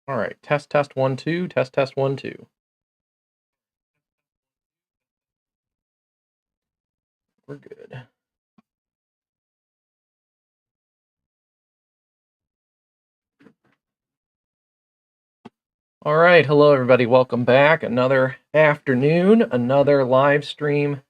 All right, test 1 2, test 1 2. We're good. All right, hello everybody. Welcome back. Another afternoon, another live stream,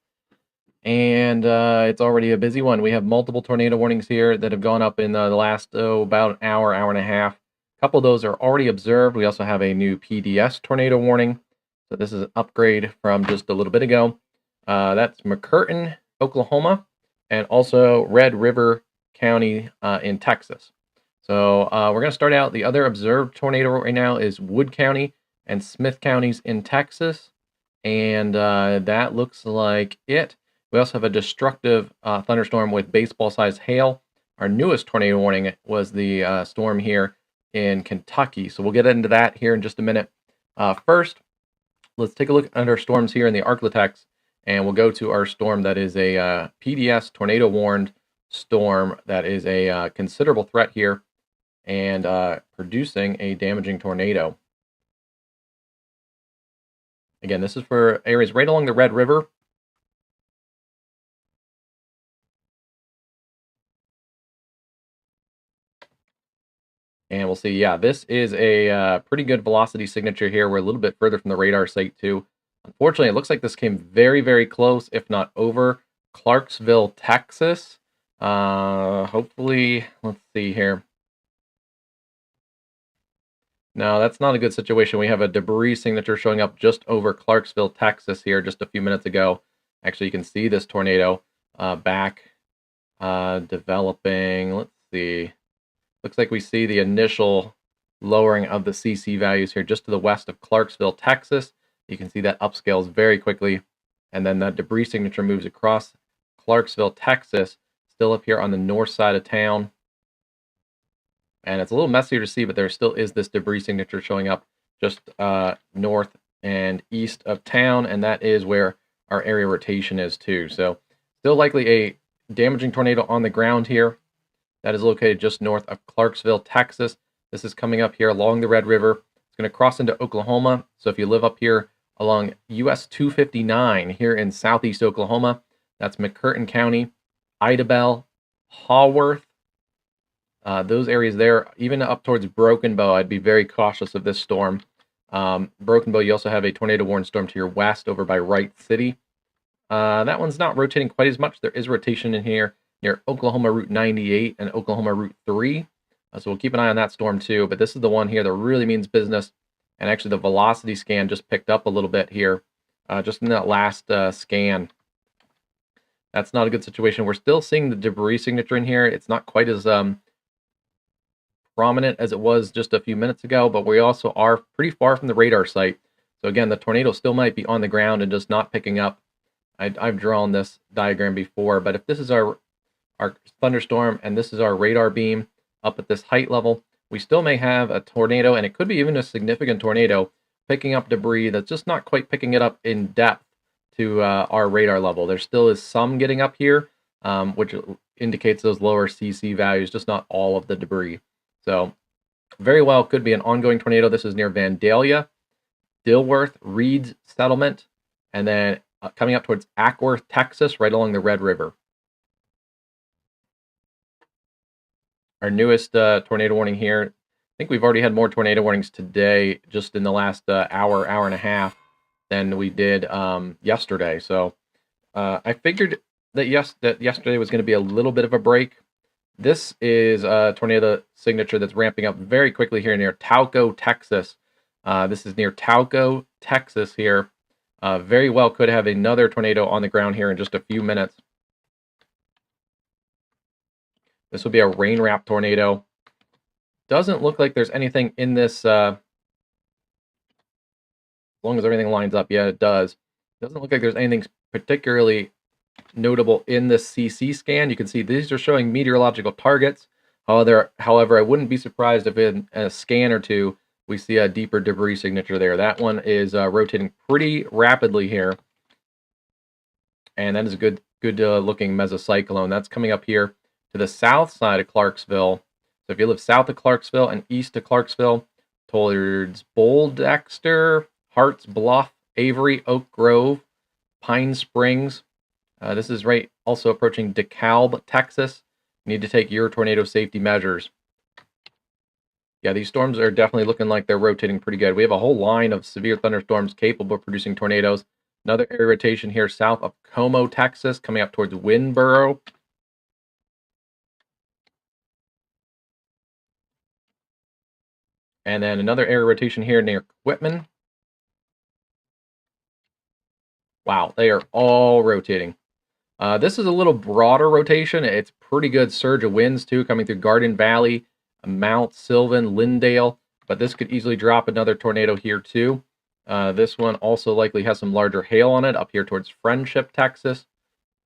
and it's already a busy one. We have multiple tornado warnings here that have gone up in the last about an hour and a half. A couple of those are already observed. We also have a new PDS tornado warning. So this is an upgrade from just a little bit ago. That's McCurtain, Oklahoma, and also Red River County in Texas. So we're going to start out. The other observed tornado right now is Wood County and Smith counties in Texas. And that looks like it. We also have a destructive thunderstorm with baseball-sized hail. Our newest tornado warning was the storm here in Kentucky. So we'll get into that here in just a minute. First, let's take a look at our storms here in the Ark-La-Tex. And we'll go to our storm that is a PDS tornado warned storm that is a considerable threat here and producing a damaging tornado. Again, this is for areas right along the Red River. And we'll see, yeah, this is a pretty good velocity signature here. We're a little bit further from the radar site, too. Unfortunately, it looks like this came very, very close, if not over, Clarksville, Texas. Hopefully, let's see here. No, that's not a good situation. We have a debris signature showing up just over Clarksville, Texas here just a few minutes ago. Actually, you can see this tornado back developing. Let's see. Looks like we see the initial lowering of the CC values here just to the west of Clarksville, Texas. You can see that upscales very quickly. And then that debris signature moves across Clarksville, Texas, still up here on the north side of town. And it's a little messier to see, but there still is this debris signature showing up just north and east of town, and that is where our area rotation is too. So still likely a damaging tornado on the ground here. That is located just north of Clarksville, Texas. This is coming up here along the Red River. It's going to cross into Oklahoma. So if you live up here along US 259 here in southeast Oklahoma, that's McCurtain County, Idabel, Haworth, those areas there, even up towards Broken Bow, I'd be very cautious of this storm. Broken Bow, you also have a tornado warned storm to your west over by Wright City. That one's not rotating quite as much. There is rotation in here near Oklahoma Route 98 and Oklahoma Route 3. So we'll keep an eye on that storm too. But this is the one here that really means business. And actually the velocity scan just picked up a little bit here, just in that last scan. That's not a good situation. We're still seeing the debris signature in here. It's not quite as prominent as it was just a few minutes ago, but we also are pretty far from the radar site. So again, the tornado still might be on the ground and just not picking up. I've drawn this diagram before, but if this is our thunderstorm and this is our radar beam up at this height level, we still may have a tornado, and it could be even a significant tornado picking up debris that's just not quite picking it up in depth to our radar level. There still is some getting up here, which indicates those lower CC values, just not all of the debris. So very well could be an ongoing tornado. This is near Vandalia, Dilworth, Reed's Settlement, and then coming up towards Ackworth, Texas, right along the Red River. Our newest tornado warning here. I think we've already had more tornado warnings today, just in the last hour and a half, than we did yesterday. So I figured that yesterday was going to be a little bit of a break. This is a tornado signature that's ramping up very quickly here near Tauco, Texas. This is near Tauco, Texas here. Very well could have another tornado on the ground here in just a few minutes. This will be a rain wrap tornado. Doesn't look like there's anything in this, as long as everything lines up. Yeah, it does. Doesn't look like there's anything particularly notable in the CC scan. You can see these are showing meteorological targets. However, I wouldn't be surprised if in a scan or two we see a deeper debris signature there. That one is rotating pretty rapidly here, and that is a good looking mesocyclone. That's coming up here to the south side of Clarksville. So if you live south of Clarksville and east of Clarksville, towards Bold Dexter, Harts Bluff, Avery, Oak Grove, Pine Springs. This is right also approaching DeKalb, Texas. You need to take your tornado safety measures. Yeah, these storms are definitely looking like they're rotating pretty good. We have a whole line of severe thunderstorms capable of producing tornadoes. Another area rotation here south of Como, Texas, coming up towards Winboro. And then another area rotation here near Quitman. Wow, they are all rotating. This is a little broader rotation. It's pretty good surge of winds, too, coming through Garden Valley, Mount Sylvan, Lindale. But this could easily drop another tornado here, too. This one also likely has some larger hail on it up here towards Friendship, Texas.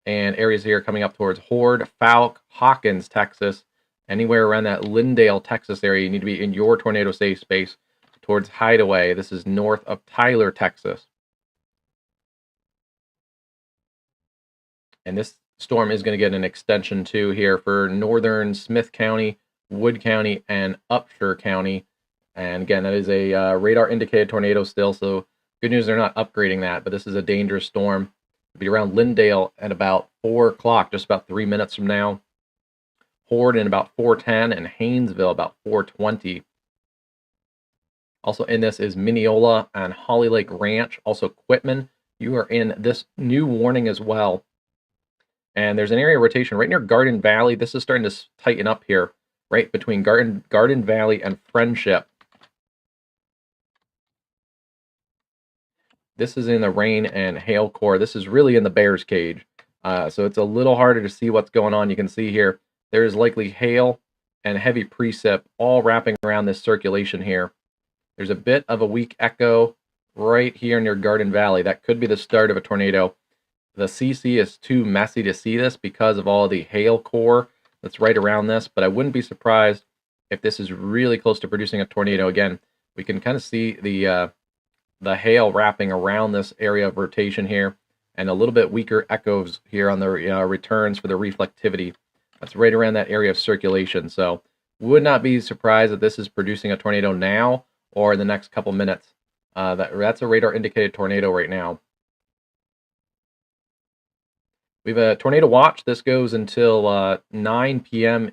And areas here coming up towards Horde, Falk, Hawkins, Texas. Anywhere around that Lindale, Texas area, you need to be in your tornado safe space towards Hideaway. This is north of Tyler, Texas. And this storm is going to get an extension too here for northern Smith County, Wood County, and Upshur County. And again, that is a radar indicated tornado still. So good news, they're not upgrading that, but this is a dangerous storm. It'll be around Lindale at about 4 o'clock, just about 3 minutes from now. Horde in about 4:10, and Haynesville about 4:20. Also in this is Mineola and Holly Lake Ranch, also Quitman. You are in this new warning as well. And there's an area rotation right near Garden Valley. This is starting to tighten up here, right between Garden Valley and Friendship. This is in the rain and hail core. This is really in the bear's cage. So it's a little harder to see what's going on. You can see here, there is likely hail and heavy precip all wrapping around this circulation here. There's a bit of a weak echo right here near Garden Valley. That could be the start of a tornado. The CC is too messy to see this because of all the hail core that's right around this, but I wouldn't be surprised if this is really close to producing a tornado. Again, we can kind of see the hail wrapping around this area of rotation here, and a little bit weaker echoes here on the returns for the reflectivity. That's right around that area of circulation. So would not be surprised that this is producing a tornado now or in the next couple minutes. That's a radar indicated tornado right now. We have a tornado watch. This goes until 9 p.m.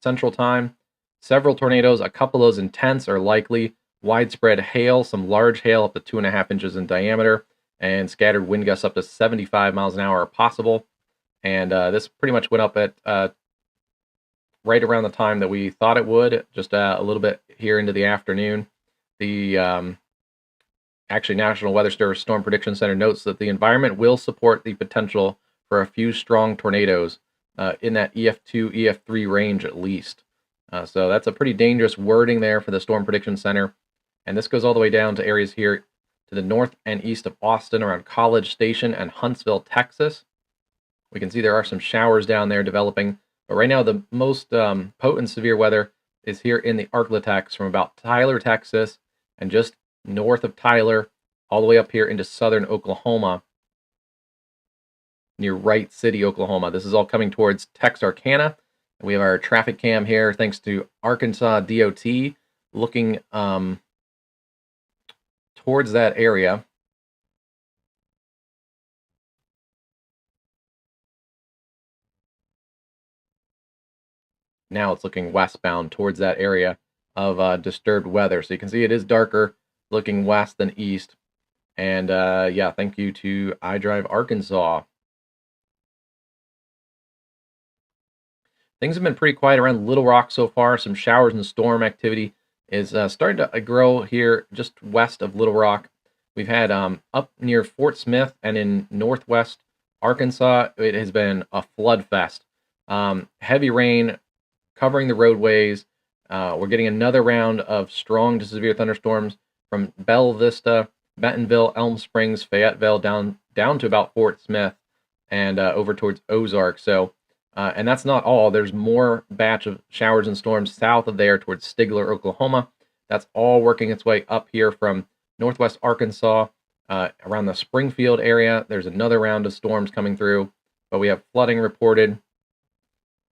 Central Time. Several tornadoes, a couple of those intense are likely. Widespread hail, some large hail up to 2.5 inches in diameter, and scattered wind gusts up to 75 miles an hour are possible. And this pretty much went up at right around the time that we thought it would, just a little bit here into the afternoon. The actually National Weather Service Storm Prediction Center notes that the environment will support the potential for a few strong tornadoes in that EF2, EF3 range at least. So that's a pretty dangerous wording there for the Storm Prediction Center. And this goes all the way down to areas here to the north and east of Austin around College Station and Huntsville, Texas. We can see there are some showers down there developing. But right now the most potent severe weather is here in the Ark-La-Tex from about Tyler, Texas, and just north of Tyler, all the way up here into southern Oklahoma, near Wright City, Oklahoma. This is all coming towards Texarkana. We have our traffic cam here, thanks to Arkansas DOT, looking towards that area. Now it's looking westbound towards that area of disturbed weather. So you can see it is darker looking west than east. And yeah, thank you to iDrive Arkansas. Things have been pretty quiet around Little Rock so far. Some showers and storm activity is starting to grow here just west of Little Rock. We've had up near Fort Smith and in northwest Arkansas, it has been a flood fest. Heavy rain covering the roadways. We're getting another round of strong to severe thunderstorms from Bella Vista, Bentonville, Elm Springs, Fayetteville, down to about Fort Smith and over towards Ozarks. So, and that's not all. There's more batch of showers and storms south of there towards Stigler, Oklahoma. That's all working its way up here from northwest Arkansas, around the Springfield area. There's another round of storms coming through, but we have flooding reported.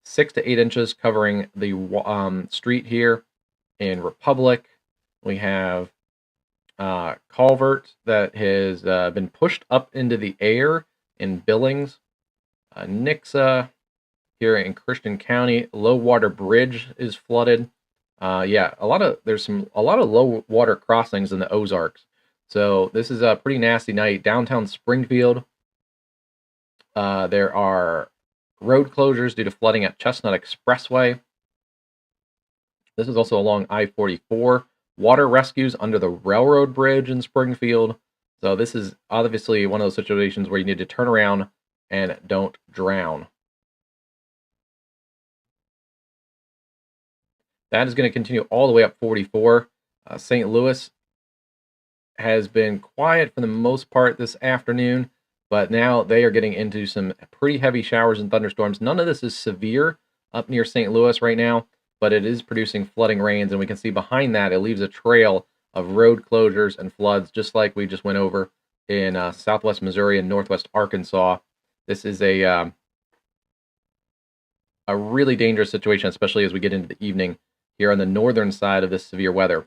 6 to 8 inches covering the street here in Republic, We have culvert that has been pushed up into the air in Billings, Nixa here in Christian County. Low water bridge is flooded. Yeah, there's a lot of low water crossings in the Ozarks. So this is a pretty nasty night. Downtown Springfield, there are road closures due to flooding at Chestnut Expressway. This is also along I-44. Water rescues under the railroad bridge in Springfield. So this is obviously one of those situations where you need to turn around and don't drown. That is going to continue all the way up 44. St. Louis has been quiet for the most part this afternoon, but now they are getting into some pretty heavy showers and thunderstorms. None of this is severe up near St. Louis right now, but it is producing flooding rains, and we can see behind that it leaves a trail of road closures and floods, just like we just went over in southwest Missouri and northwest Arkansas. This is a really dangerous situation, especially as we get into the evening here on the northern side of this severe weather.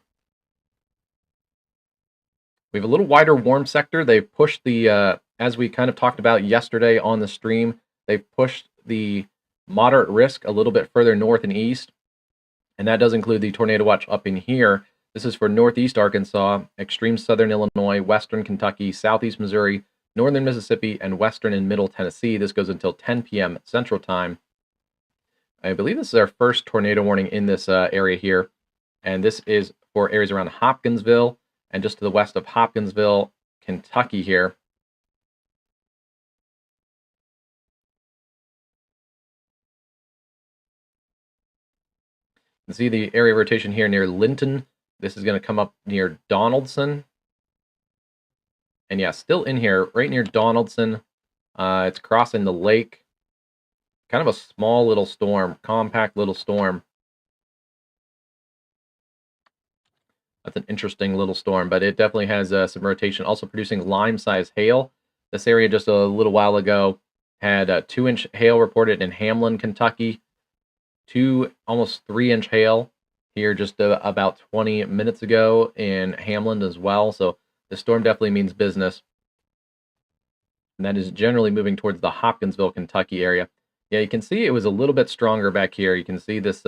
We have a little wider warm sector. They've pushed the, as we kind of talked about yesterday on the stream, they've pushed the moderate risk a little bit further north and east. And that does include the tornado watch up in here. This is for northeast Arkansas, extreme southern Illinois, western Kentucky, southeast Missouri, northern Mississippi, and western and middle Tennessee. This goes until 10 p.m. Central Time. I believe this is our first tornado warning in this area here. And this is for areas around Hopkinsville and just to the west of Hopkinsville, Kentucky here. You can see the area of rotation here near Linton. This is going to come up near Donaldson. And yeah, still in here, right near Donaldson. It's crossing the lake. Kind of a small little storm, compact little storm. That's an interesting little storm, but it definitely has some rotation, also producing lime-sized hail. This area just a little while ago had 2-inch hail reported in Hamlin, Kentucky. Almost 3-inch hail here just about 20 minutes ago in Hamlin as well. So the storm definitely means business. And that is generally moving towards the Hopkinsville, Kentucky area. Yeah, you can see it was a little bit stronger back here. You can see this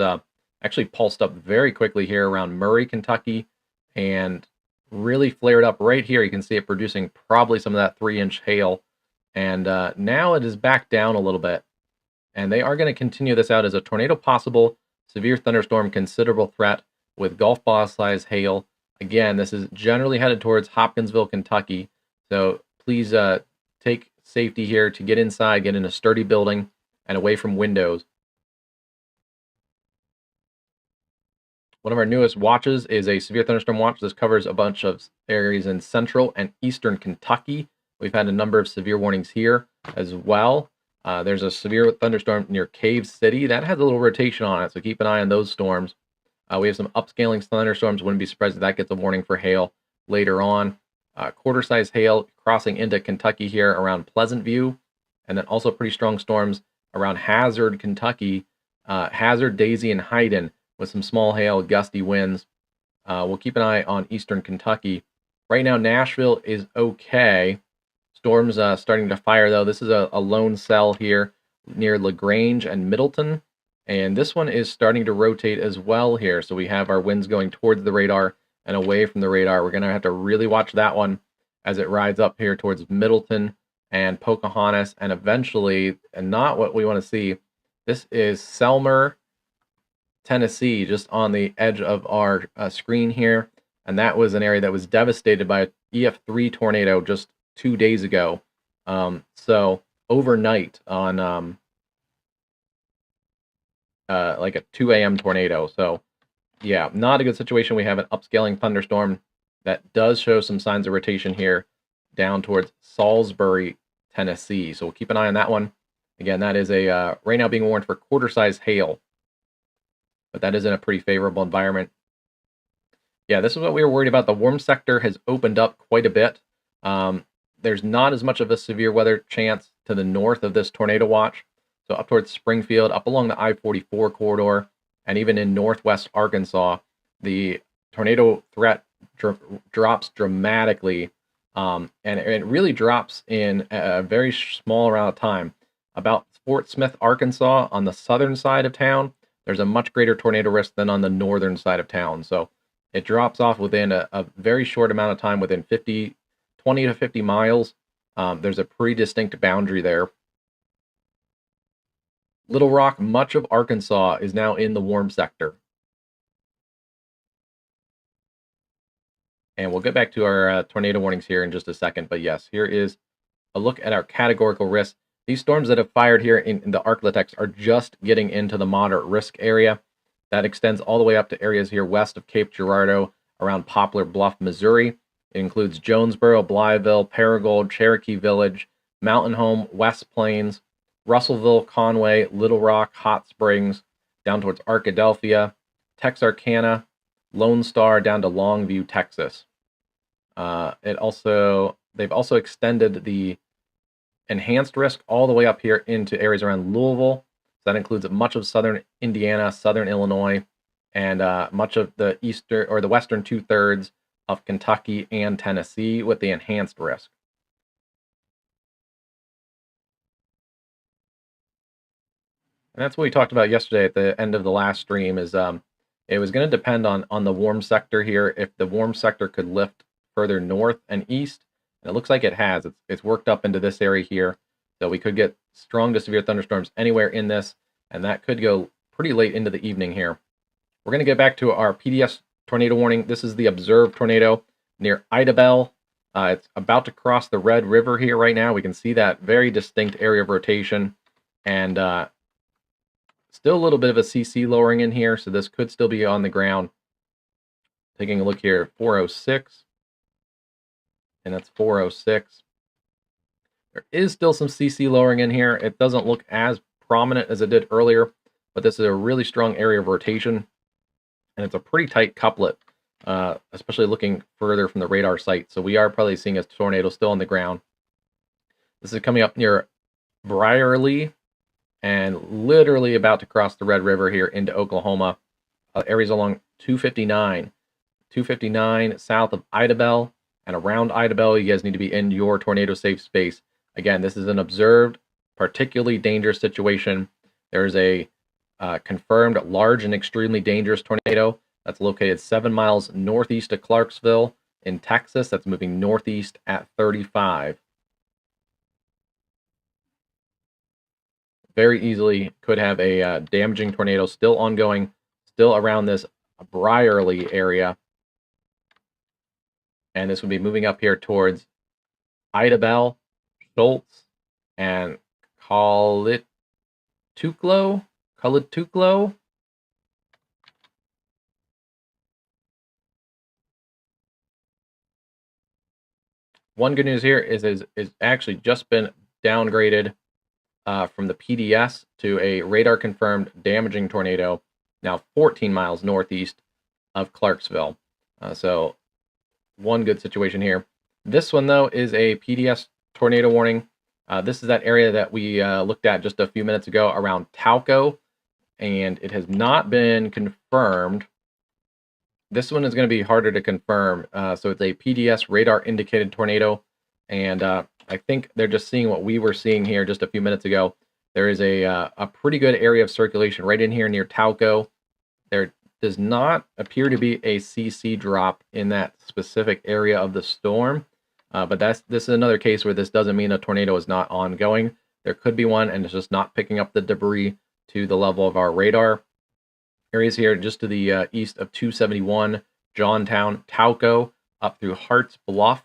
actually pulsed up very quickly here around Murray, Kentucky, and really flared up right here. You can see it producing probably some of that 3-inch hail. And now it is back down a little bit. And they are going to continue this out as a tornado possible, severe thunderstorm, considerable threat with golf ball size hail. Again, this is generally headed towards Hopkinsville, Kentucky. So please take safety here to get inside, get in a sturdy building and away from windows. One of our newest watches is a severe thunderstorm watch. This covers a bunch of areas in central and eastern Kentucky. We've had a number of severe warnings here as well. There's a severe thunderstorm near Cave City. That has a little rotation on it, so keep an eye on those storms. We have some upscaling thunderstorms. Wouldn't be surprised if that gets a warning for hail later on. Quarter-size hail crossing into Kentucky here around Pleasant View. And then also pretty strong storms around Hazard, Kentucky. Hazard, Daisy, and Hayden with some small hail, gusty winds. We'll keep an eye on eastern Kentucky. Right now, Nashville is okay. Storms starting to fire, though. This is a lone cell here near LaGrange and Middleton. And this one is starting to rotate as well here. So we have our winds going towards the radar and away from the radar. We're going to have to really watch that one as it rides up here towards Middleton and Pocahontas. And eventually, and not what we want to see, this is Selmer, Tennessee, just on the edge of our screen here. And that was an area that was devastated by an EF3 tornado just 2 days ago. So overnight on like a 2 a.m. tornado. So yeah, not a good situation. We have an upscaling thunderstorm that does show some signs of rotation here down towards Salisbury, Tennessee. So we'll keep an eye on that one. Again, that is a right now being warned for quarter-size hail, but that is in a pretty favorable environment. Yeah, this is what we were worried about. The warm sector has opened up quite a bit. There's not as much of a severe weather chance to the north of this tornado watch. So up towards Springfield, up along the I-44 corridor, and even in northwest Arkansas, the tornado threat drops dramatically, and it really drops in a very small amount of time. About Fort Smith, Arkansas, on the southern side of town, there's a much greater tornado risk than on the northern side of town. So it drops off within a very short amount of time, within 20 to 50 miles. There's a pretty distinct boundary there. Little Rock, much of Arkansas is now in the warm sector. And we'll get back to our tornado warnings here in just a second. But yes, here is a look at our categorical risk. These storms that have fired here in the Ark-La-Tex are just getting into the moderate risk area. That extends all the way up to areas here west of Cape Girardeau, around Poplar Bluff, Missouri. It includes Jonesboro, Blytheville, Paragould, Cherokee Village, Mountain Home, West Plains, Russellville, Conway, Little Rock, Hot Springs, down towards Arkadelphia, Texarkana, Lone Star, down to Longview, Texas. They've also extended the enhanced risk all the way up here into areas around Louisville. So that includes much of southern Indiana, southern Illinois, and much of the eastern or the western 2/3 of Kentucky and Tennessee with the enhanced risk. And that's what we talked about yesterday at the end of the last stream. Is it was going to depend on the warm sector here. If the warm sector could lift further north and east, and it looks like it has. It's worked up into this area here, so we could get strong to severe thunderstorms anywhere in this, and that could go pretty late into the evening here. We're going to get back to our PDS tornado warning. This is the observed tornado near Idabel. It's about to cross the Red River here right now. We can see that very distinct area of rotation, and still a little bit of a CC lowering in here, so this could still be on the ground. Taking a look here, 406, and that's 406. There is still some CC lowering in here. It doesn't look as prominent as it did earlier, but this is a really strong area of rotation, and it's a pretty tight couplet, especially looking further from the radar site. So we are probably seeing a tornado still on the ground. This is coming up near Brierley, and literally about to cross the Red River here into Oklahoma. Areas along 259 south of Idabel and around Idabel. You guys need to be in your tornado safe space. Again, this is an observed, particularly dangerous situation. There's a confirmed large and extremely dangerous tornado that's located 7 miles northeast of Clarksville in Texas. That's moving northeast at 35. Very easily could have a damaging tornado still ongoing, still around this Brierley area. And this would be moving up here towards Idabel, Schultz, and Calituklo. One good news here is actually just been downgraded from the PDS to a radar-confirmed damaging tornado, now 14 miles northeast of Clarksville. So one good situation here. This one, though, is a PDS tornado warning. This is that area that we looked at just a few minutes ago around Tauco, and it has not been confirmed. This one is going to be harder to confirm. So it's a PDS radar-indicated tornado, and I think they're just seeing what we were seeing here just a few minutes ago. There is a pretty good area of circulation right in here near Tauco. There does not appear to be a CC drop in that specific area of the storm, but this is another case where this doesn't mean a tornado is not ongoing. There could be one, and it's just not picking up the debris to the level of our radar. Areas here just to the east of 271, Johntown, Tauco, up through Harts Bluff.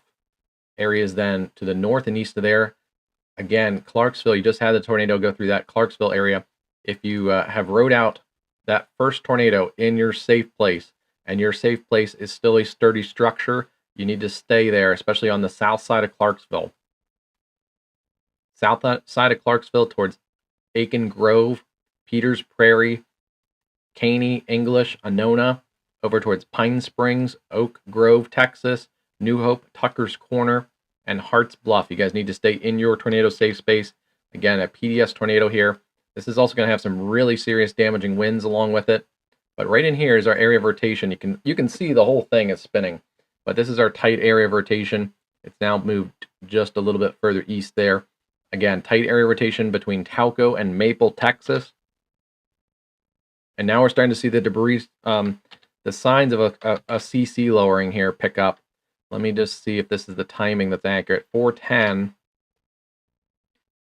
Areas then to the north and east of there. Again, Clarksville, you just had the tornado go through that Clarksville area. If you have rode out that first tornado in your safe place, and your safe place is still a sturdy structure, you need to stay there, especially on the south side of Clarksville. South side of Clarksville towards Aiken Grove, Peters Prairie, Caney, English, Anona, over towards Pine Springs, Oak Grove, Texas, New Hope, Tucker's Corner, and Harts Bluff. You guys need to stay in your tornado safe space. Again, a PDS tornado here. This is also going to have some really serious damaging winds along with it, But right in here is our area of rotation. You can see the whole thing is spinning. But this is our tight area of rotation. It's now moved just a little bit further east there. Again, tight area rotation between Talco and Maple, Texas. And now we're starting to see the debris, the signs of a CC lowering here pick up. Let me just see if this is the timing that's accurate. 410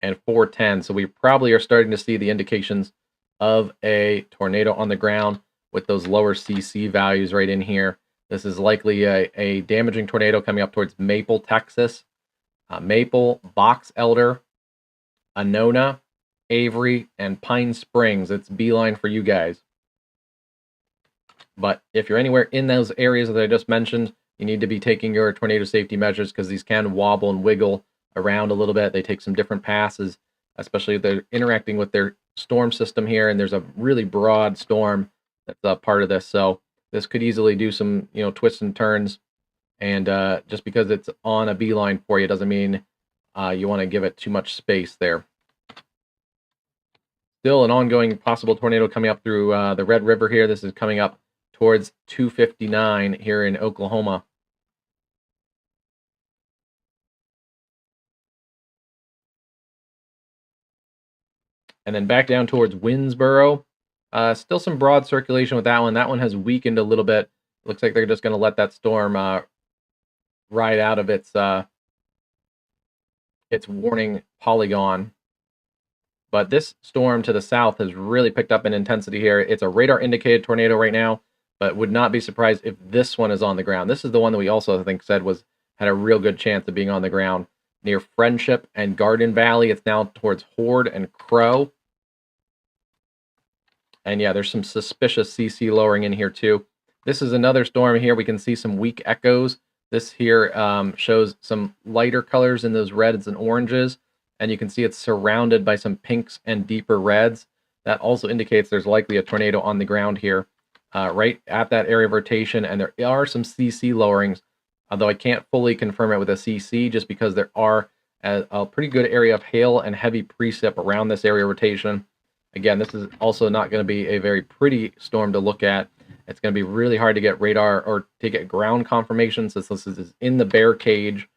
and 410. So we probably are starting to see the indications of a tornado on the ground with those lower CC values right in here. This is likely a damaging tornado coming up towards Maple, Texas. Maple, Box Elder, Anona, Avery, and Pine Springs. It's beeline for you guys. But if you're anywhere in those areas that I just mentioned, you need to be taking your tornado safety measures because these can wobble and wiggle around a little bit. They take some different passes, especially if they're interacting with their storm system here, and there's a really broad storm that's a part of this. So this could easily do some, twists and turns. And just because it's on a beeline for you doesn't mean you want to give it too much space there. Still an ongoing possible tornado coming up through the Red River here. This is coming up towards 259 here in Oklahoma. And then back down towards Winnsboro. Still some broad circulation with that one. That one has weakened a little bit. Looks like they're just going to let that storm ride out of its warning polygon. But this storm to the south has really picked up in intensity here. It's a radar indicated tornado right now, but would not be surprised if this one is on the ground. This is the one that we also, I think, said had a real good chance of being on the ground near Friendship and Garden Valley. It's now towards Horde and Crow. And yeah, there's some suspicious CC lowering in here too. This is another storm here. We can see some weak echoes. This here shows some lighter colors in those reds and oranges. And you can see it's surrounded by some pinks and deeper reds. That also indicates there's likely a tornado on the ground here, right at that area of rotation. And there are some CC lowerings, although I can't fully confirm it with a CC just because there are a pretty good area of hail and heavy precip around this area of rotation. Again, this is also not going to be a very pretty storm to look at. It's going to be really hard to get radar or to get ground confirmation since this is in the bear cage.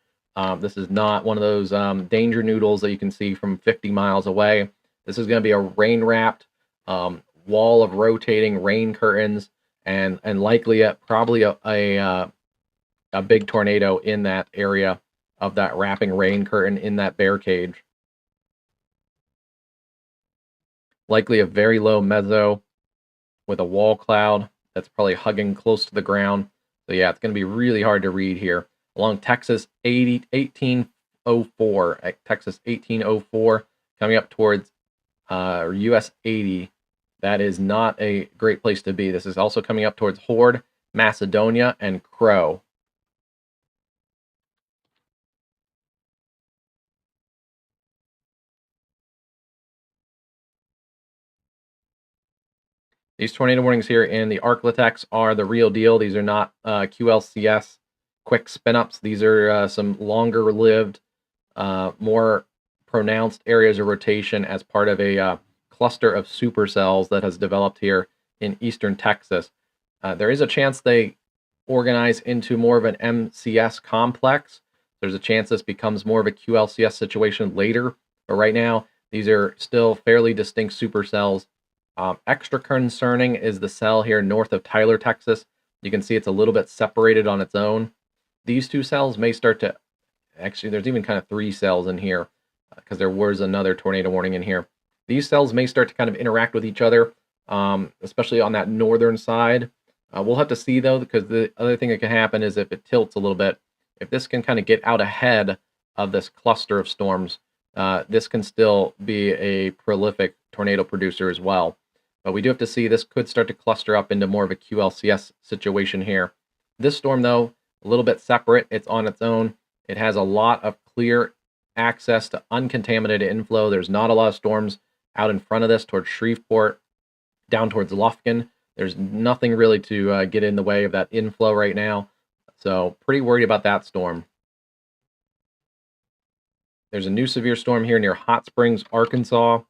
This is not one of those danger noodles that you can see from 50 miles away. This is going to be a rain-wrapped wall of rotating rain curtains and likely probably a big tornado in that area of that wrapping rain curtain in that bear cage. Likely a very low meso with a wall cloud that's probably hugging close to the ground. So yeah, it's going to be really hard to read here. Along Texas 1804, Texas 1804, coming up towards US 80. That is not a great place to be. This is also coming up towards Horde, Macedonia, and Crow. These tornado warnings here in the Ark-La-Tex are the real deal. These are not QLCS quick spin-ups. These are some longer-lived, more pronounced areas of rotation as part of a cluster of supercells that has developed here in eastern Texas. There is a chance they organize into more of an MCS complex. There's a chance this becomes more of a QLCS situation later, but right now these are still fairly distinct supercells. Extra concerning is the cell here north of Tyler, Texas. You can see it's a little bit separated on its own. These two cells may start to, actually there's even kind of three cells in here because there was another tornado warning in here. These cells may start to kind of interact with each other, especially on that northern side. We'll have to see though, because the other thing that can happen is if it tilts a little bit, if this can kind of get out ahead of this cluster of storms, this can still be a prolific tornado producer as well. But we do have to see this could start to cluster up into more of a QLCS situation here. This storm, though, a little bit separate. It's on its own. It has a lot of clear access to uncontaminated inflow. There's not a lot of storms out in front of this towards Shreveport, down towards Lufkin. There's nothing really to get in the way of that inflow right now. So pretty worried about that storm. There's a new severe storm here near Hot Springs, Arkansas.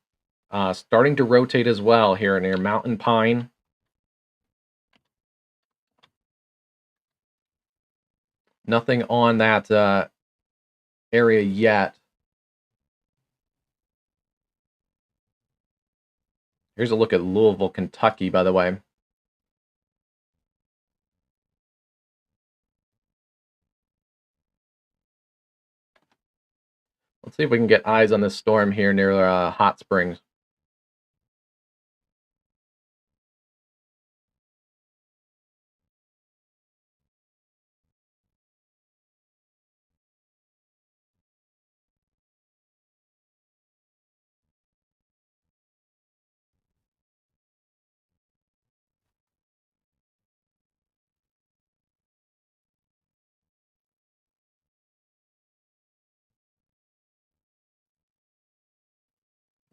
Starting to rotate as well here near Mountain Pine. Nothing on that area yet. Here's a look at Louisville, Kentucky, by the way. Let's see if we can get eyes on this storm here near Hot Springs.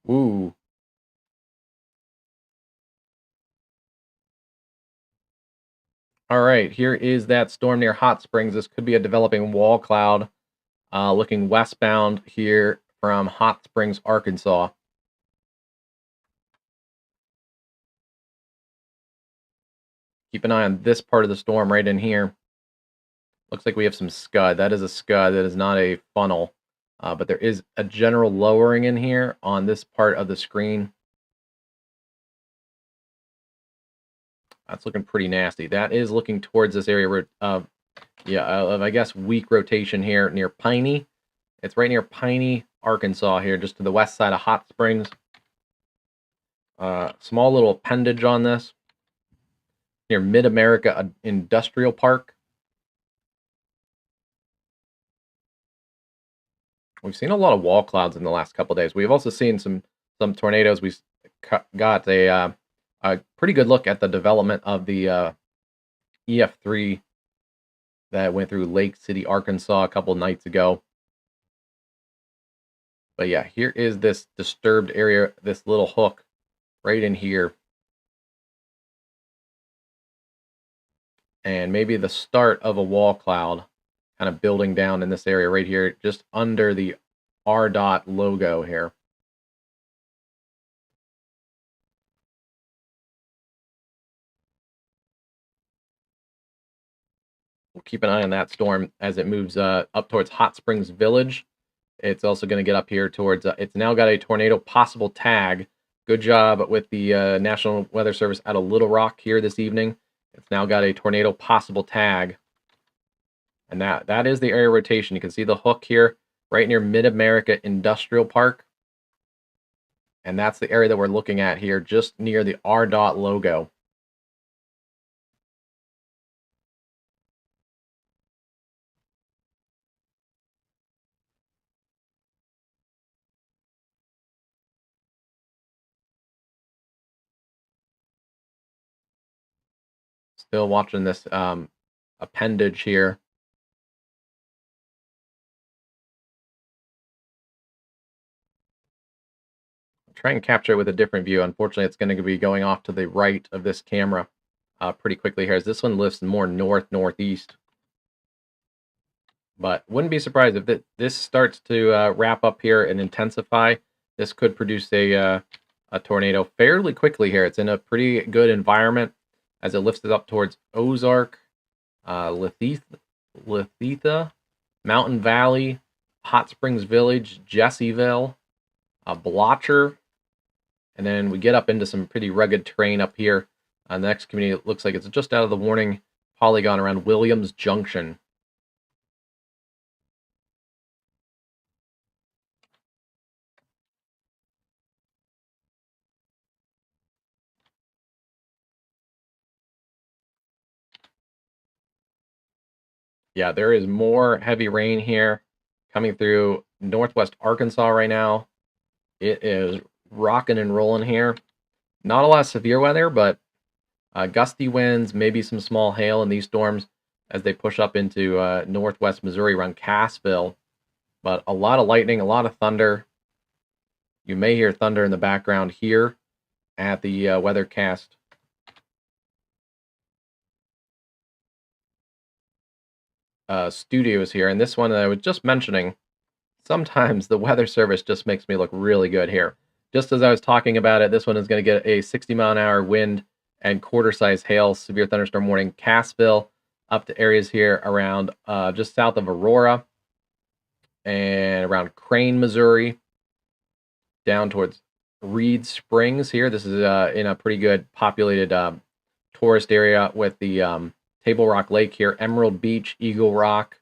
Ooh. All right, here is that storm near Hot Springs. This could be a developing wall cloud looking westbound here from Hot Springs, Arkansas. Keep an eye on this part of the storm right in here. Looks like we have some scud. That is a scud. That is not a funnel. But there is a general lowering in here on this part of the screen. That's looking pretty nasty. That is looking towards this area of, I guess, weak rotation here near Piney. It's right near Piney, Arkansas here, just to the west side of Hot Springs. Small little appendage on this. Near Mid-America Industrial Park. We've seen a lot of wall clouds in the last couple of days. We've also seen some tornadoes. We got a pretty good look at the development of the EF3 that went through Lake City, Arkansas a couple nights ago. But yeah, here is this disturbed area, this little hook right in here. And maybe the start of a wall cloud kind of building down in this area right here, just under the RDOT logo here. We'll keep an eye on that storm as it moves up towards Hot Springs Village. It's also going to get up here towards, it's now got a tornado possible tag. Good job with the National Weather Service out of Little Rock here this evening. It's now got a tornado possible tag. And that is the area rotation. You can see the hook here right near Mid-America Industrial Park. And that's the area that we're looking at here, just near the RDOT logo. Still watching this appendage here. I'll try and capture it with a different view. Unfortunately, it's going to be going off to the right of this camera pretty quickly here, as this one lifts more northeast. But wouldn't be surprised if this starts to wrap up here and intensify. This could produce a tornado fairly quickly here. It's in a pretty good environment as it lifts it up towards Ozark, Lethetha, Mountain Valley, Hot Springs Village, Jesseville, Blocher, and then we get up into some pretty rugged terrain up here. The next community, it looks like it's just out of the warning polygon around Williams Junction. Yeah, there is more heavy rain here coming through northwest Arkansas right now. It is rocking and rolling here. Not a lot of severe weather, but gusty winds, maybe some small hail in these storms as they push up into northwest Missouri around Cassville. But a lot of lightning, a lot of thunder. You may hear thunder in the background here at the WeatherCast studios here. And this one that I was just mentioning, sometimes the weather service just makes me look really good here. Just as I was talking about it, this one is going to get a 60-mile-an-hour wind and quarter-size hail, severe thunderstorm warning. Cassville, up to areas here around just south of Aurora and around Crane, Missouri, down towards Reed Springs here. This is in a pretty good populated tourist area with the Table Rock Lake here, Emerald Beach, Eagle Rock,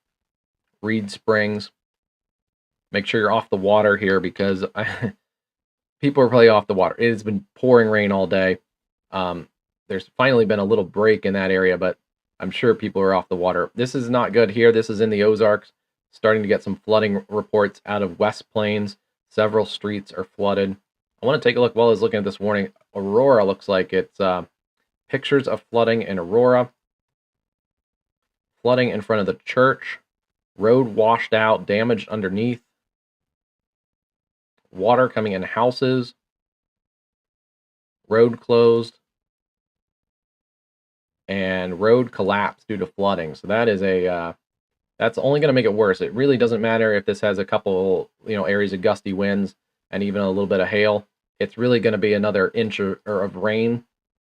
Reed Springs. Make sure you're off the water here because people are probably off the water. It has been pouring rain all day. There's finally been a little break in that area, but I'm sure people are off the water. This is not good here. This is in the Ozarks. Starting to get some flooding reports out of West Plains. Several streets are flooded. I want to take a look while I was looking at this warning. Aurora looks like it's pictures of flooding in Aurora. Flooding in front of the church. Road washed out, damaged underneath. Water coming in houses. Road closed. And road collapsed due to flooding. So that is that's only going to make it worse. It really doesn't matter if this has a couple, areas of gusty winds and even a little bit of hail. It's really going to be another inch of rain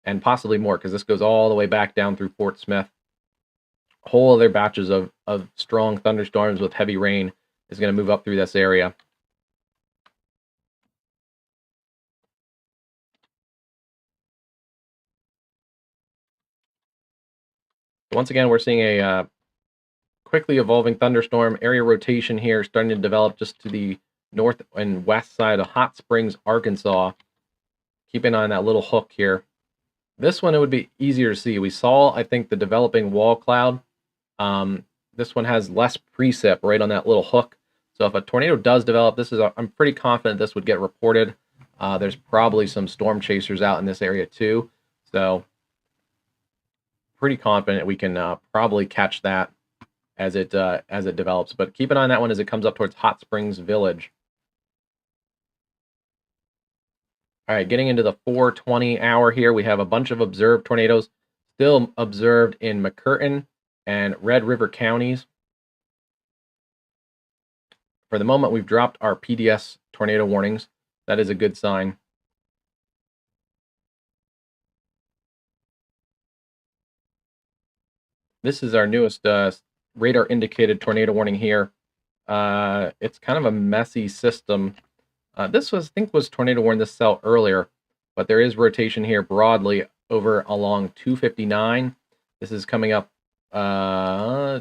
and possibly more because this goes all the way back down through Fort Smith. Whole other batches of strong thunderstorms with heavy rain is going to move up through this area. Once again, we're seeing a quickly evolving thunderstorm area rotation here starting to develop just to the north and west side of Hot Springs, Arkansas. Keep an eye on that little hook here. This one, it would be easier to see. We saw, I think, the developing wall cloud. This one has less precip right on that little hook. So if a tornado does develop, I'm pretty confident this would get reported. There's probably some storm chasers out in this area too. So pretty confident we can probably catch that as it develops. But keep an eye on that one as it comes up towards Hot Springs Village. All right, getting into the 4:20 hour here, we have a bunch of observed tornadoes still observed in McCurtain and Red River counties. For the moment, we've dropped our PDS tornado warnings. That is a good sign. This is our newest radar indicated tornado warning here. It's kind of a messy system. This I think was tornado warned this cell earlier, but there is rotation here broadly over along 259. This is coming up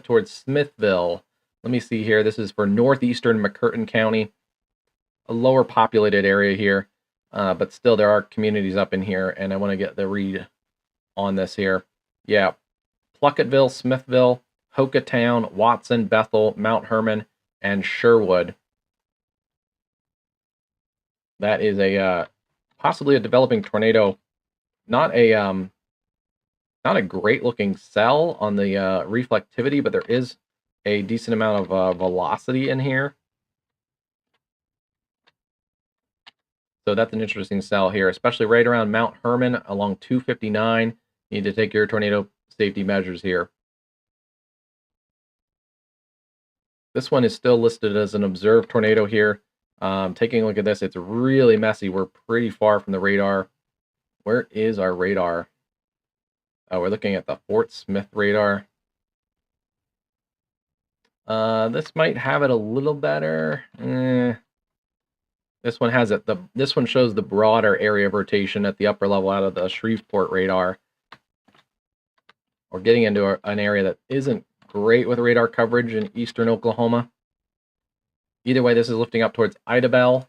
towards Smithville. Let me see here. This is for northeastern McCurtain County, a lower populated area here, but still there are communities up in here, and I want to get the read on this here. Yeah, Plucketville, Smithville, Hockatown, Watson, Bethel, Mount Herman, and Sherwood. That is a possibly a developing tornado. Not a great looking cell on the reflectivity, but there is a decent amount of velocity in here. So that's an interesting cell here, especially right around Mount Herman along 259. You need to take your tornado safety measures here. This one is still listed as an observed tornado here. Taking a look at this, it's really messy. We're pretty far from the radar. Where is our radar? Oh, we're looking at the Fort Smith radar. This might have it a little better. This one has it. This one shows the broader area of rotation at the upper level out of the Shreveport radar. We're getting into an area that isn't great with radar coverage in eastern Oklahoma. Either way, this is lifting up towards Idabel.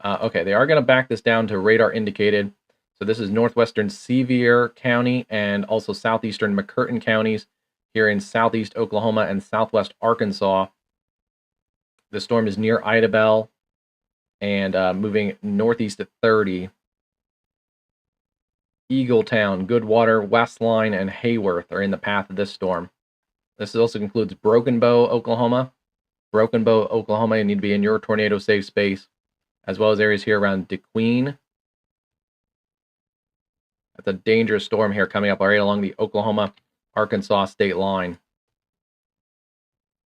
Okay, they are going to back this down to radar indicated. So this is northwestern Sevier County and also southeastern McCurtain counties here in southeast Oklahoma and southwest Arkansas. The storm is near Idabel and moving northeast at 30. Eagletown, Goodwater, Westline, and Hayworth are in the path of this storm. This also includes Broken Bow, Oklahoma. Broken Bow, Oklahoma, you need to be in your tornado safe space, as well as areas here around DeQueen. That's a dangerous storm here coming up right along the Oklahoma-Arkansas state line.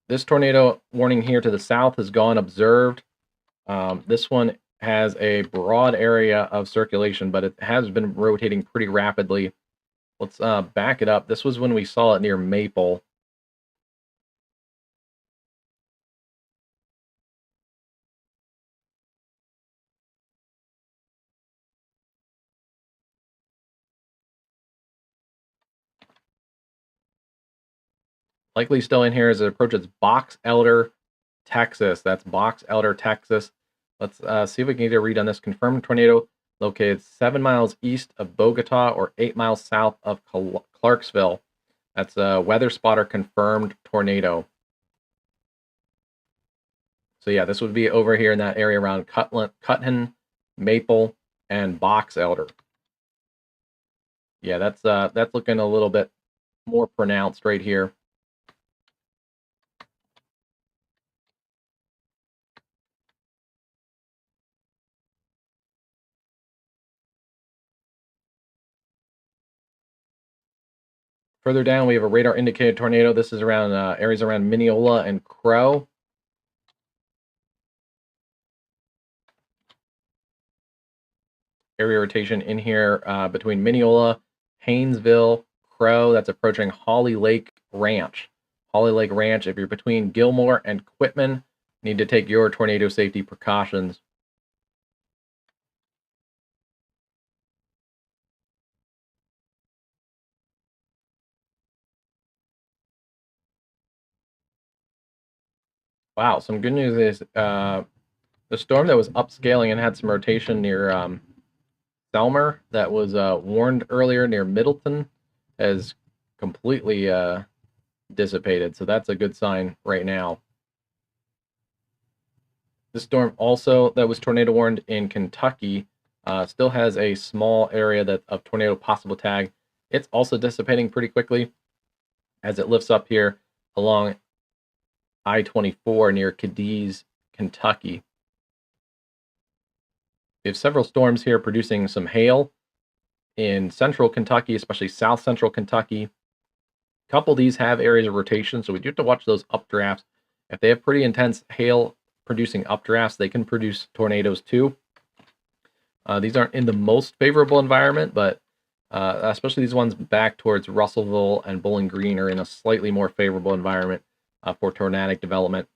This tornado warning here to the south has gone observed. This one has a broad area of circulation, but it has been rotating pretty rapidly Let's back it up. This was when we saw it near Maple. Likely still in here as it approaches Box Elder, Texas. That's Box Elder, Texas. Let's see if we can get a read on this. Confirmed tornado located 7 miles east of Bogota or 8 miles south of Clarksville. That's a weather spotter confirmed tornado. So yeah, this would be over here in that area around Cutton, Maple, and Box Elder. Yeah, that's looking a little bit more pronounced right here. Further down, we have a radar indicated tornado. This is around areas around Mineola and Crow. Area rotation in here between Mineola, Haynesville, Crow. That's approaching Holly Lake Ranch. Holly Lake Ranch, if you're between Gilmore and Quitman, need to take your tornado safety precautions. Wow, some good news is the storm that was upscaling and had some rotation near Selmer that was warned earlier near Middleton has completely dissipated. So that's a good sign right now. This storm also that was tornado warned in Kentucky still has a small area that of tornado possible tag. It's also dissipating pretty quickly as it lifts up here along I-24 near Cadiz, Kentucky. We have several storms here producing some hail in central Kentucky, especially south central Kentucky. A couple of these have areas of rotation, so we do have to watch those updrafts. If they have pretty intense hail producing updrafts, they can produce tornadoes too. These aren't in the most favorable environment, but especially these ones back towards Russellville and Bowling Green are in a slightly more favorable environment for tornadic development.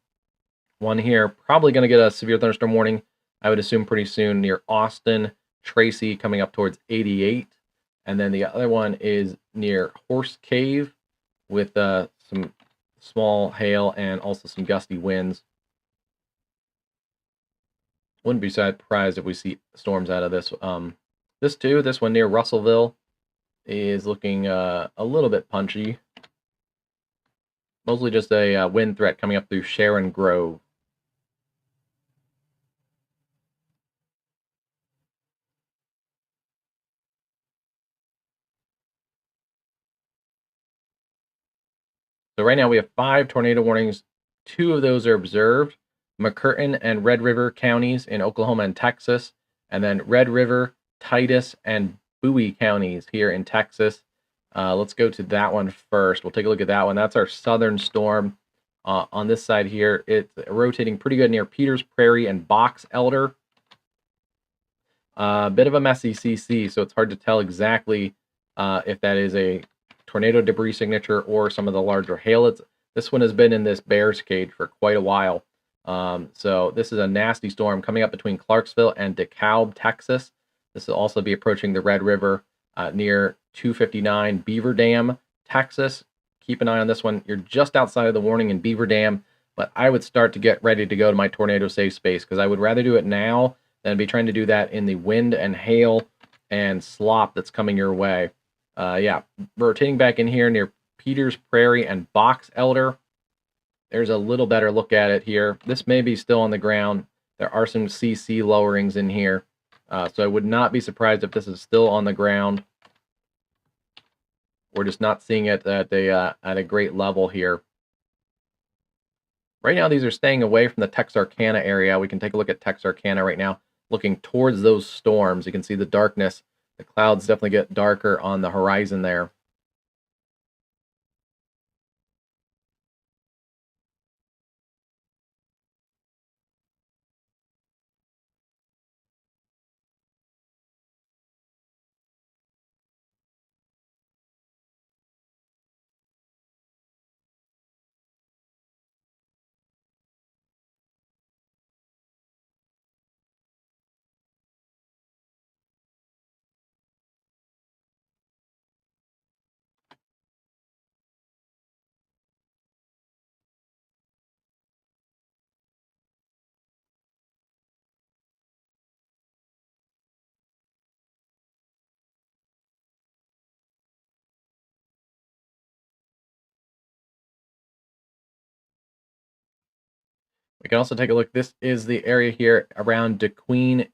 One here, probably going to get a severe thunderstorm warning, I would assume pretty soon, near Austin, Tracy, coming up towards 88. And then the other one is near Horse Cave with some small hail and also some gusty winds. Wouldn't be surprised if we see storms out of this. This one near Russellville is looking a little bit punchy. Mostly just a wind threat coming up through Sharon Grove. So right now we have 5 tornado warnings. 2 of those are observed. McCurtain and Red River counties in Oklahoma and Texas. And then Red River, Titus, and Bowie counties here in Texas. Let's go to that one first. We'll take a look at that one. That's our southern storm. On this side here, it's rotating pretty good near Peters Prairie and Box Elder. A bit of a messy CC, so it's hard to tell exactly if that is a tornado debris signature or some of the larger hail. This one has been in this bear's cage for quite a while. So this is a nasty storm coming up between Clarksville and DeKalb, Texas. This will also be approaching the Red River near 259 Beaver Dam, Texas. Keep an eye on this one. You're just outside of the warning in Beaver Dam, but I would start to get ready to go to my tornado safe space because I would rather do it now than be trying to do that in the wind and hail and slop that's coming your way. Yeah, rotating back in here near Peters Prairie and Box Elder. There's a little better look at it here. This may be still on the ground. There are some CC lowerings in here. So I would not be surprised if this is still on the ground. We're just not seeing it at a great level here. Right now, these are staying away from the Texarkana area. We can take a look at Texarkana right now, looking towards those storms. You can see the darkness. The clouds definitely get darker on the horizon there. We can also take a look. This is the area here around DeQueen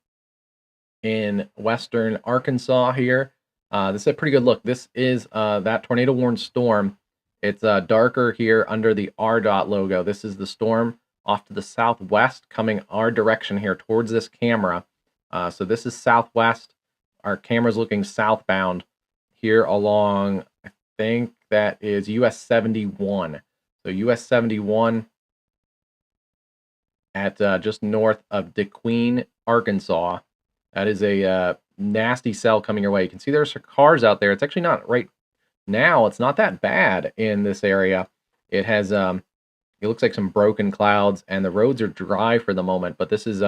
in western Arkansas here. This is a pretty good look. This is that tornado warned storm. It's darker here under the RDOT logo. This is the storm off to the southwest coming our direction here towards this camera. So this is southwest. Our camera's looking southbound here along, I think that is US 71. So US 71 at just north of DeQueen, Arkansas. That is a nasty cell coming your way. You can see there's cars out there. It's actually not right now. It's not that bad in this area. It has, it looks like some broken clouds, and the roads are dry for the moment. But this is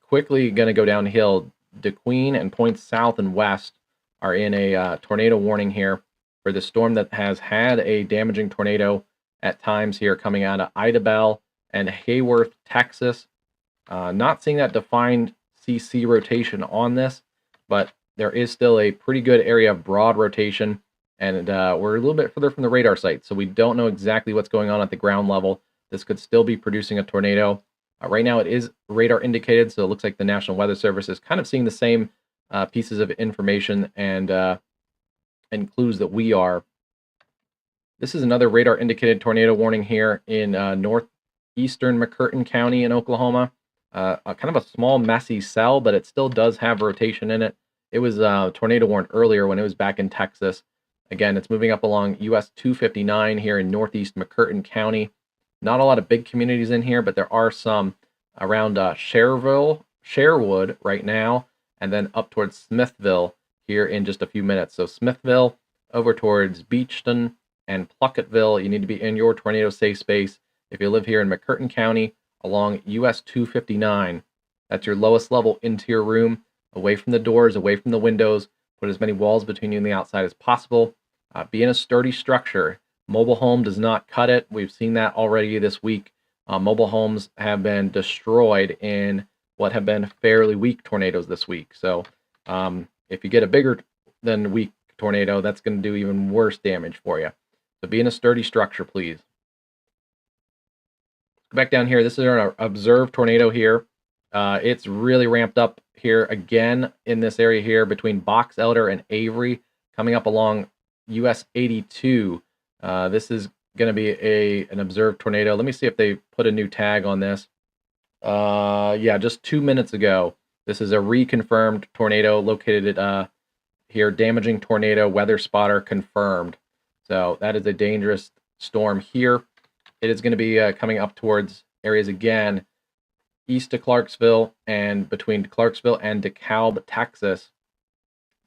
quickly going to go downhill. DeQueen and points south and west are in a tornado warning here for the storm that has had a damaging tornado at times here coming out of Idabel and Hayworth, Texas. Not seeing that defined CC rotation on this, but there is still a pretty good area of broad rotation, and we're a little bit further from the radar site, so we don't know exactly what's going on at the ground level. This could still be producing a tornado. Right now it is radar indicated, so it looks like the National Weather Service is kind of seeing the same pieces of information and clues that we are. This is another radar indicated tornado warning here in northeastern McCurtain County in Oklahoma. Kind of a small, messy cell, but it still does have rotation in it. It was tornado warned earlier when it was back in Texas. Again, it's moving up along US 259 here in northeast McCurtain County. Not a lot of big communities in here, but there are some around Sherwood right now, and then up towards Smithville here in just a few minutes. So Smithville over towards Beachton and Plucketville, you need to be in your tornado safe space. If you live here in McCurtain County along US 259, that's your lowest level interior room, away from the doors, away from the windows. Put as many walls between you and the outside as possible. Be in a sturdy structure. Mobile home does not cut it. We've seen that already this week. Mobile homes have been destroyed in what have been fairly weak tornadoes this week. So if you get a bigger than weak tornado, that's going to do even worse damage for you. So be in a sturdy structure, please. Go back down here. This is our observed tornado here. It's really ramped up here again in this area here between Box Elder and Avery, coming up along US 82. This is going to be an observed tornado. Let me see if they put a new tag on this. Yeah, just 2 minutes ago. This is a reconfirmed tornado located at here, damaging tornado, weather spotter confirmed. So that is a dangerous storm here. It is going to be coming up towards areas again east of Clarksville and between Clarksville and DeKalb, Texas.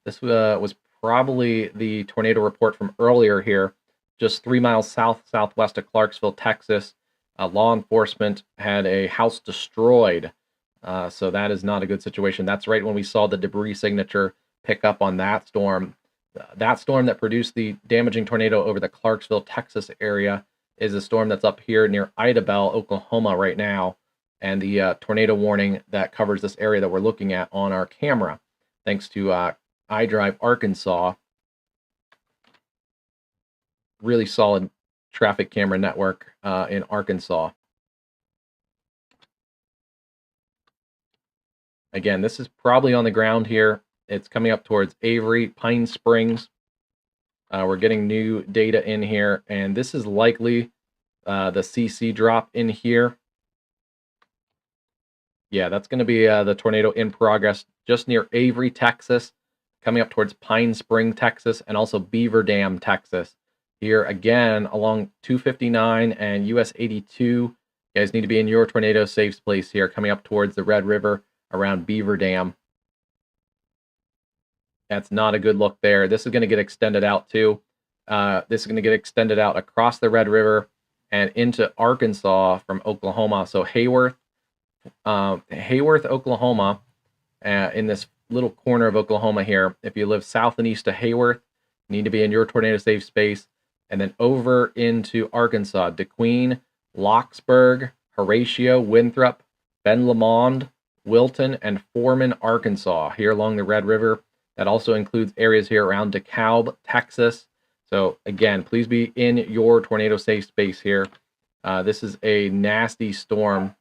This was probably the tornado report from earlier here, just 3 miles southwest of Clarksville, Texas. Law enforcement had a house destroyed, so that is not a good situation. That's right when we saw the debris signature pick up on that storm. That storm that produced the damaging tornado over the Clarksville, Texas area is a storm that's up here near Idabel, Oklahoma right now, and the tornado warning that covers this area that we're looking at on our camera, thanks to iDrive Arkansas. Really solid traffic camera network in Arkansas. Again, this is probably on the ground here. It's coming up towards Avery, Pine Springs. We're getting new data in here, and this is likely the CC drop in here. Yeah, that's going to be the tornado in progress just near Avery, Texas, coming up towards Pine Spring, Texas, and also Beaver Dam, Texas. Here again along 259 and US 82. You guys need to be in your tornado safe place here, coming up towards the Red River around Beaver Dam. That's not a good look there. This is going to get extended out too. This is going to get extended out across the Red River and into Arkansas from Oklahoma. So Hayworth, Oklahoma, in this little corner of Oklahoma here. If you live south and east of Hayworth, you need to be in your tornado safe space. And then over into Arkansas, DeQueen, Locksburg, Horatio, Winthrop, Ben Lomond, Wilton, and Foreman, Arkansas, here along the Red River. That also includes areas here around DeKalb, Texas. So again, please be in your tornado safe space here. This is a nasty storm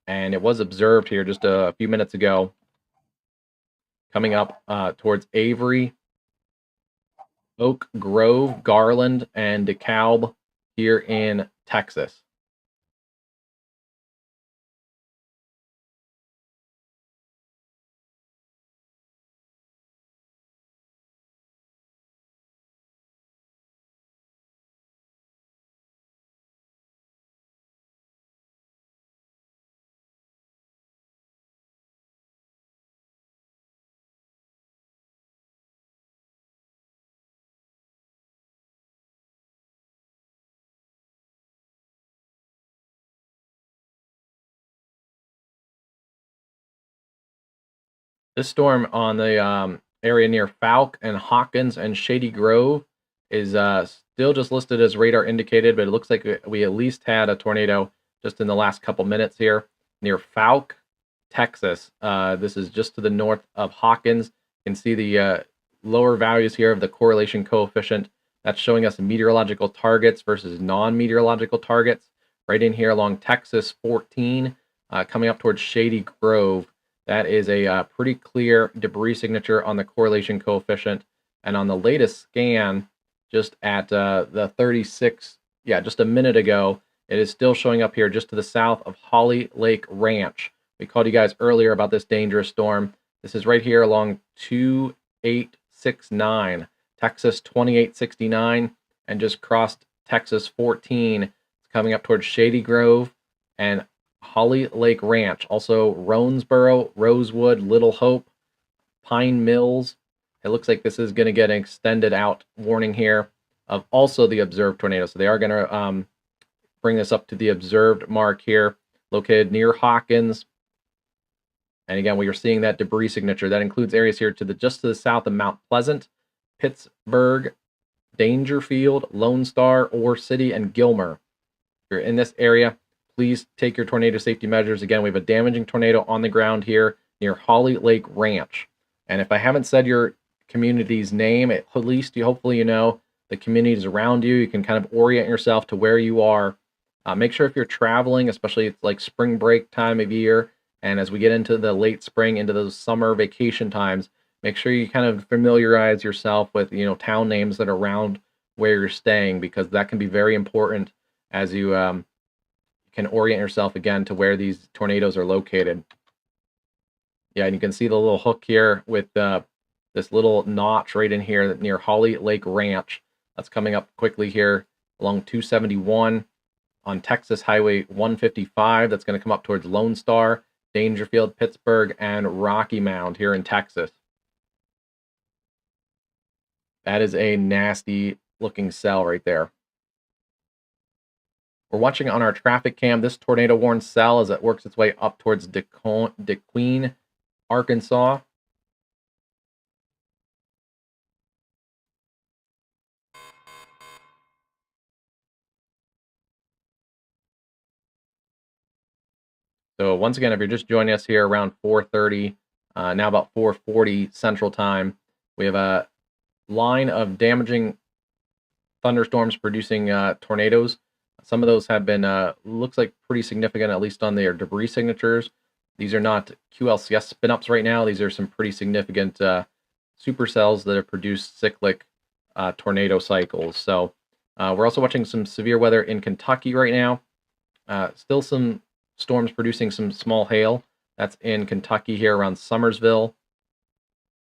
and it was observed here just a few minutes ago, coming up towards Avery, Oak Grove, Garland, and DeKalb here in Texas. This storm on the area near Falk and Hawkins and Shady Grove is still just listed as radar indicated, but it looks like we at least had a tornado just in the last couple minutes here near Falk, Texas. This is just to the north of Hawkins. You can see the lower values here of the correlation coefficient. That's showing us meteorological targets versus non-meteorological targets. Right in here along Texas 14, coming up towards Shady Grove. That is a pretty clear debris signature on the correlation coefficient. And on the latest scan, just at the 36, just a minute ago, it is still showing up here just to the south of Holly Lake Ranch. We called you guys earlier about this dangerous storm. This is right here along 2869, Texas 2869, and just crossed Texas 14. It's coming up towards Shady Grove and Holly Lake Ranch, also Ronesboro, Rosewood, Little Hope, Pine Mills. It looks like this is going to get an extended out warning here of also the observed tornado. So they are going to bring this up to the observed mark here, located near Hawkins. And again, we are seeing that debris signature. That includes areas here just to the south of Mount Pleasant, Pittsburgh, Dangerfield, Lone Star, Ore City, and Gilmer. If you're in this area, please take your tornado safety measures. Again, we have a damaging tornado on the ground here near Holly Lake Ranch. And if I haven't said your community's name, at least hopefully you know the communities around you. You can kind of orient yourself to where you are. Make sure if you're traveling, especially it's like spring break time of year, and as we get into the late spring, into those summer vacation times, make sure you kind of familiarize yourself with town names that are around where you're staying, because that can be very important as you can orient yourself again to where these tornadoes are located. Yeah, and you can see the little hook here with this little notch right in here near Holly Lake Ranch. That's coming up quickly here along 271 on Texas Highway 155. That's going to come up towards Lone Star, Dangerfield, Pittsburgh, and Rocky Mount here in Texas. That is a nasty looking cell right there. We're watching on our traffic cam this tornado warned cell as it works its way up towards DeQueen, Arkansas. So once again, if you're just joining us here around 4:30, now about 4:40 Central Time, we have a line of damaging thunderstorms producing tornadoes. Some of those have been, looks like pretty significant, at least on their debris signatures. These are not QLCS spin-ups right now. These are some pretty significant supercells that have produced cyclic tornado cycles. So we're also watching some severe weather in Kentucky right now. Still some storms producing some small hail. That's in Kentucky here around Summersville.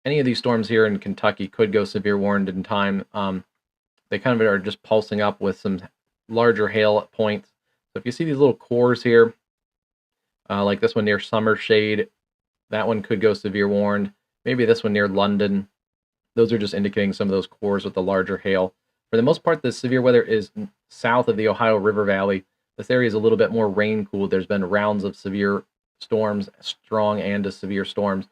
Any of these storms here in Kentucky could go severe warned in time. They kind of are just pulsing up with some larger hail at points. So if you see these little cores here, like this one near Summer Shade, that one could go severe warned. Maybe this one near London. Those are just indicating some of those cores with the larger hail. For the most part, the severe weather is south of the Ohio River Valley. This area is a little bit more rain-cooled. There's been rounds of severe storms, strong and to severe storms.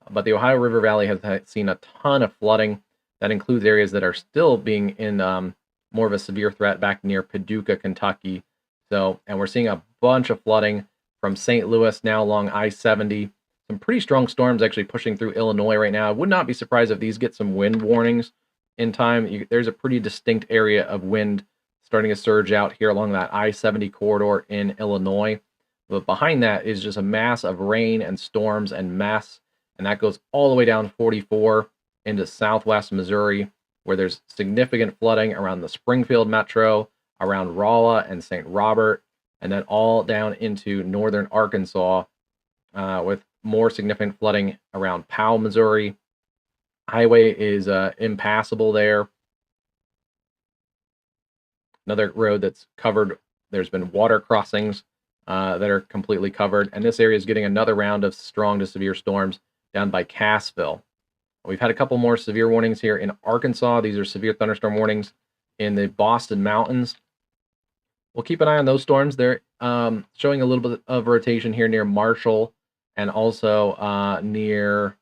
But the Ohio River Valley has seen a ton of flooding. That includes areas that are still being in more of a severe threat back near Paducah, Kentucky. So, and we're seeing a bunch of flooding from St. Louis now along I-70. Some pretty strong storms actually pushing through Illinois right now. I would not be surprised if these get some wind warnings in time. There's a pretty distinct area of wind starting to surge out here along that I-70 corridor in Illinois. But behind that is just a mass of rain and storms and mess, and that goes all the way down 44 into southwest Missouri, where there's significant flooding around the Springfield metro, around Rolla and St. Robert, and then all down into northern Arkansas, with more significant flooding around Powell, Missouri. Highway is impassable there. Another road that's covered. There's been water crossings that are completely covered, and this area is getting another round of strong to severe storms down by Cassville. We've had a couple more severe warnings here in Arkansas. These are severe thunderstorm warnings in the Boston Mountains. We'll keep an eye on those storms. They're showing a little bit of rotation here near Marshall and also near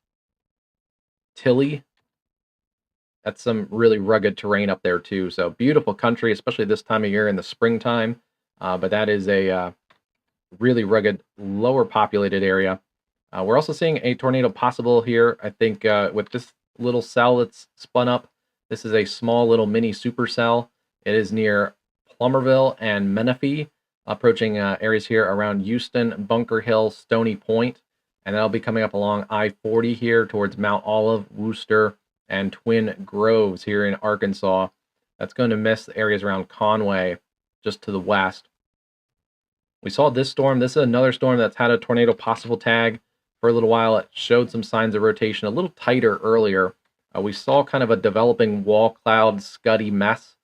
Tilly. That's some really rugged terrain up there too. So beautiful country, especially this time of year in the springtime. But that is a really rugged, lower populated area. We're also seeing a tornado possible here. I think with this little cell that's spun up, this is a small little mini supercell. It is near Plumerville and Menifee, approaching areas here around Houston, Bunker Hill, Stony Point, and that'll be coming up along I-40 here towards Mount Olive, Wooster, and Twin Groves here in Arkansas. That's going to miss the areas around Conway, just to the west. We saw this storm. This is another storm that's had a tornado possible tag for a little while. It showed some signs of rotation, a little tighter earlier. We saw kind of a developing wall cloud scuddy mess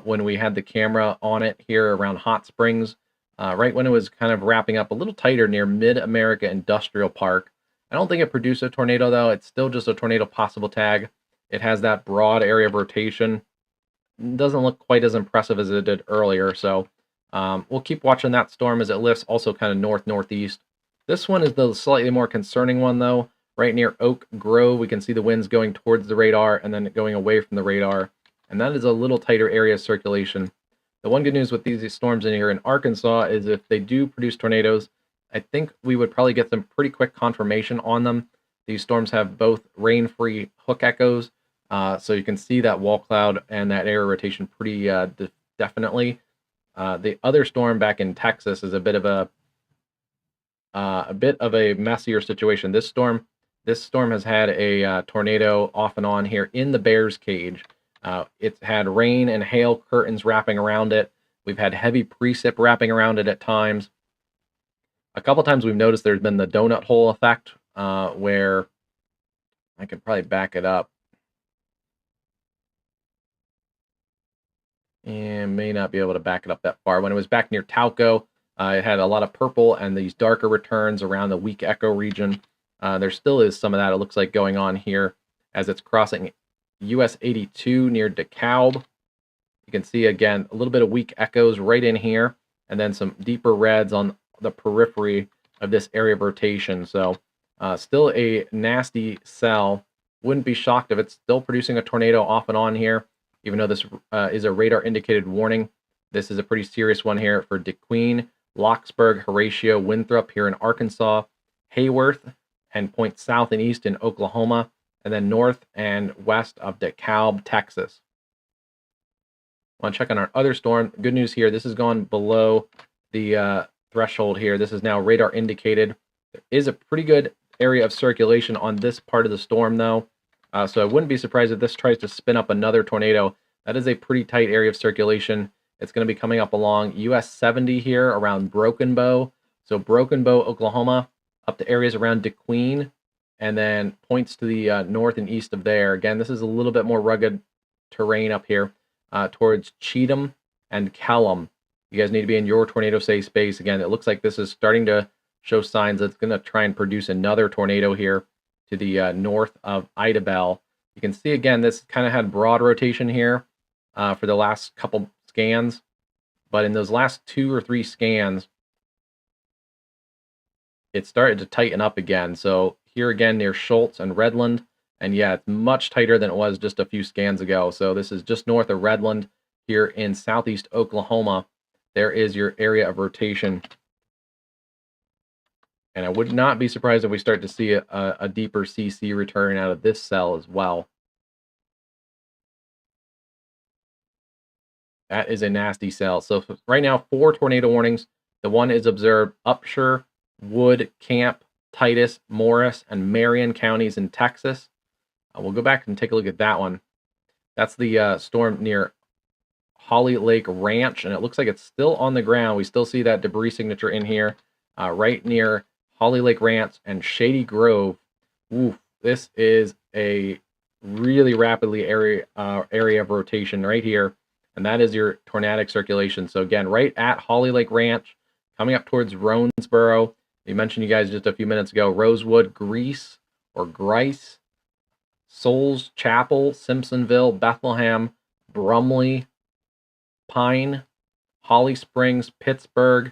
when we had the camera on it here around Hot Springs, right when it was kind of wrapping up a little tighter near Mid-America Industrial Park. I don't think it produced a tornado, though. It's still just a tornado possible tag. It has that broad area of rotation. It doesn't look quite as impressive as it did earlier, so we'll keep watching that storm as it lifts, also kind of north-northeast. This one is the slightly more concerning one, though. Right near Oak Grove, we can see the winds going towards the radar and then going away from the radar, and that is a little tighter area of circulation. The one good news with these storms in here in Arkansas is if they do produce tornadoes, I think we would probably get some pretty quick confirmation on them. These storms have both rain-free hook echoes, so you can see that wall cloud and that area rotation pretty definitely. The other storm back in Texas is a bit of a messier situation. This storm has had a tornado off and on here in the Bears cage. It's had rain and hail curtains wrapping around it. We've had heavy precip wrapping around it at times. A couple times we've noticed there's been the donut hole effect, where I could probably back it up. And may not be able to back it up that far. When it was back near Tauco, it had a lot of purple and these darker returns around the weak echo region. There still is some of that, it looks like, going on here as it's crossing US 82 near DeKalb. You can see, again, a little bit of weak echoes right in here, and then some deeper reds on the periphery of this area of rotation. So still a nasty cell. Wouldn't be shocked if it's still producing a tornado off and on here, even though this is a radar indicated warning. This is a pretty serious one here for DeQueen, Locksburg, Horatio, Winthrop here in Arkansas, Hayworth, and points south and east in Oklahoma, and then north and west of DeKalb, Texas. Want to check on our other storm. Good news here, this has gone below the threshold here. This is now radar indicated. There is a pretty good area of circulation on this part of the storm, though. So I wouldn't be surprised if this tries to spin up another tornado. That is a pretty tight area of circulation. It's going to be coming up along US 70 here around Broken Bow. So Broken Bow, Oklahoma, up to areas around DeQueen, and then points to the north and east of there. Again, this is a little bit more rugged terrain up here towards Cheatham and Kellam. You guys need to be in your tornado safe space. Again, it looks like this is starting to show signs that it's going to try and produce another tornado here to the north of Idabel. You can see, again, this kind of had broad rotation here for the last couple scans, but in those last 2 or 3 scans, it started to tighten up again. So here again near Schultz and Redland, and yeah, it's much tighter than it was just a few scans ago. So this is just north of Redland here in southeast Oklahoma. There is your area of rotation. And I would not be surprised if we start to see a deeper CC return out of this cell as well. That is a nasty cell. So right now, 4 tornado warnings The one is observed Upshur, Wood, Camp, Titus, Morris, and Marion counties in Texas. We'll go back and take a look at that one. That's the storm near Holly Lake Ranch, and it looks like it's still on the ground. We still see that debris signature in here, right near Holly Lake Ranch and Shady Grove. Oof, this is a really rapidly area of rotation right here, and that is your tornadic circulation. So again, right at Holly Lake Ranch, coming up towards Ronesboro. We mentioned you guys just a few minutes ago, Rosewood, Grice, Souls Chapel, Simpsonville, Bethlehem, Brumley, Pine, Holly Springs, Pittsburgh,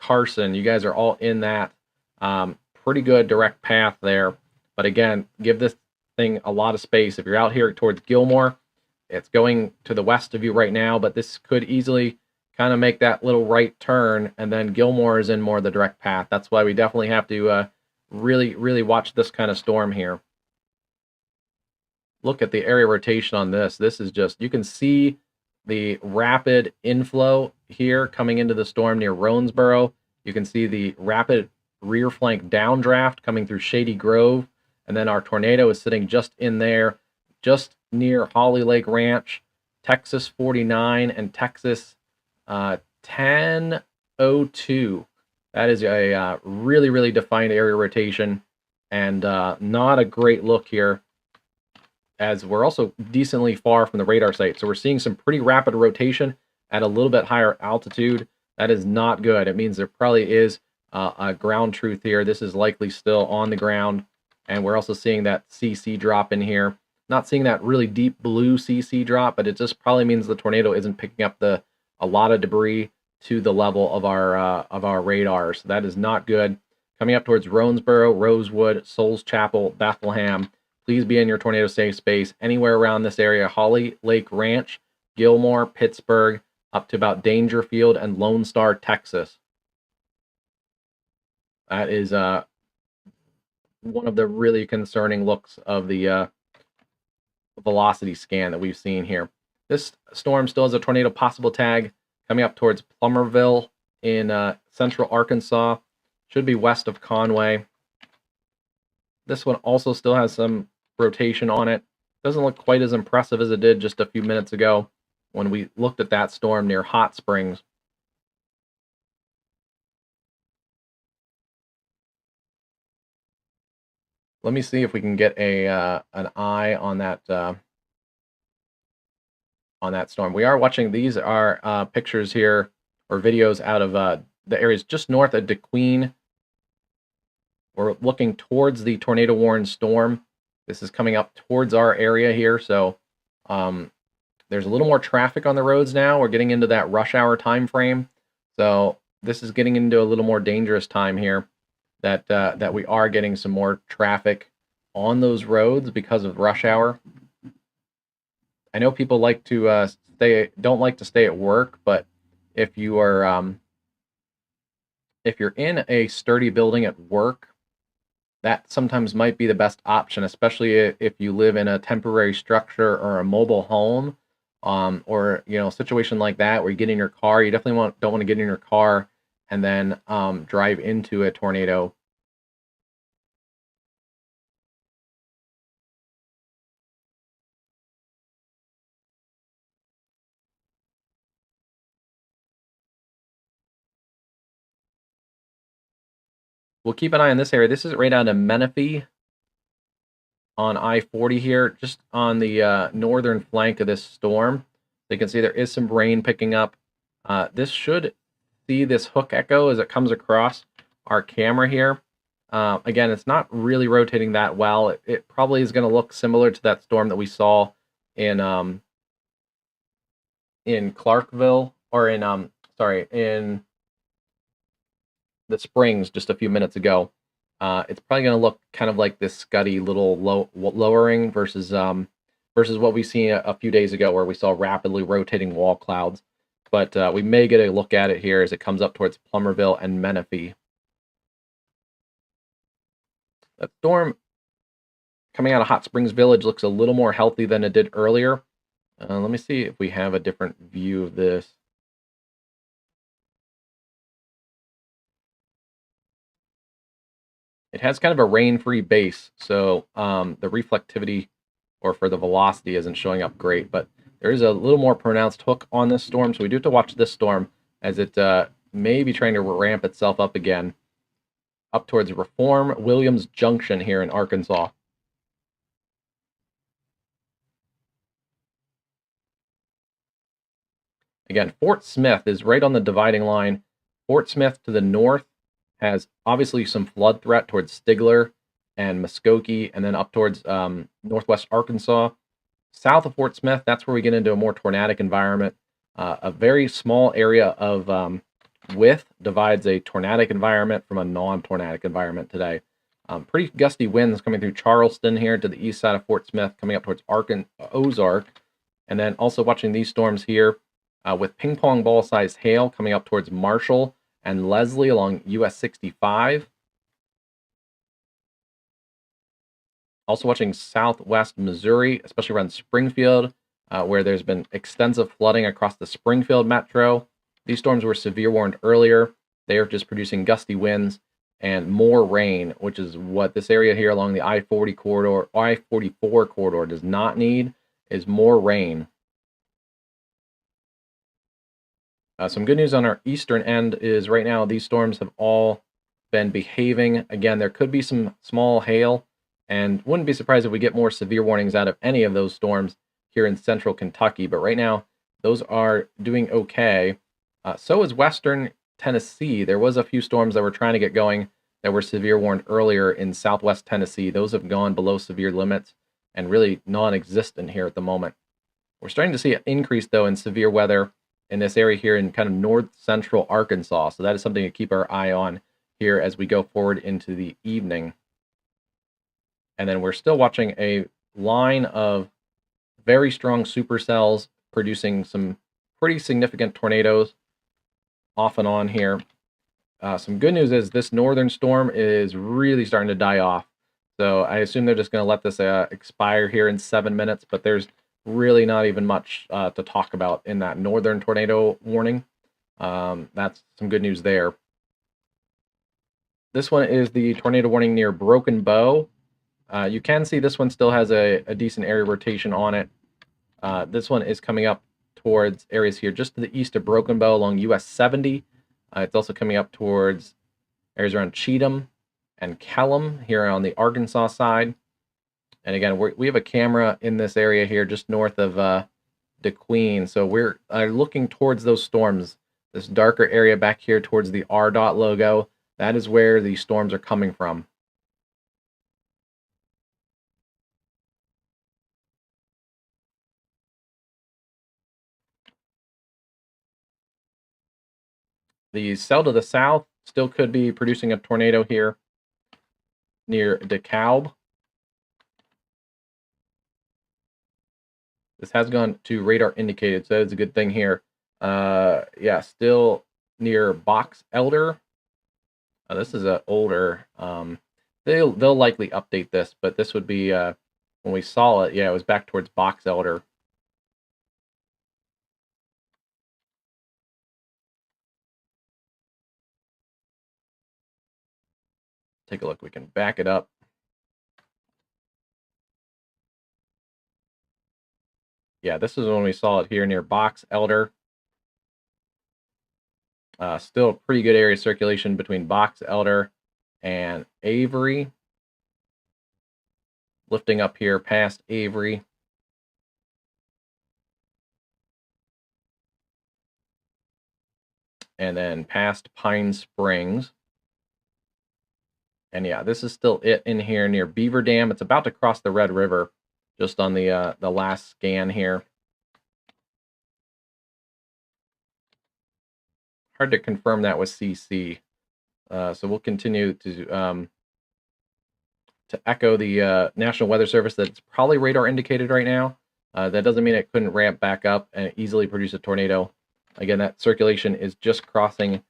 Carson. You guys are all in that pretty good direct path there. But again, give this thing a lot of space. If you're out here towards Gilmore, it's going to the west of you right now, but this could easily kind of make that little right turn, and then Gilmore is in more of the direct path. That's why we definitely have to really, really watch this kind of storm here. Look at the area rotation on this. This is just, you can see the rapid inflow here coming into the storm near Ronesboro. You can see the rapid rear flank downdraft coming through Shady Grove. And then our tornado is sitting just in there, just near Holly Lake Ranch, Texas 49 and Texas 1002. That is a really, really defined area rotation, and not a great look here, as we're also decently far from the radar site. So we're seeing some pretty rapid rotation at a little bit higher altitude. That is not good. It means there probably is a ground truth here. This is likely still on the ground. And we're also seeing that CC drop in here. Not seeing that really deep blue CC drop, but it just probably means the tornado isn't picking up a lot of debris to the level of our radar. So that is not good. Coming up towards Ronesboro, Rosewood, Souls Chapel, Bethlehem. Please be in your tornado safe space anywhere around this area. Holly Lake Ranch, Gilmore, Pittsburgh, up to about Dangerfield and Lone Star, Texas. That is one of the really concerning looks of the velocity scan that we've seen here. This storm still has a tornado possible tag coming up towards Plummerville in central Arkansas. Should be west of Conway. This one also still has some rotation on it. Doesn't look quite as impressive as it did just a few minutes ago when we looked at that storm near Hot Springs. Let me see if we can get an eye on that storm. We are watching. These are pictures here or videos out of the areas just north of DeQueen. We're looking towards the tornado-warned storm. This is coming up towards our area here, so there's a little more traffic on the roads now. We're getting into that rush hour time frame, so this is getting into a little more dangerous time here. That we are getting some more traffic on those roads because of rush hour. I know people like to don't like to stay at work, but if you are if you're in a sturdy building at work, that sometimes might be the best option, especially if you live in a temporary structure or a mobile home, or a situation like that where you get in your car. You definitely don't want to get in your car and then drive into a tornado. We'll keep an eye on this area. This is right out of Menifee on I-40 here, just on the northern flank of this storm. So you can see there is some rain picking up. This should see this hook echo as it comes across our camera here. Again, it's not really rotating that well. It probably is going to look similar to that storm that we saw in Clarkville, or in the Springs just a few minutes ago. It's probably going to look kind of like this scuddy little lowering versus what we seen a few days ago, where we saw rapidly rotating wall clouds. But we may get a look at it here as it comes up towards Plummerville and Menifee. That storm coming out of Hot Springs Village looks a little more healthy than it did earlier. Let me see if we have a different view of this. It has kind of a rain-free base, so the reflectivity or for the velocity isn't showing up great, but there is a little more pronounced hook on this storm, so we do have to watch this storm as it may be trying to ramp itself up again, up towards Reform Williams Junction here in Arkansas. Again, Fort Smith is right on the dividing line. Fort Smith to the north has obviously some flood threat towards Stigler and Muskogee, and then up towards northwest Arkansas. South of Fort Smith, that's where we get into a more tornadic environment. A very small area of width divides a tornadic environment from a non-tornadic environment today. Pretty gusty winds coming through Charleston here to the east side of Fort Smith, coming up towards Ozarks, and then also watching these storms here with ping pong ball sized hail coming up towards Marshall and Leslie along US 65. Also watching southwest Missouri, especially around Springfield, where there's been extensive flooding across the Springfield metro. These storms were severe warned earlier. They are just producing gusty winds and more rain, which is what this area here along the I-40 corridor, I-44 corridor does not need, is more rain. Some good news on our eastern end is right now these storms have all been behaving. Again, there could be some small hail, and wouldn't be surprised if we get more severe warnings out of any of those storms here in central Kentucky. But right now, those are doing okay. So is western Tennessee. There was a few storms that were trying to get going that were severe warned earlier in southwest Tennessee. Those have gone below severe limits and really non-existent here at the moment. We're starting to see an increase, though, in severe weather in this area here in kind of north central Arkansas. So that is something to keep our eye on here as we go forward into the evening. And then we're still watching a line of very strong supercells producing some pretty significant tornadoes off and on here. Some good news is this northern storm is really starting to die off. So I assume they're just going to let this expire here in 7 minutes, but there's really not even much to talk about in that northern tornado warning. That's some good news there. This one is the tornado warning near Broken Bow. You can see this one still has a decent area rotation on it. This one is coming up towards areas here just to the east of Broken Bow along US 70. It's also coming up towards areas around Cheatham and Kellam here on the Arkansas side. And again, we have a camera in this area here just north of DeQueen. So we're looking towards those storms. This darker area back here towards the RDOT logo, that is where these storms are coming from. The cell to the south still could be producing a tornado here near DeKalb. This has gone to radar indicated, so that's a good thing here. Yeah, still near Box Elder. This is a older. They'll likely update this, but this would be when we saw it. Yeah, it was back towards Box Elder. Take a look. We can back it up. Yeah, this is when we saw it here near Box Elder. Still pretty good area circulation between Box Elder and Avery. Lifting up here past Avery. And then past Pine Springs. And yeah, this is still it in here near Beaver Dam. It's about to cross the Red River just on the last scan here. Hard to confirm that with CC. So we'll continue to echo the National Weather Service that it's probably radar indicated right now. That doesn't mean it couldn't ramp back up and easily produce a tornado. Again, that circulation is just crossing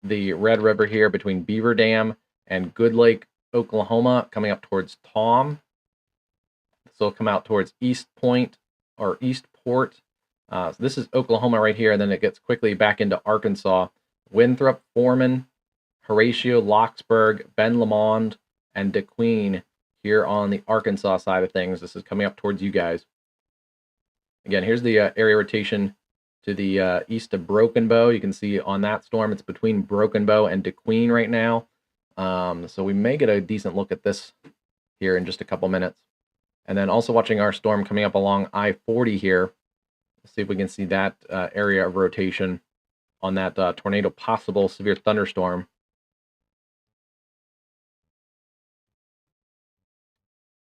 the Red River here between Beaver Dam and Good Lake, Oklahoma, coming up towards Tom. This will come out towards East Point or Eastport. So this is Oklahoma right here, and then it gets quickly back into Arkansas. Winthrop, Foreman, Horatio, Locksburg, Ben Lamond, and DeQueen here on the Arkansas side of things. This is coming up towards you guys. Again, here's the area rotation to the east of Broken Bow. You can see on that storm, it's between Broken Bow and DeQueen right now. So we may get a decent look at this here in just a couple minutes. And then also watching our storm coming up along I-40 here. Let's see if we can see that area of rotation on that tornado possible severe thunderstorm.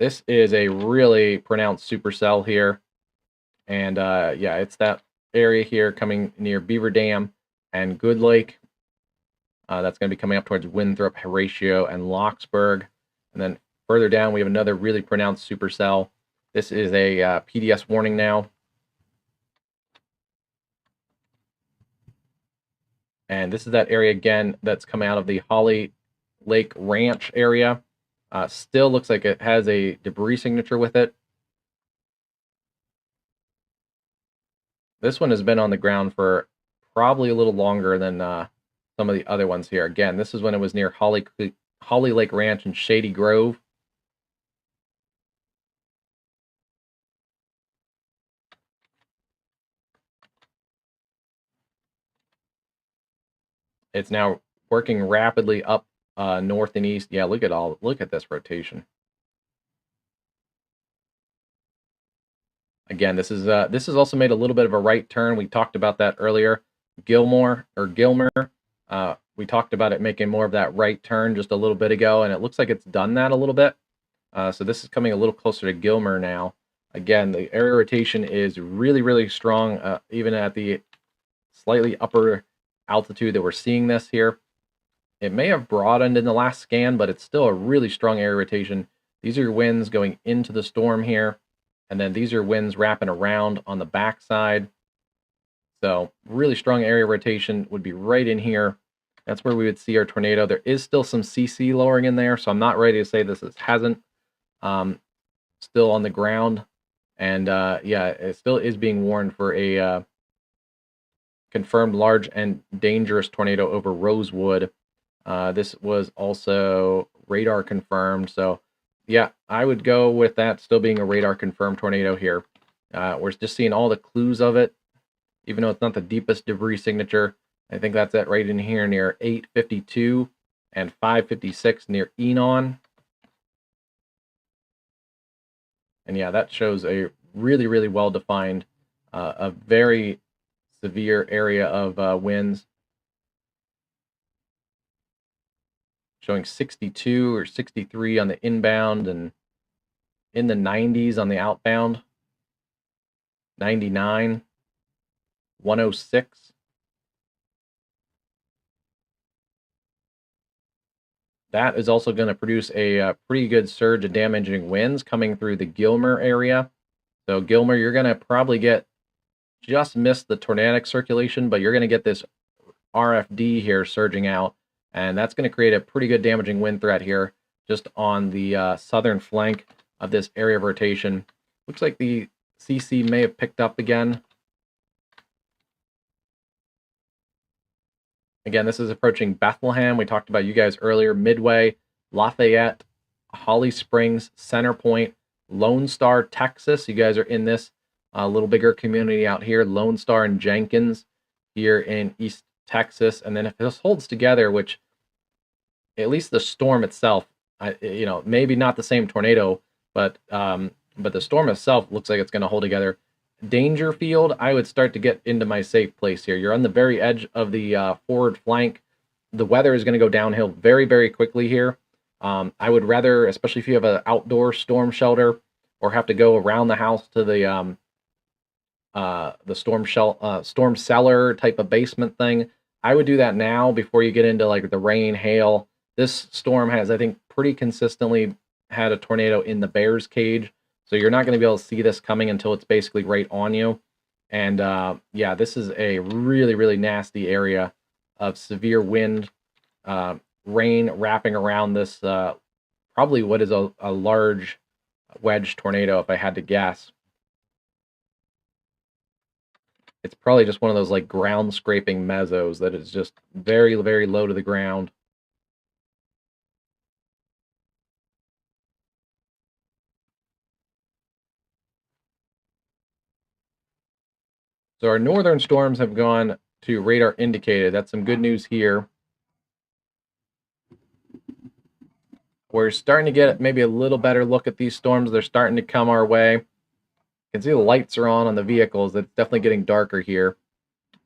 This is a really pronounced supercell here. And yeah, it's that area here coming near Beaver Dam and Good Lake. That's going to be coming up towards Winthrop, Horatio, and Locksburg. And then further down, we have another really pronounced supercell. This is a PDS warning now. And this is that area again that's coming out of the Holly Lake Ranch area. Still looks like it has a debris signature with it. This one has been on the ground for probably a little longer than some of the other ones here. Again, this is when it was near Holly Lake Ranch and Shady Grove. It's now working rapidly up north and east. Yeah, look at this rotation. Again, this is also made a little bit of a right turn. We talked about that earlier. Gilmer. We talked about it making more of that right turn just a little bit ago, and it looks like it's done that a little bit. So this is coming a little closer to Gilmer now. Again, the area rotation is really, really strong, even at the slightly upper altitude that we're seeing this here. It may have broadened in the last scan, but it's still a really strong area rotation. These are your winds going into the storm here, and then these are winds wrapping around on the backside. So really strong area rotation would be right in here. That's where we would see our tornado. There is still some CC lowering in there, so I'm not ready to say this hasn't. Still on the ground, and yeah, it still is being warned for a confirmed large and dangerous tornado over Rosewood. This was also radar confirmed, so yeah, I would go with that still being a radar confirmed tornado here. We're just seeing all the clues of it, even though it's not the deepest debris signature. I think that's it right in here near 852 and 556 near Enon. And yeah, that shows a really, really well-defined, a very severe area of winds. Showing 62 or 63 on the inbound and in the 90s on the outbound. 99, 106. That is also going to produce a pretty good surge of damaging winds coming through the Gilmer area. So Gilmer, you're going to probably just miss the tornadic circulation, but you're going to get this RFD here surging out, and that's going to create a pretty good damaging wind threat here just on the southern flank of this area of rotation. Looks like the CC may have picked up again. Again, this is approaching Bethlehem. We talked about you guys earlier. Midway, Lafayette, Holly Springs, Center Point, Lone Star, Texas. You guys are in this little bigger community out here. Lone Star and Jenkins here in East Texas. And then if this holds together, which at least the storm itself, you know, maybe not the same tornado, but the storm itself looks like it's going to hold together. Dangerfield, I would start to get into my safe place here. You're on the very edge of the forward flank. The weather is going to go downhill very, very quickly here. I would rather, especially if you have an outdoor storm shelter or have to go around the house to the storm cellar type of basement thing, I would do that now before you get into like the rain, hail. This storm has, I think, pretty consistently had a tornado in the bear's cage. So you're not going to be able to see this coming until it's basically right on you. And yeah, this is a really, really nasty area of severe wind, rain wrapping around this, probably what is a large wedge tornado, if I had to guess. It's probably just one of those like ground scraping mesos that is just very, very low to the ground. So our northern storms have gone to radar indicated. That's some good news here. We're starting to get maybe a little better look at these storms. They're starting to come our way. You can see the lights are on the vehicles. It's definitely getting darker here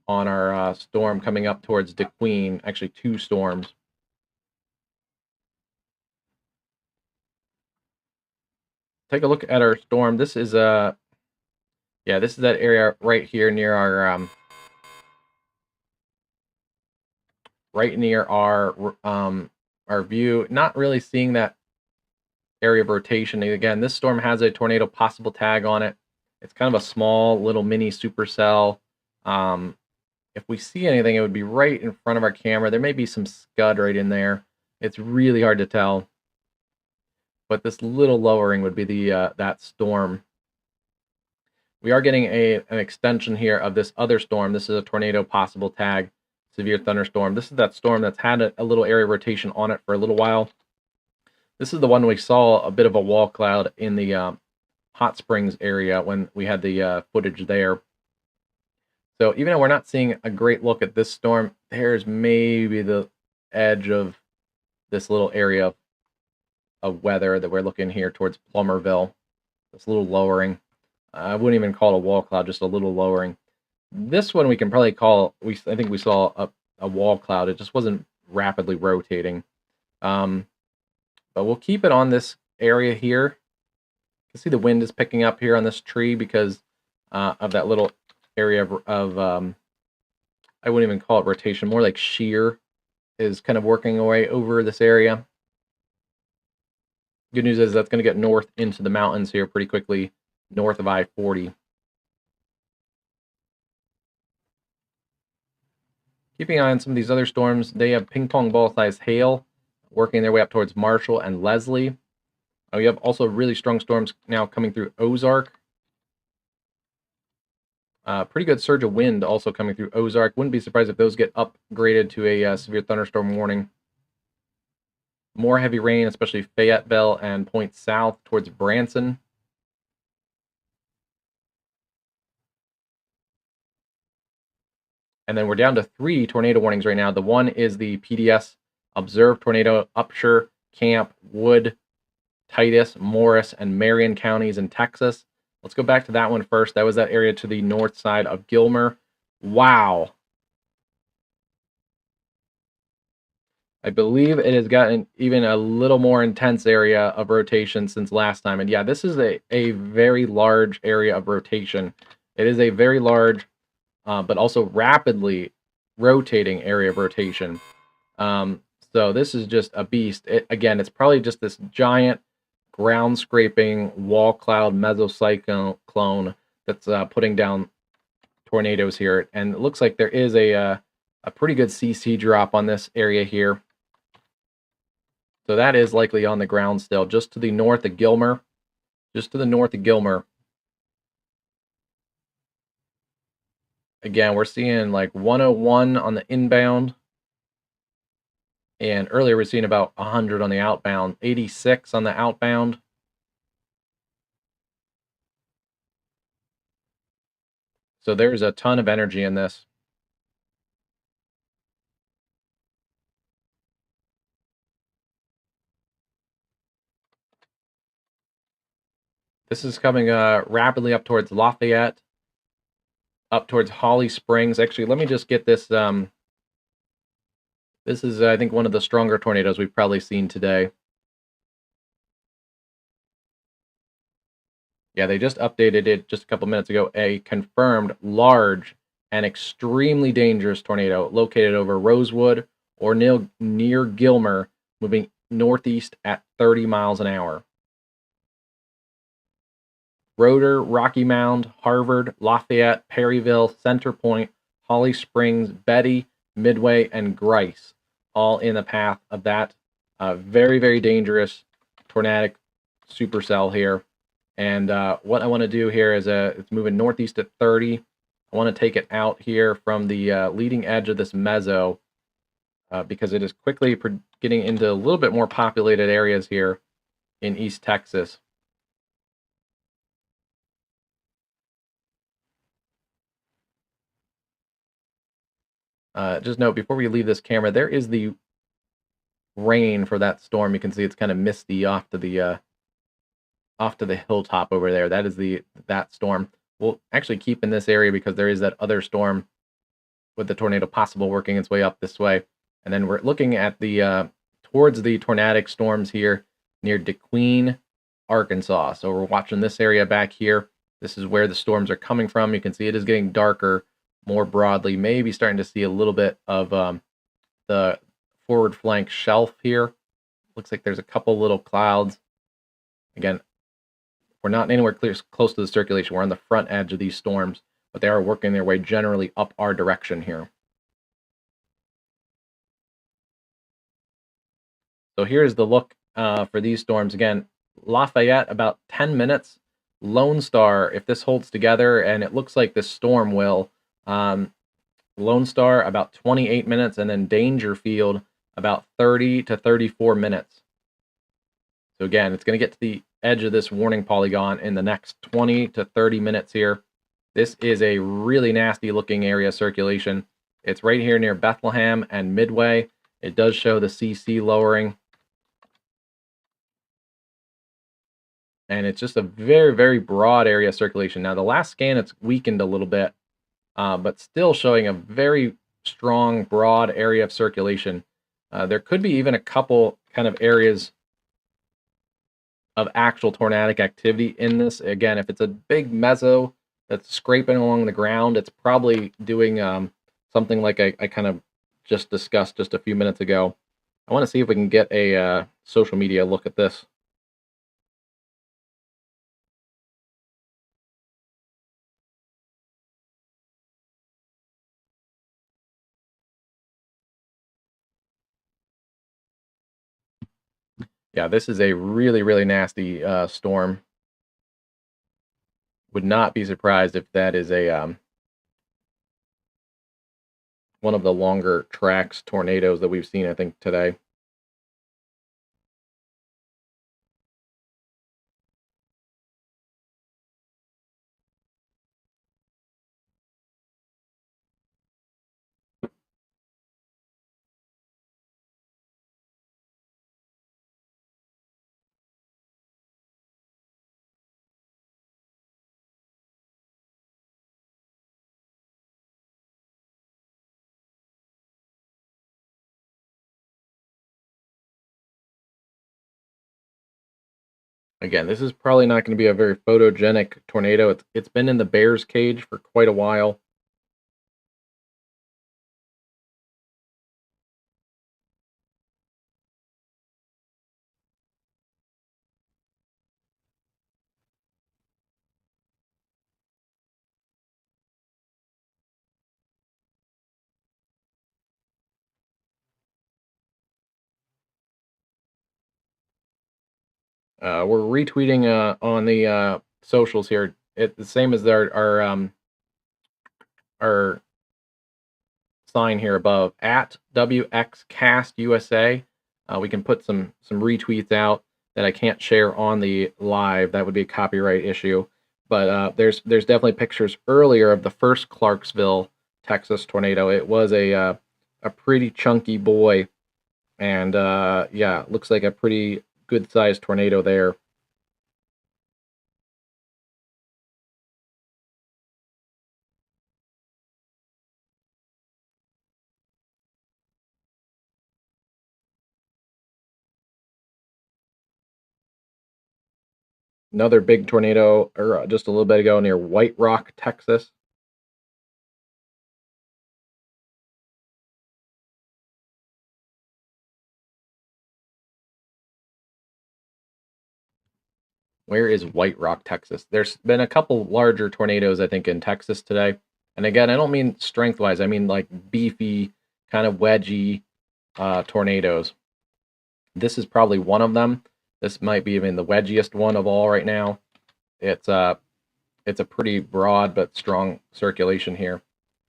on our storm coming up towards DeQueen. Actually, 2 storms. Take a look at our storm. This is this is that area right here near our view. Not really seeing that area of rotation. Again, this storm has a tornado possible tag on it. It's kind of a small little mini supercell. If we see anything, it would be right in front of our camera. There may be some scud right in there. It's really hard to tell. But this little lowering would be the that storm. We are getting an extension here of this other storm. This is a tornado possible tag, severe thunderstorm. This is that storm that's had a little area rotation on it for a little while. This is the one we saw a bit of a wall cloud in the Hot Springs area when we had the footage there. So even though we're not seeing a great look at this storm, there's maybe the edge of this little area of weather that we're looking here towards Plummerville. This little lowering. I wouldn't even call it a wall cloud, just a little lowering. This one we can probably call, I think we saw a wall cloud. It just wasn't rapidly rotating. But we'll keep it on this area here. You can see the wind is picking up here on this tree because of that little area of I wouldn't even call it rotation, more like shear is kind of working away over this area. Good news is that's going to get north into the mountains here pretty quickly, north of I-40. Keeping an eye on some of these other storms, they have ping pong ball size hail working their way up towards Marshall and Leslie. We have also really strong storms now coming through Ozark. Pretty good surge of wind also coming through Ozark. Wouldn't be surprised if those get upgraded to a severe thunderstorm warning. More heavy rain, especially Fayetteville and points south towards Branson. And then we're down to 3 tornado warnings right now. The one is the PDS observed tornado Upshur, Camp, Wood, Titus, Morris, and Marion counties in Texas. Let's go back to that one first. That was that area to the north side of Gilmer. Wow. I believe it has gotten even a little more intense area of rotation since last time. And yeah, this is a very large area of rotation. It is a very large, but also rapidly rotating area of rotation. So this is just a beast. Again, it's probably just this giant ground scraping wall cloud mesocyclone that's putting down tornadoes here. And it looks like there is a pretty good CC drop on this area here. So that is likely on the ground still, just to the north of Gilmer. Just to the north of Gilmer. Again, we're seeing like 101 on the inbound. And earlier we're seeing about 100 on the outbound, 86 on the outbound. So there's a ton of energy in this. This is coming rapidly up towards Lafayette, up towards Holly Springs. Actually, let me just get this. This is, I think, one of the stronger tornadoes we've probably seen today. Yeah, they just updated it just a couple minutes ago. A confirmed large and extremely dangerous tornado located over Rosewood or near Gilmer, moving northeast at 30 miles an hour. Roeder, Rocky Mound, Harvard, Lafayette, Perryville, Center Point, Holly Springs, Betty, Midway, and Grice, all in the path of that very, very dangerous tornadic supercell here. And what I want to do here is it's moving northeast at 30. I want to take it out here from the leading edge of this meso because it is quickly getting into a little bit more populated areas here in East Texas. Just note before we leave this camera, there is the rain for that storm. You can see it's kind of misty off to the hilltop over there. That is that storm. We'll actually keep in this area because there is that other storm with the tornado possible working its way up this way. And then we're looking at the towards the tornadic storms here near DeQueen, Arkansas. So we're watching this area back here. This is where the storms are coming from. You can see it is getting darker more broadly. Maybe starting to see a little bit of the forward flank shelf here. Looks like there's a couple little clouds. Again, we're not anywhere close to the circulation. We're on the front edge of these storms, but they are working their way generally up our direction here. So here's the look for these storms. Again, Lafayette, about 10 minutes. Lone Star, if this holds together, and it looks like this storm will, Lone Star, about 28 minutes, and then Dangerfield, about 30 to 34 minutes. So again, it's going to get to the edge of this warning polygon in the next 20 to 30 minutes here. This is a really nasty looking area of circulation. It's right here near Bethlehem and Midway. It does show the CC lowering. And it's just a very, very broad area of circulation. Now, the last scan, it's weakened a little bit, but still showing a very strong, broad area of circulation. There could be even a couple kind of areas of actual tornadic activity in this. Again, if it's a big meso that's scraping along the ground, it's probably doing something like I kind of just discussed just a few minutes ago. I want to see if we can get a social media look at this. Yeah, this is a really, really nasty storm. Would not be surprised if that is a one of the longer tracks tornadoes that we've seen, I think, today. Again, this is probably not going to be a very photogenic tornado. It's been in the bear's cage for quite a while. We're retweeting on the socials here. It's the same as our sign here above at WXCastUSA. We can put some retweets out that I can't share on the live. That would be a copyright issue. But there's definitely pictures earlier of the first Clarksville, Texas tornado. It was a pretty chunky boy, and yeah, looks like a pretty good sized tornado there. Another big tornado, or just a little bit ago, near White Rock, Texas. Where is White Rock, Texas? There's been a couple larger tornadoes, I think, in Texas today. And again, I don't mean strength-wise. I mean like beefy, kind of wedgy tornadoes. This is probably one of them. This might be even the wedgiest one of all right now. It's a pretty broad but strong circulation here.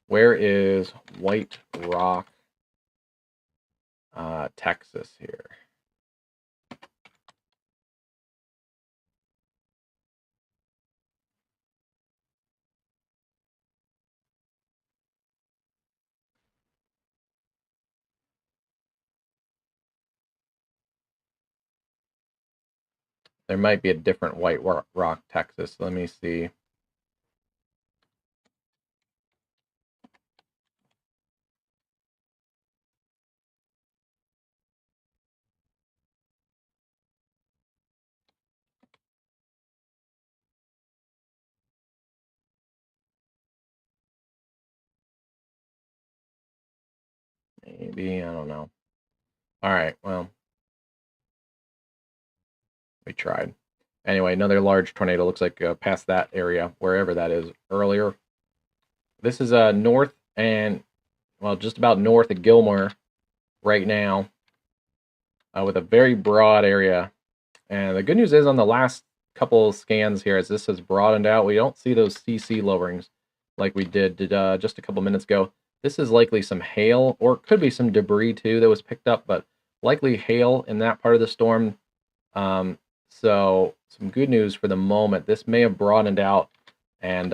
Where is White Rock, Texas here? There might be a different White Rock, Texas. Let me see. Maybe, I don't know. All right, well, we tried. Anyway, another large tornado looks like past that area, wherever that is earlier. This is north and, well, just about north of Gilmore right now, with a very broad area. And the good news is on the last couple scans here, as this has broadened out, we don't see those CC lowerings like we did just a couple minutes ago. This is likely some hail, or it could be some debris too that was picked up, but likely hail in that part of the storm. So some good news for the moment. This may have broadened out and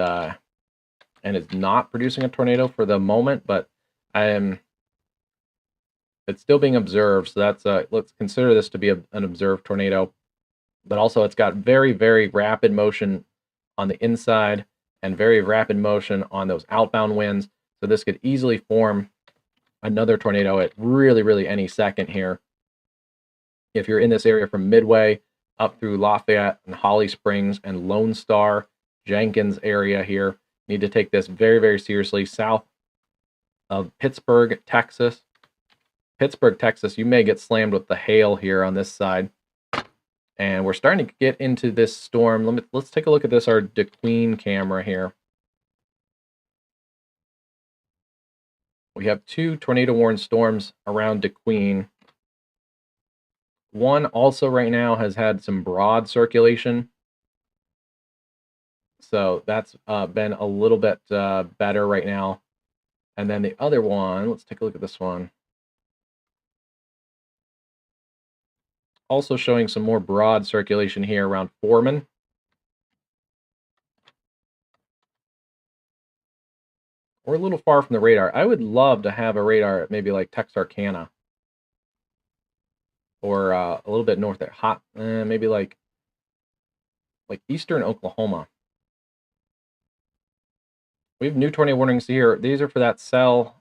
is not producing a tornado for the moment, but it's still being observed. So that's let's consider this to be an observed tornado. But also it's got very, very rapid motion on the inside and very rapid motion on those outbound winds. So this could easily form another tornado at really, really any second here. If you're in this area from Midway up through Lafayette and Holly Springs and Lone Star, Jenkins area here, you need to take this very, very seriously. South of Pittsburgh, Texas. Pittsburgh, Texas, you may get slammed with the hail here on this side. And we're starting to get into this storm. Let's take a look at this, our DeQueen camera here. We have two tornado-warned storms around DeQueen. One also right now has had some broad circulation. So that's been a little bit better right now. And then the other one, let's take a look at this one. Also showing some more broad circulation here around Foreman. We're a little far from the radar. I would love to have a radar at maybe like Texarkana. Or a little bit north there. Maybe like eastern Oklahoma. We have new tornado warnings here. These are for that cell.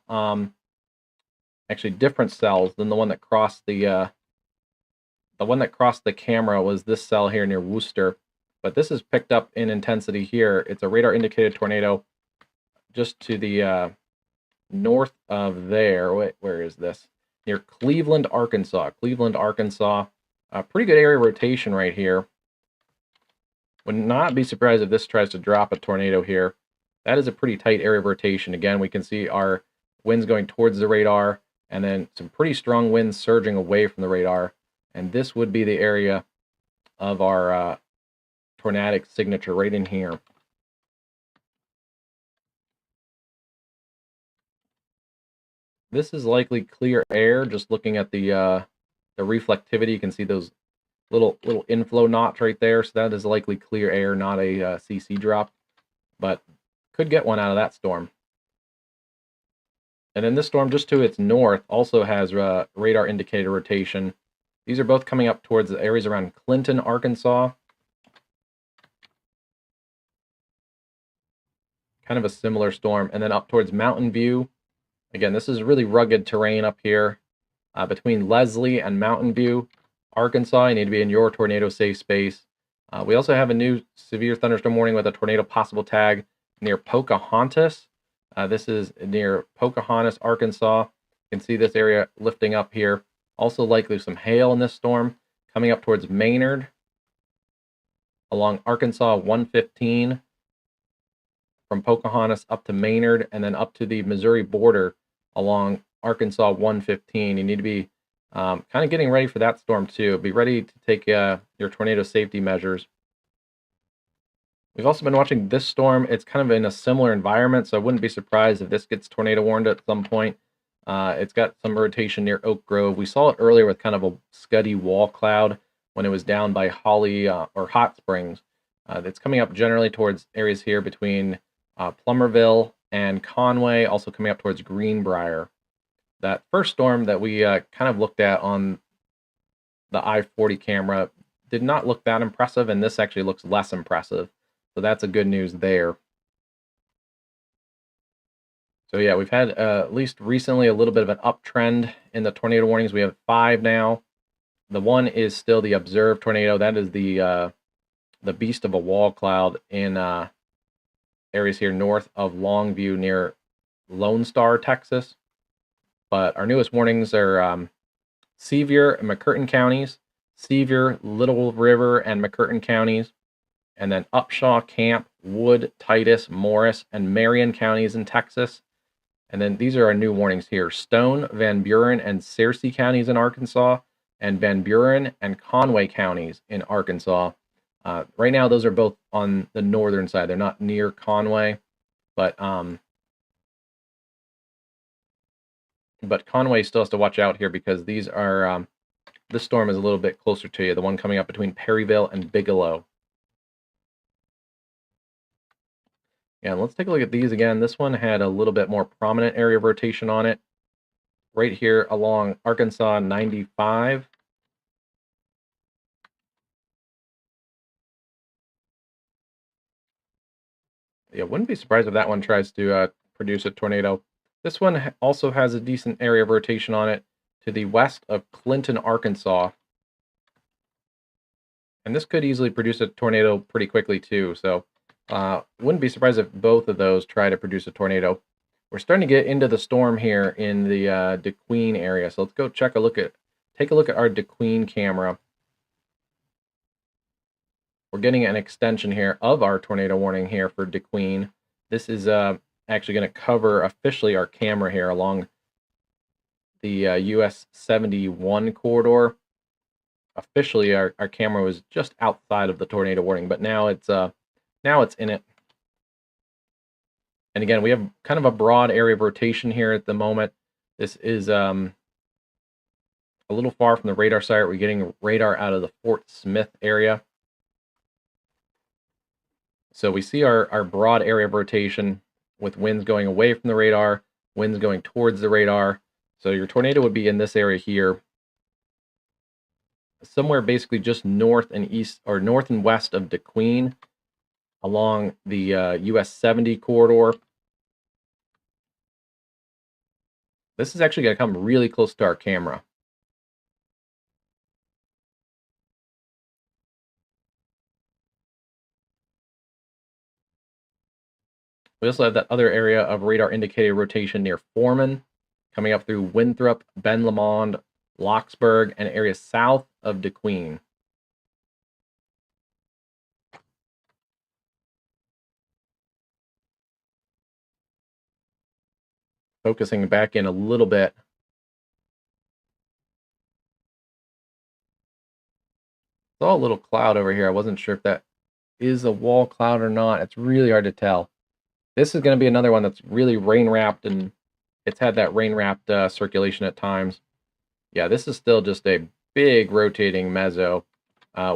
Actually, different cells than the one that crossed the one that crossed the camera was this cell here near Worcester. But this is picked up in intensity here. It's a radar indicated tornado just to the north of there. Wait, where is this? Near Cleveland, Arkansas. Cleveland, Arkansas. Pretty good area rotation right here. Would not be surprised if this tries to drop a tornado here. That is a pretty tight area of rotation. Again, we can see our winds going towards the radar, and then some pretty strong winds surging away from the radar. And this would be the area of our Tornadic signature right in here. This is likely clear air. Just looking at the reflectivity, you can see those little inflow knots right there. So that is likely clear air, not a CC drop, but could get one out of that storm. And then this storm just to its north also has radar indicator rotation. These are both coming up towards the areas around Clinton, Arkansas. Kind of a similar storm. And then up towards Mountain View. Again, this is really rugged terrain up here. Between Leslie and Mountain View, Arkansas, you need to be in your tornado safe space. We also have a new severe thunderstorm warning with a tornado possible tag near Pocahontas. This is near Pocahontas, Arkansas. You can see this area lifting up here. Also likely some hail in this storm coming up towards Maynard along Arkansas 115 from Pocahontas up to Maynard and then up to the Missouri border along Arkansas 115. You need to be kind of getting ready for that storm too. Be ready to take your tornado safety measures. We've also been watching this storm. It's kind of in a similar environment, so I wouldn't be surprised if this gets tornado warned at some point. It's got some rotation near Oak Grove. We saw it earlier with kind of a scuddy wall cloud when it was down by Holly or Hot Springs. It's coming up generally towards areas here between Plumerville and Conway, also coming up towards Greenbrier. That first storm that we kind of looked at on the I-40 camera did not look that impressive, and this actually looks less impressive. So that's a good news there. So yeah, we've had at least recently a little bit of an uptrend in the tornado warnings. We have 5 now. The one is still the observed tornado. That is the beast of a wall cloud in areas here north of Longview near Lone Star, Texas. But our newest warnings are Sevier and McCurtain counties, Sevier, Little River, and McCurtain counties, and then Upshaw, Camp, Wood, Titus, Morris, and Marion counties in Texas. And then these are our new warnings here: Stone, Van Buren, and Searcy counties in Arkansas, and Van Buren and Conway counties in Arkansas. Right now, those are both on the northern side. They're not near Conway, but Conway still has to watch out here because these are this storm is a little bit closer to you. The one coming up between Perryville and Bigelow. Yeah, let's take a look at these again. This one had a little bit more prominent area of rotation on it. Right here along Arkansas 95. Yeah, wouldn't be surprised if that one tries to produce a tornado. This one also has a decent area of rotation on it to the west of Clinton, Arkansas. And this could easily produce a tornado pretty quickly too. So wouldn't be surprised if both of those try to produce a tornado. We're starting to get into the storm here in the DeQueen area. So let's go take a look at our DeQueen camera. We're getting an extension here of our tornado warning here for DeQueen. This is actually going to cover officially our camera here along the US 71 corridor. Officially, our camera was just outside of the tornado warning, but now it's in it. And again, we have kind of a broad area of rotation here at the moment. This is a little far from the radar site. We're getting radar out of the Fort Smith area. So we see our broad area of rotation with winds going away from the radar, winds going towards the radar. So your tornado would be in this area here, somewhere basically just north and east or north and west of DeQueen along the US 70 corridor. This is actually going to come really close to our camera. We also have that other area of radar indicated rotation near Foreman, coming up through Winthrop, Ben Lomond, Locksburg, and areas south of DeQueen. Focusing back in a little bit. Saw a little cloud over here. I wasn't sure if that is a wall cloud or not. It's really hard to tell. This is going to be another one that's really rain-wrapped, and it's had that rain-wrapped circulation at times. Yeah, this is still just a big rotating mezzo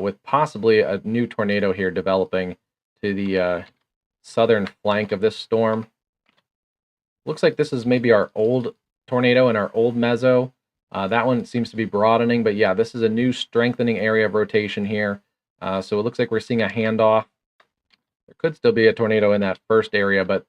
with possibly a new tornado here developing to the southern flank of this storm. Looks like this is maybe our old tornado and our old mezzo. That one seems to be broadening, but yeah, this is a new strengthening area of rotation here. So it looks like we're seeing a handoff. There could still be a tornado in that first area, but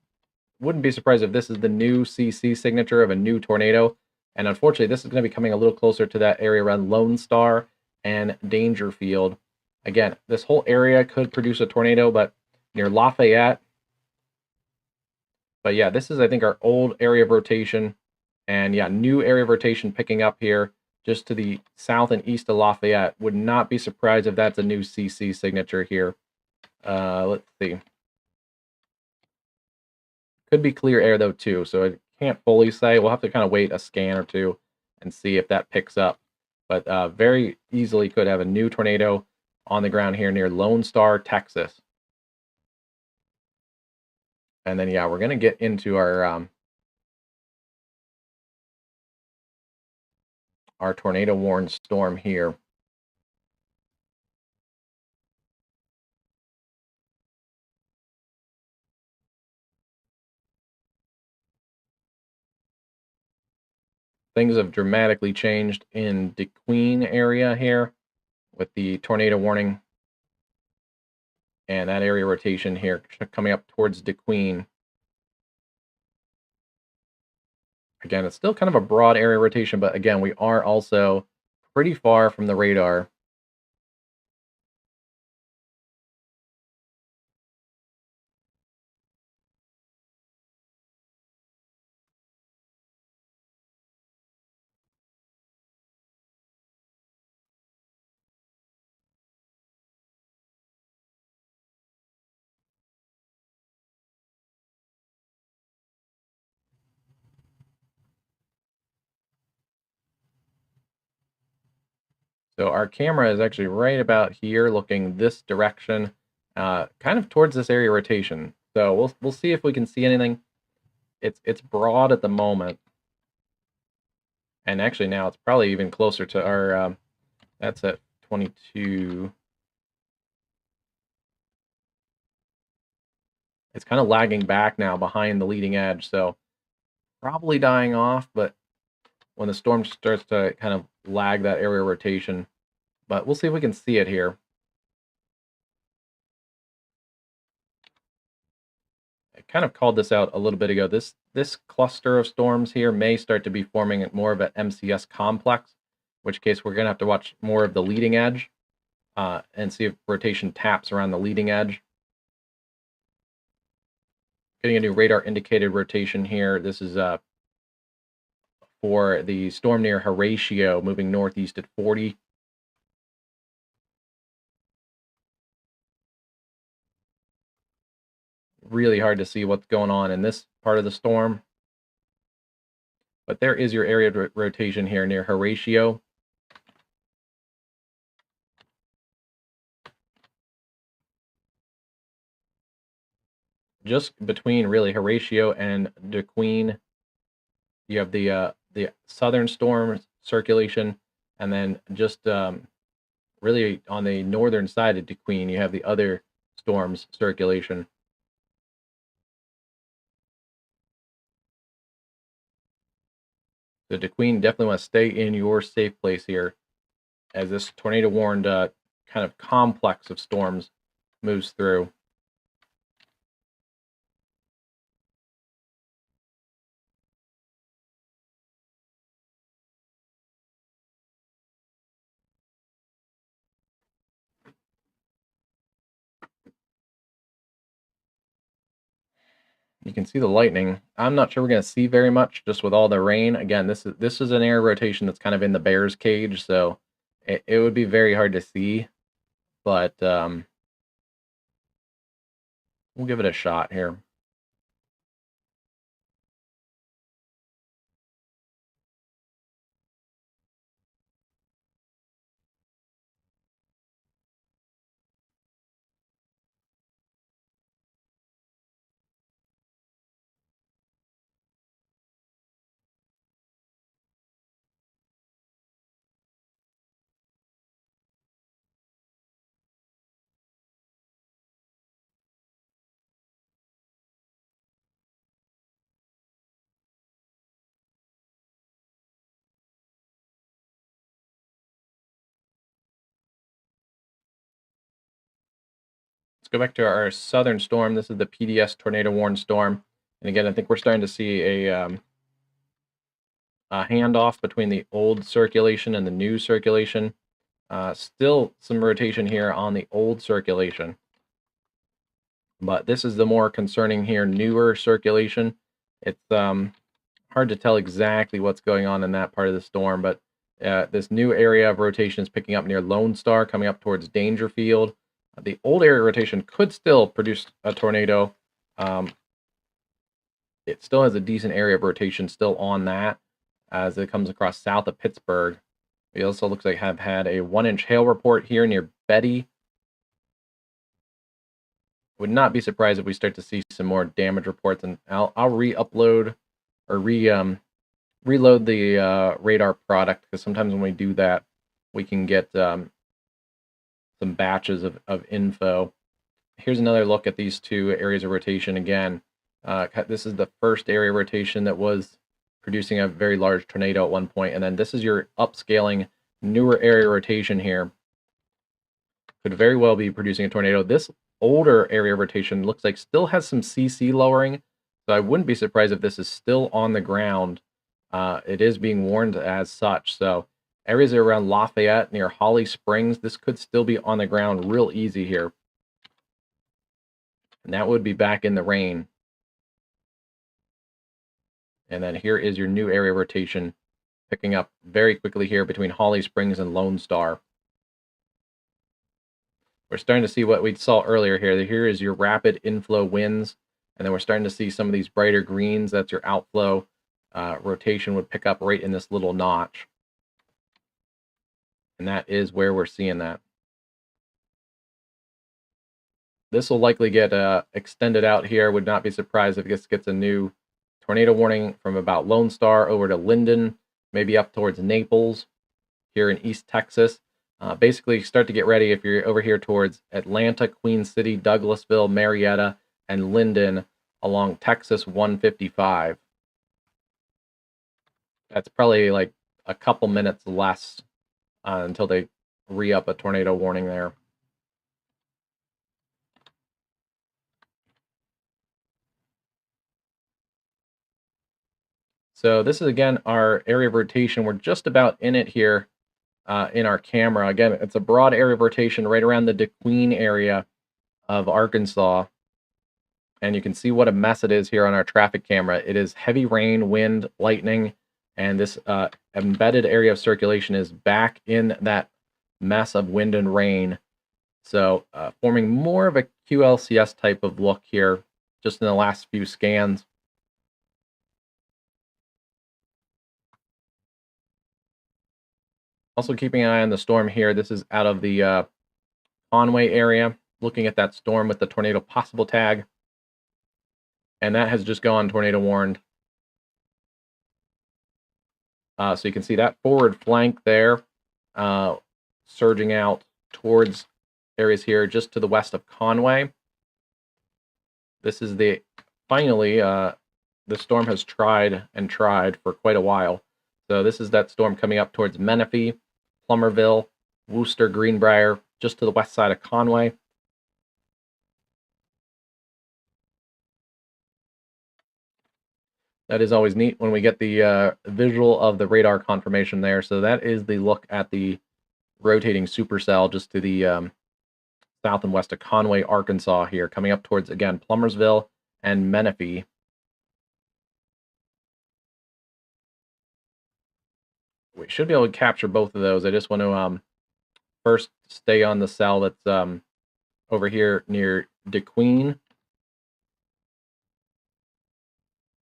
wouldn't be surprised if this is the new CC signature of a new tornado. And unfortunately, this is going to be coming a little closer to that area around Lone Star and Dangerfield. Again, this whole area could produce a tornado, but near Lafayette. But yeah, this is, I think, our old area of rotation. And yeah, new area of rotation picking up here just to the south and east of Lafayette. Would not be surprised if that's a new CC signature here. Let's see. Could be clear air, though, too. So I can't fully say. We'll have to kind of wait a scan or two and see if that picks up. But very easily could have a new tornado on the ground here near Lone Star, Texas. And then, yeah, we're going to get into our tornado warned storm here. Things have dramatically changed in DeQueen area here. with the tornado warning and that area rotation here coming up towards DeQueen. Again, it's still kind of a broad area rotation, but again, we are also pretty far from the radar. So our camera is actually right about here, looking this direction, kind of towards this area rotation. So we'll see if we can see anything. It's broad at the moment, and actually now it's probably even closer to our. That's at 22. It's kind of lagging back now behind the leading edge, so probably dying off. But when the storm starts to kind of lag that area rotation, but we'll see if we can see it here. I kind of called this out a little bit ago. This cluster of storms here may start to be forming more of an MCS complex, in which case we're going to have to watch more of the leading edge and see if rotation taps around the leading edge. Getting a new radar indicated rotation here. This is for the storm near Horatio, moving northeast at 40. Really hard to see what's going on in this part of the storm. But there is your area rotation here near Horatio. Just between really Horatio and DeQueen, you have the southern storm circulation, and then just really on the northern side of DeQueen, you have the other storms circulation. So DeQueen, definitely want to stay in your safe place here as this tornado warned kind of complex of storms moves through. You can see the lightning. I'm not sure we're going to see very much just with all the rain. Again, this is an air rotation that's kind of in the bear's cage, so it would be very hard to see, but we'll give it a shot here. Let's go back to our southern storm. This is the PDS tornado warned storm. And again, I think we're starting to see a handoff between the old circulation and the new circulation. Still some rotation here on the old circulation. But this is the more concerning here, newer circulation. It's hard to tell exactly what's going on in that part of the storm, but this new area of rotation is picking up near Lone Star, coming up towards Dangerfield. The old area rotation could still produce a tornado. It still has a decent area of rotation still on that as it comes across south of Pittsburgh. It also looks like have had a 1-inch hail report here near Betty. Would not be surprised if we start to see some more damage reports, and I'll re-upload or reload the radar product, because sometimes when we do that, we can get some batches of info. Here's another look at these two areas of rotation again. This is the first area rotation that was producing a very large tornado at one point, and then this is your upscaling newer area rotation here. could very well be producing a tornado. This older area of rotation looks like still has some CC lowering, so I wouldn't be surprised if this is still on the ground. It is being warned as such, so areas around Lafayette near Holly Springs, this could still be on the ground real easy here. And that would be back in the rain. And then here is your new area of rotation, picking up very quickly here between Holly Springs and Lone Star. We're starting to see what we saw earlier here. Here is your rapid inflow winds, and then we're starting to see some of these brighter greens. That's your outflow. Rotation would pick up right in this little notch. And that is where we're seeing that. This will likely get extended out here. Would not be surprised if this gets a new tornado warning from about Lone Star over to Linden, maybe up towards Naples here in East Texas. Basically, start to get ready if you're over here towards Atlanta, Queen City, Douglasville, Marietta, and Linden along Texas 155. That's probably like a couple minutes less until they re-up a tornado warning there. So this is, again, our area of rotation. We're just about in it here in our camera. Again, it's a broad area of rotation right around the DeQueen area of Arkansas. And you can see what a mess it is here on our traffic camera. It is heavy rain, wind, lightning, and this embedded area of circulation is back in that mess of wind and rain. So forming more of a QLCS type of look here just in the last few scans. Also keeping an eye on the storm here. This is out of the Conway area, looking at that storm with the tornado possible tag. And that has just gone tornado warned. So you can see that forward flank there, surging out towards areas here just to the west of Conway. This is finally, the storm has tried and tried for quite a while. So this is that storm coming up towards Menifee, Plummerville, Wooster, Greenbrier, just to the west side of Conway. That is always neat when we get the visual of the radar confirmation there. So that is the look at the rotating supercell just to the south and west of Conway, Arkansas here, coming up towards, again, Plummersville and Menifee. We should be able to capture both of those. I just want to first stay on the cell that's over here near DeQueen.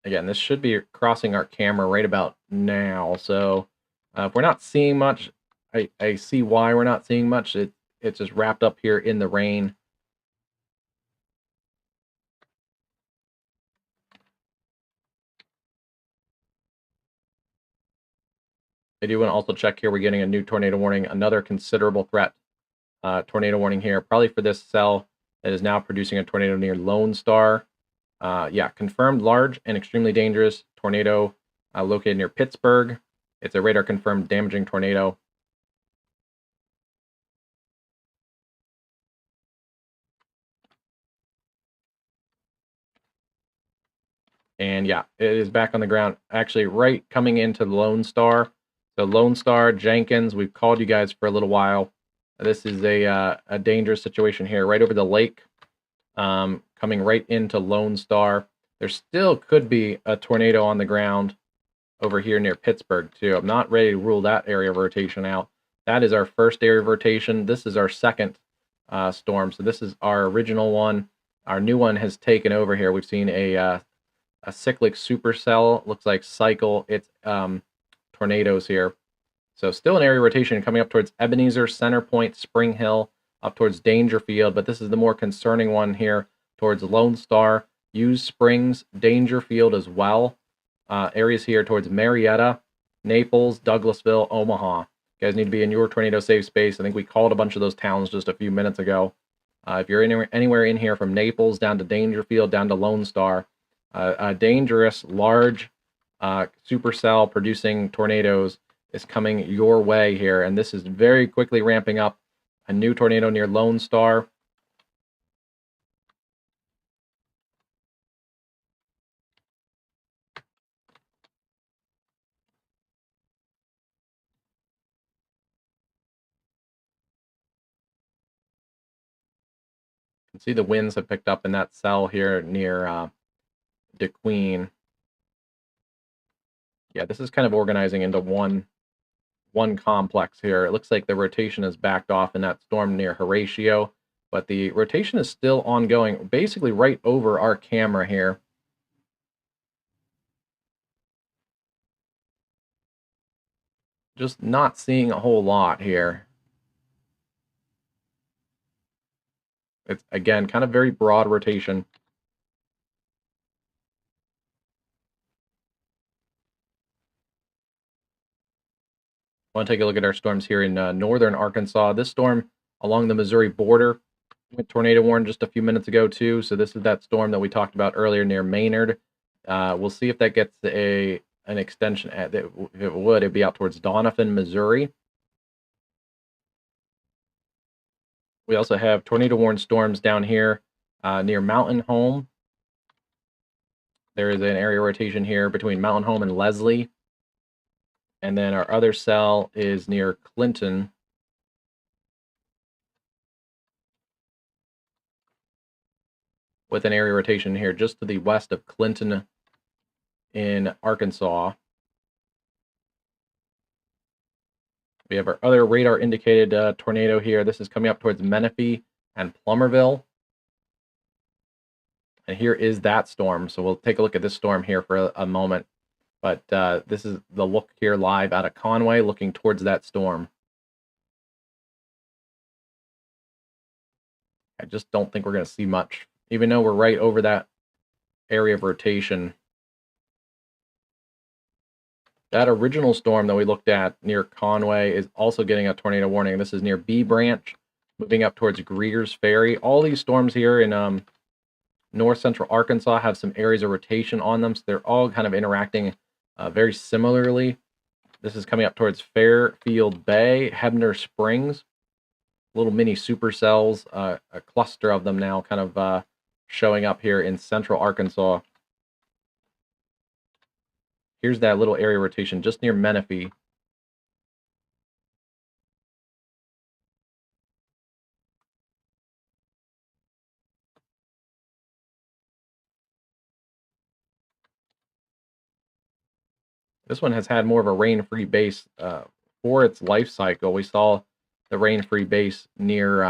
Again, this should be crossing our camera right about now. So if we're not seeing much, I see why we're not seeing much. It's just wrapped up here in the rain. I do want to also check here. We're getting a new tornado warning, another considerable threat tornado warning here, probably for this cell that is now producing a tornado near Lone Star. Yeah, confirmed large and extremely dangerous tornado located near Pittsburgh. It's a radar confirmed damaging tornado. And yeah, it is back on the ground, actually right coming into Lone Star. So Lone Star, Jenkins, we've called you guys for a little while. This is a dangerous situation here, right over the lake, coming right into Lone Star. There still could be a tornado on the ground over here near Pittsburgh, too. I'm not ready to rule that area of rotation out. That is our first area of rotation. This is our second storm. So this is our original one. Our new one has taken over here. We've seen a cyclic supercell. Looks like cycle. It's tornadoes here. So still an area rotation coming up towards Ebenezer, Center Point, Spring Hill, up towards Dangerfield. But this is the more concerning one here towards Lone Star, Hughes Springs, Dangerfield as well. Areas here towards Marietta, Naples, Douglasville, Omaha. You guys need to be in your tornado safe space. I think we called a bunch of those towns just a few minutes ago. If you're anywhere in here from Naples down to Dangerfield, down to Lone Star, a dangerous, large supercell producing tornadoes is coming your way here. And this is very quickly ramping up A new tornado near Lone Star. You can see the winds have picked up in that cell here near DeQueen. Yeah, this is kind of organizing into one complex here. It looks like the rotation is backed off in that storm near Horatio, but the rotation is still ongoing, basically right over our camera here. Just not seeing a whole lot here. It's, again, kind of very broad rotation. I want to take a look at our storms here in northern Arkansas. This storm along the Missouri border went tornado warned just a few minutes ago too. So this is that storm that we talked about earlier near Maynard. We'll see if that gets an extension. If it would, it'd be out towards Doniphan, Missouri. We also have tornado warned storms down here near Mountain Home. There is an area rotation here between Mountain Home and Leslie. And then our other cell is near Clinton. With an area rotation here just to the west of Clinton in Arkansas. We have our other radar indicated tornado here. This is coming up towards Menifee and Plumerville. And here is that storm. So we'll take a look at this storm here for a moment. But this is the look here live out of Conway looking towards that storm. I just don't think we're going to see much, even though we're right over that area of rotation. That original storm that we looked at near Conway is also getting a tornado warning. This is near B Branch, moving up towards Greer's Ferry. All these storms here in north central Arkansas have some areas of rotation on them, so they're all kind of interacting very similarly. This is coming up towards Fairfield Bay, Hebner Springs. Little mini supercells, a cluster of them now kind of showing up here in central Arkansas. Here's that little area rotation just near Menifee. This one has had more of a rain-free base for its life cycle. We saw the rain-free base near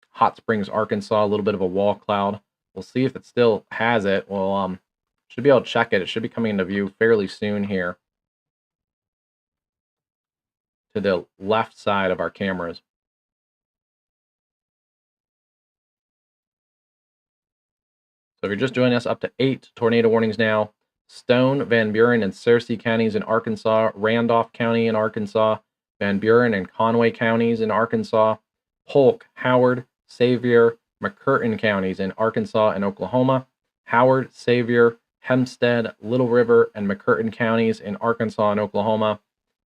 Hot Springs, Arkansas, a little bit of a wall cloud. We'll see if it still has it. We'll should be able to check it. It should be coming into view fairly soon here to the left side of our cameras. So if you're just joining us, up to 8 tornado warnings now. Stone, Van Buren, and Searcy counties in Arkansas, Randolph County in Arkansas, Van Buren and Conway counties in Arkansas, Polk, Howard, Xavier, McCurtain counties in Arkansas and Oklahoma, Howard, Xavier, Hempstead, Little River, and McCurtain counties in Arkansas and Oklahoma,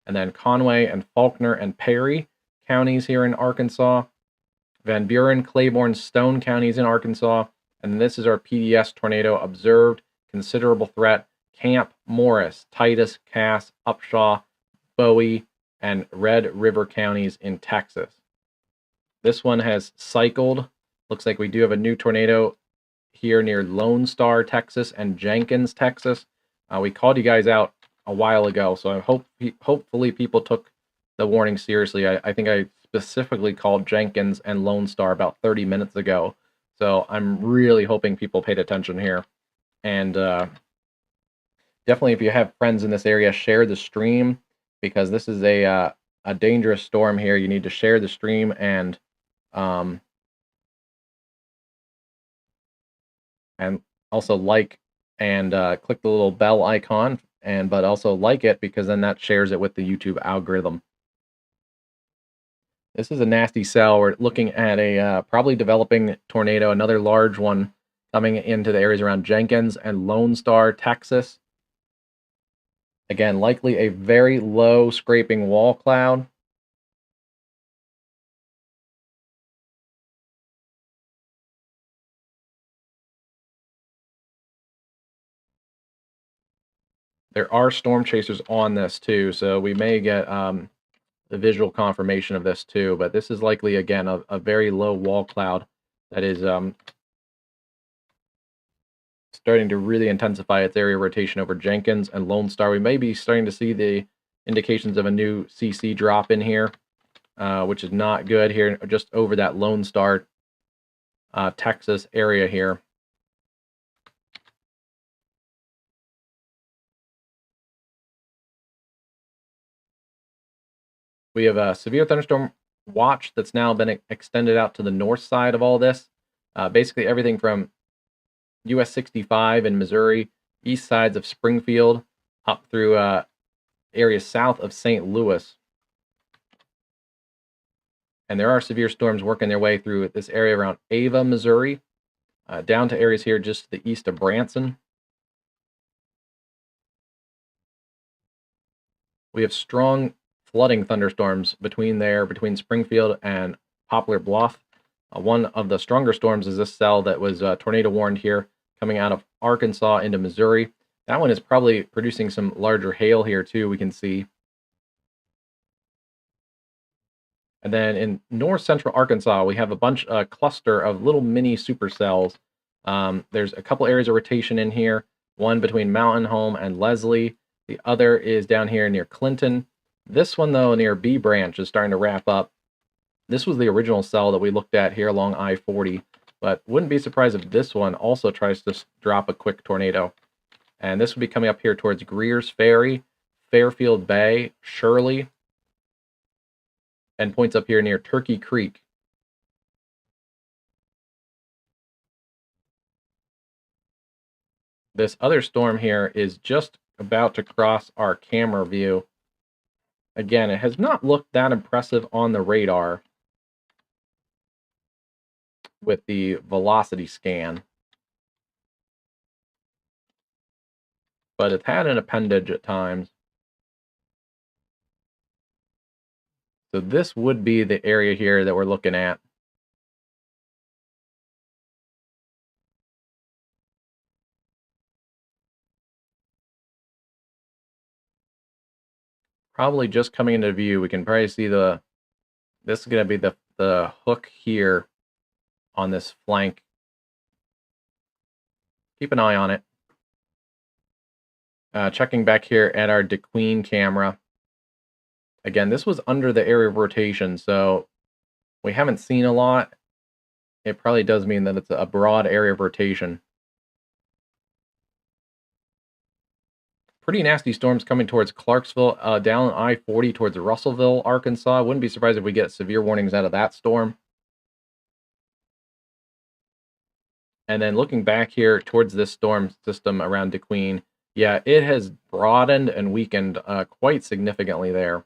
and then Conway and Faulkner and Perry counties here in Arkansas, Van Buren, Claiborne, Stone counties in Arkansas, and this is our PDS tornado observed, considerable threat, Camp, Morris, Titus, Cass, Upshaw, Bowie, and Red River counties in Texas. This one has cycled. Looks like we do have a new tornado here near Lone Star, Texas, and Jenkins, Texas. We called you guys out a while ago, so I hopefully people took the warning seriously. I think I specifically called Jenkins and Lone Star about 30 minutes ago, so I'm really hoping people paid attention here. And definitely, if you have friends in this area, share the stream, because this is a dangerous storm here. You need to share the stream and also like and click the little bell icon, but also like it, because then that shares it with the YouTube algorithm. This is a nasty cell. We're looking at a probably developing tornado, another large one coming into the areas around Jenkins and Lone Star, Texas. Again, likely a very low scraping wall cloud. There are storm chasers on this too, so we may get the visual confirmation of this too, but this is likely, again, a very low wall cloud that is starting to really intensify its area rotation over Jenkins and Lone Star. We may be starting to see the indications of a new CC drop in here, which is not good here, just over that Lone Star, Texas area here. We have a severe thunderstorm watch that's now been extended out to the north side of all this. Basically everything from US 65 in Missouri, east sides of Springfield, up through areas south of St. Louis. And there are severe storms working their way through this area around Ava, Missouri, down to areas here just to the east of Branson. We have strong flooding thunderstorms between Springfield and Poplar Bluff. One of the stronger storms is this cell that was tornado warned here, coming out of Arkansas into Missouri. That one is probably producing some larger hail here too, we can see. And then in north central Arkansas, we have a cluster of little mini supercells. There's a couple areas of rotation in here, one between Mountain Home and Leslie. The other is down here near Clinton. This one, though, near B Branch is starting to wrap up. This was the original cell that we looked at here along I-40, but wouldn't be surprised if this one also tries to drop a quick tornado. And this would be coming up here towards Greer's Ferry, Fairfield Bay, Shirley, and points up here near Turkey Creek. This other storm here is just about to cross our camera view. Again, it has not looked that impressive on the radar with the velocity scan, but it's had an appendage at times. So this would be the area here that we're looking at. Probably just coming into view, we can probably see this is going to be the hook here on this flank. Keep an eye on it. Checking back here at our DeQueen camera. Again, this was under the area of rotation, so we haven't seen a lot. It probably does mean that it's a broad area of rotation. Pretty nasty storms coming towards Clarksville, down I-40 towards Russellville, Arkansas. Wouldn't be surprised if we get severe warnings out of that storm. And then looking back here towards this storm system around DeQueen, yeah, it has broadened and weakened quite significantly there.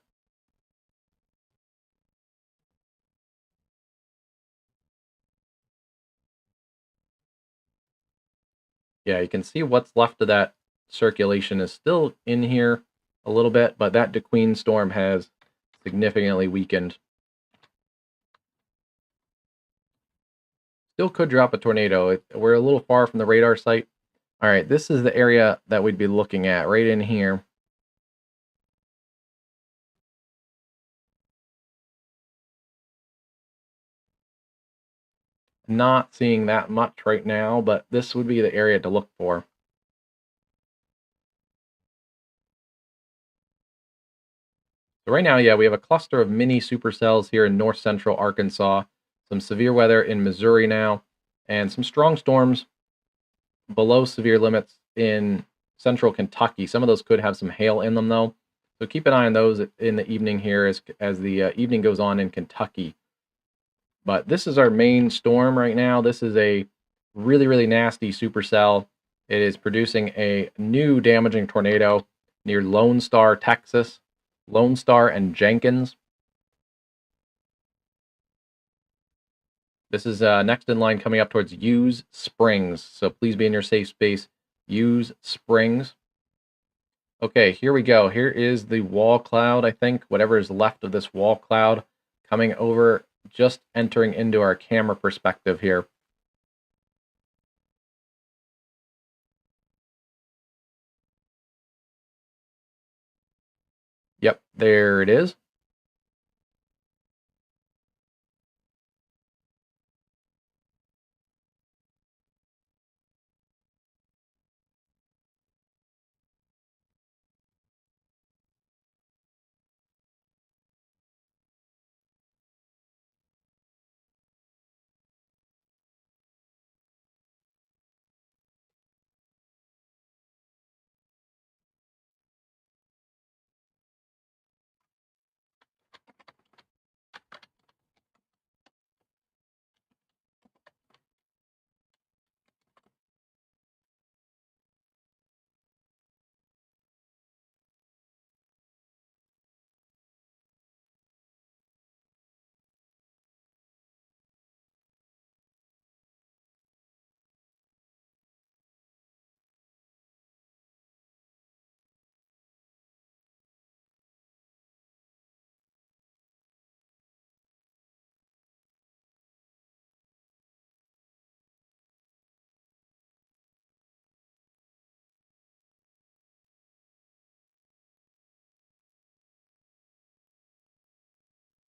Yeah, you can see what's left of that circulation is still in here a little bit, but that DeQueen storm has significantly weakened. Still could drop a tornado. We're a little far from the radar site. All right, this is the area that we'd be looking at right in here. Not seeing that much right now, but this would be the area to look for. So right now, yeah, we have a cluster of mini supercells here in north central Arkansas, some severe weather in Missouri now, and some strong storms below severe limits in central Kentucky. Some of those could have some hail in them, though. So keep an eye on those in the evening here as the evening goes on in Kentucky. But this is our main storm right now. This is a really, really nasty supercell. It is producing a new damaging tornado near Lone Star, Texas. Lone Star and Jenkins. This is next in line coming up towards Hughes Springs. So please be in your safe space. Hughes Springs. Okay, here we go. Here is the wall cloud, I think. Whatever is left of this wall cloud coming over, just entering into our camera perspective here. Yep, there it is.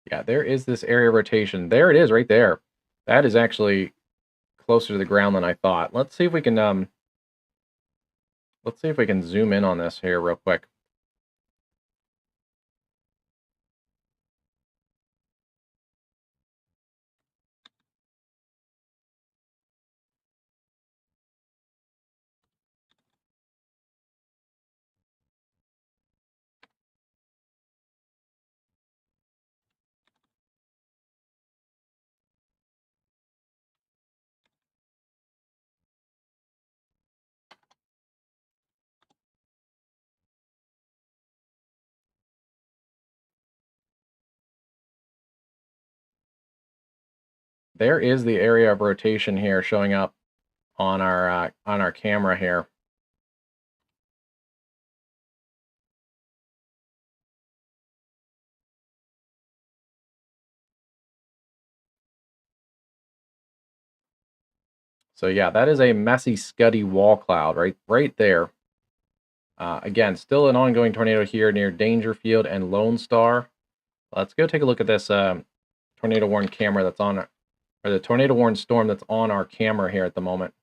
Yeah, there is this area of rotation. There it is right there. That is actually closer to the ground than I thought. Let's see if we can zoom in on this here real quick. There is the area of rotation here showing up on our camera here. So yeah, that is a messy, scuddy wall cloud right there. Again, still an ongoing tornado here near Dangerfield and Lone Star. Let's go take a look at this tornado warning camera that's on, or the tornado warning storm that's on our camera here at the moment.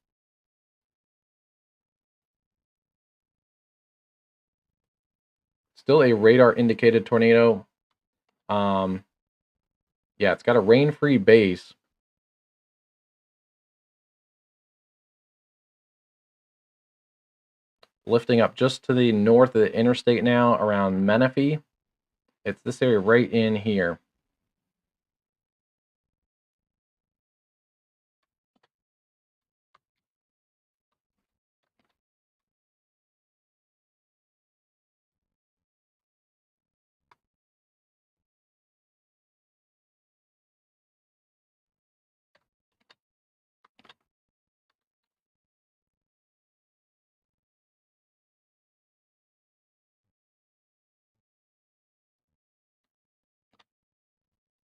Still a radar indicated tornado. Yeah, it's got a rain-free base. Lifting up just to the north of the interstate now around Menifee. It's this area right in here.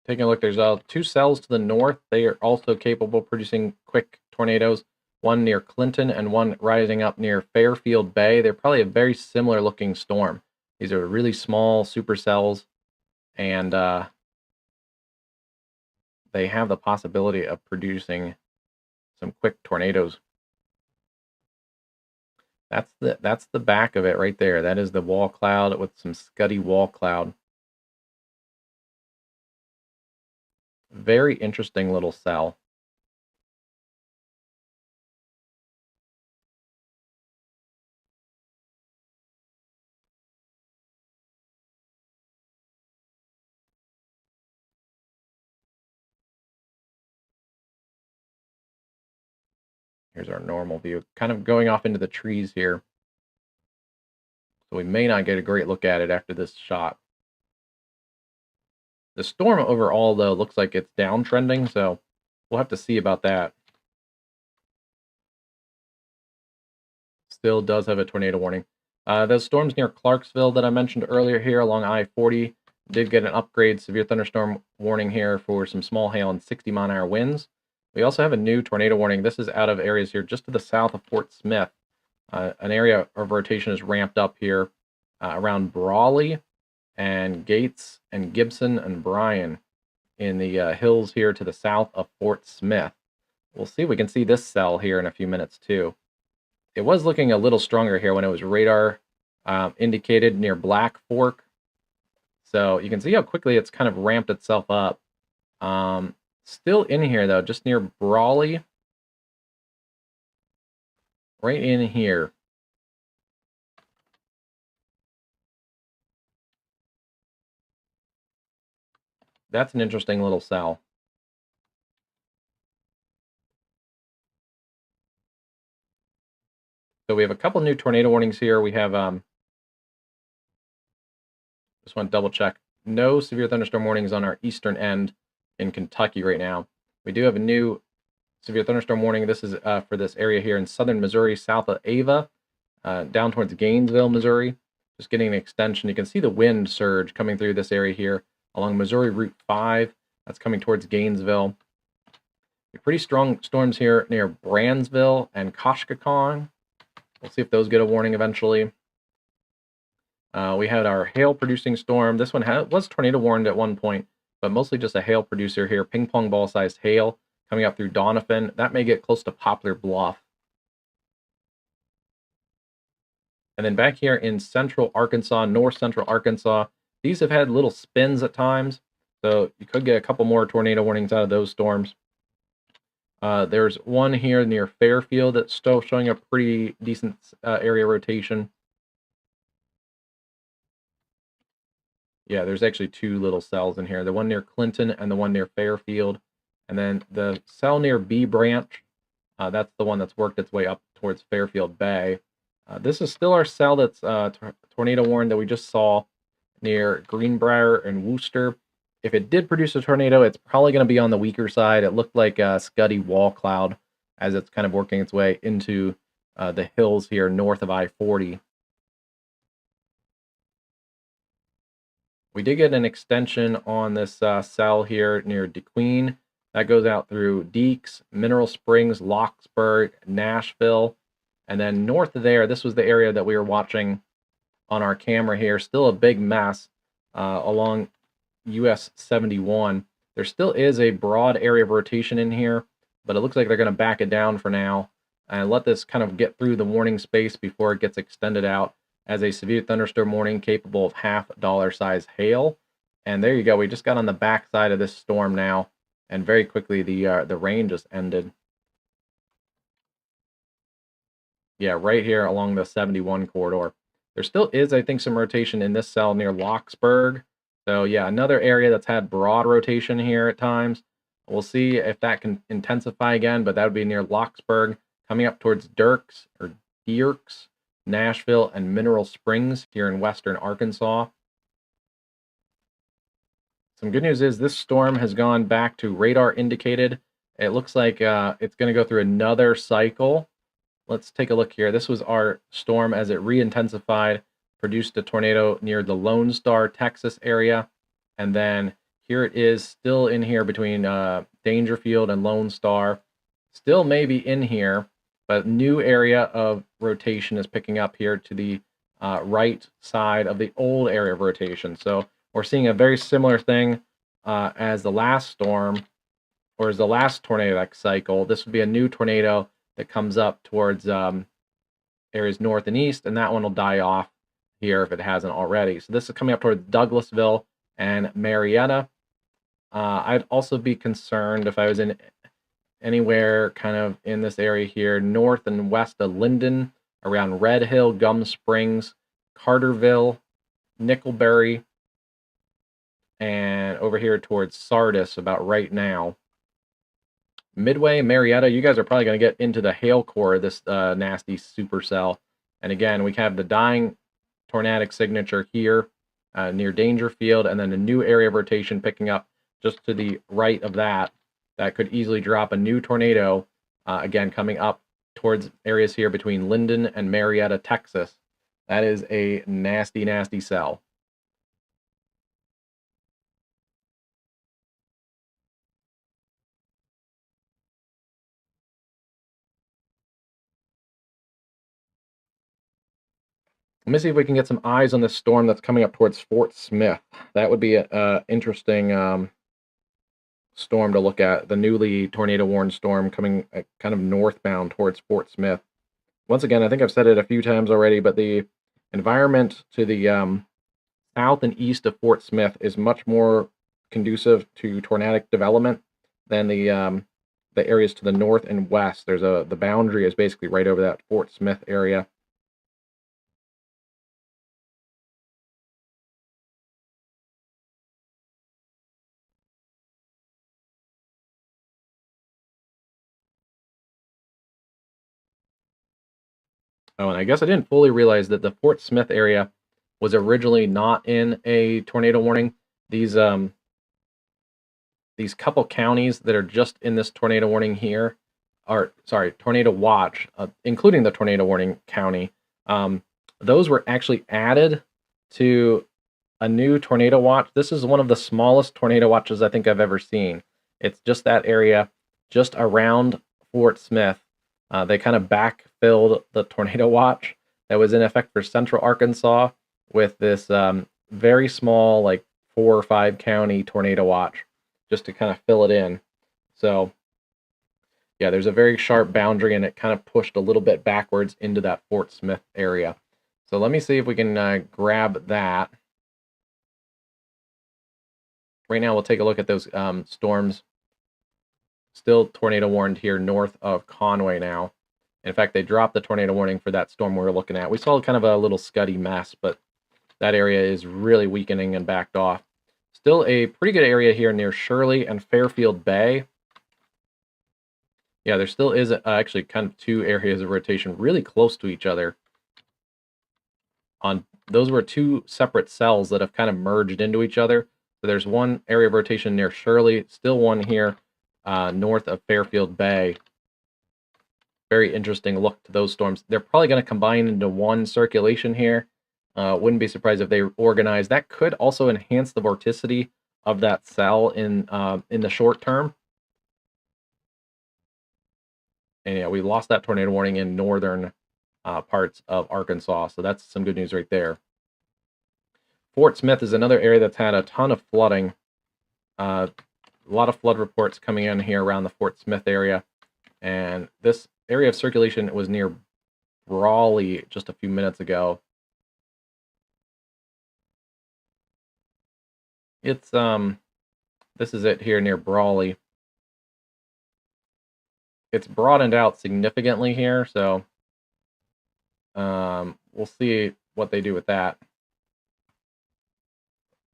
Taking a look, there's two cells to the north. They are also capable of producing quick tornadoes. One near Clinton and one rising up near Fairfield Bay. They're probably a very similar looking storm. These are really small supercells, and they have the possibility of producing some quick tornadoes. That's the back of it right there. That is the wall cloud with some scuddy wall cloud. Very interesting little cell. Here's our normal view, kind of going off into the trees here. So we may not get a great look at it after this shot. The storm overall, though, looks like it's downtrending, so we'll have to see about that. Still does have a tornado warning. Those storms near Clarksville that I mentioned earlier here along I-40 did get an upgrade severe thunderstorm warning here for some small hail and 60-mile-an-hour winds. We also have a new tornado warning. This is out of areas here just to the south of Fort Smith. An area of rotation is ramped up here around Brawley and Gates and Gibson and Bryan in the hills here to the south of Fort Smith. We'll see if we can see this cell here in a few minutes too. It was looking a little stronger here when it was radar indicated near Black Fork. So you can see how quickly it's kind of ramped itself up. Still in here though, just near Brawley. Right in here. That's an interesting little cell. So we have a couple new tornado warnings here. We have, just want to double check, no severe thunderstorm warnings on our eastern end in Kentucky right now. We do have a new severe thunderstorm warning. This is for this area here in southern Missouri, south of Ava, down towards Gainesville, Missouri. Just getting an extension. You can see the wind surge coming through this area here along Missouri Route 5. That's coming towards Gainesville. Pretty strong storms here near Brandsville and Koshkakon. We'll see if those get a warning eventually. We had our hail-producing storm. This one was tornado warned at one point, but mostly just a hail producer here. Ping pong ball-sized hail coming up through Doniphan. That may get close to Poplar Bluff. And then back here in central Arkansas, north central Arkansas, these have had little spins at times, so you could get a couple more tornado warnings out of those storms. There's one here near Fairfield that's still showing a pretty decent area rotation. Yeah, there's actually two little cells in here. The one near Clinton and the one near Fairfield. And then the cell near B Branch, that's the one that's worked its way up towards Fairfield Bay. This is still our cell that's tornado warned that we just saw near Greenbrier and Wooster. If it did produce a tornado, it's probably going to be on the weaker side. It looked like a scuddy wall cloud as it's kind of working its way into the hills here north of I-40. We did get an extension on this cell here near DeQueen. That goes out through Deeks, Mineral Springs, Locksburg, Nashville. And then north of there, this was the area that we were watching on our camera here. Still a big mess along US 71. There still is a broad area of rotation in here, but it looks like they're going to back it down for now and let this kind of get through the warning space before it gets extended out as a severe thunderstorm warning capable of half-dollar size hail. And there you go. We just got on the back side of this storm now, and very quickly the rain just ended. Yeah, right here along the 71 corridor. There still is, I think, some rotation in this cell near Locksburg. So yeah, another area that's had broad rotation here at times. We'll see if that can intensify again, but that would be near Locksburg, coming up towards Dirks or Dierks, Nashville, and Mineral Springs here in western Arkansas. Some good news is this storm has gone back to radar indicated. It looks like it's going to go through another cycle. Let's take a look here. This was our storm as it re-intensified, produced a tornado near the Lone Star, Texas area. And then here it is still in here between Dangerfield and Lone Star. Still maybe in here, but new area of rotation is picking up here to the right side of the old area of rotation. So we're seeing a very similar thing as the last storm, or as the last tornadic cycle. This would be a new tornado that comes up towards areas north and east, and that one will die off here if it hasn't already. So this is coming up towards Douglasville and Marietta. I'd also be concerned if I was in anywhere kind of in this area here, north and west of Linden, around Red Hill, Gum Springs, Carterville, Nickelberry, and over here towards Sardis about right now. Midway, Marietta, you guys are probably going to get into the hail core of this nasty supercell. And again, we have the dying tornadic signature here near Dangerfield, and then a new area of rotation picking up just to the right of that. That could easily drop a new tornado, again, coming up towards areas here between Linden and Marietta, Texas. That is a nasty, nasty cell. Let me see if we can get some eyes on this storm that's coming up towards Fort Smith. That would be an interesting storm to look at. The newly tornado-warned storm coming kind of northbound towards Fort Smith. Once again, I think I've said it a few times already, but the environment to the south and east of Fort Smith is much more conducive to tornadic development than the areas to the north and west. The boundary is basically right over that Fort Smith area. Oh, and I guess I didn't fully realize that the Fort Smith area was originally not in a tornado warning. These couple counties that are just in this tornado warning here are, sorry, tornado watch, including the tornado warning county. Those were actually added to a new tornado watch. This is one of the smallest tornado watches I think I've ever seen. It's just that area, just around Fort Smith. They kind of backfilled the tornado watch that was in effect for central Arkansas with this very small, like 4 or 5 county tornado watch, just to kind of fill it in. So, yeah, there's a very sharp boundary, and it kind of pushed a little bit backwards into that Fort Smith area. So let me see if we can grab that. Right now, we'll take a look at those storms. Still tornado warned here north of Conway now. In fact, they dropped the tornado warning for that storm we were looking at. We saw kind of a little scuddy mess, but that area is really weakening and backed off. Still a pretty good area here near Shirley and Fairfield Bay. Yeah, there still is actually kind of 2 areas of rotation really close to each other. Those were 2 separate cells that have kind of merged into each other. So there's one area of rotation near Shirley, still one here north of Fairfield Bay. Very interesting look to those storms. They're probably going to combine into one circulation here. Wouldn't be surprised if they organize. That could also enhance the vorticity of that cell in the short term. And yeah, we lost that tornado warning in northern parts of Arkansas, so that's some good news right there. Fort Smith is another area that's had a ton of flooding. A lot of flood reports coming in here around the Fort Smith area. And this area of circulation was near Brawley just a few minutes ago. It's this is it here near Brawley. It's broadened out significantly here, so we'll see what they do with that.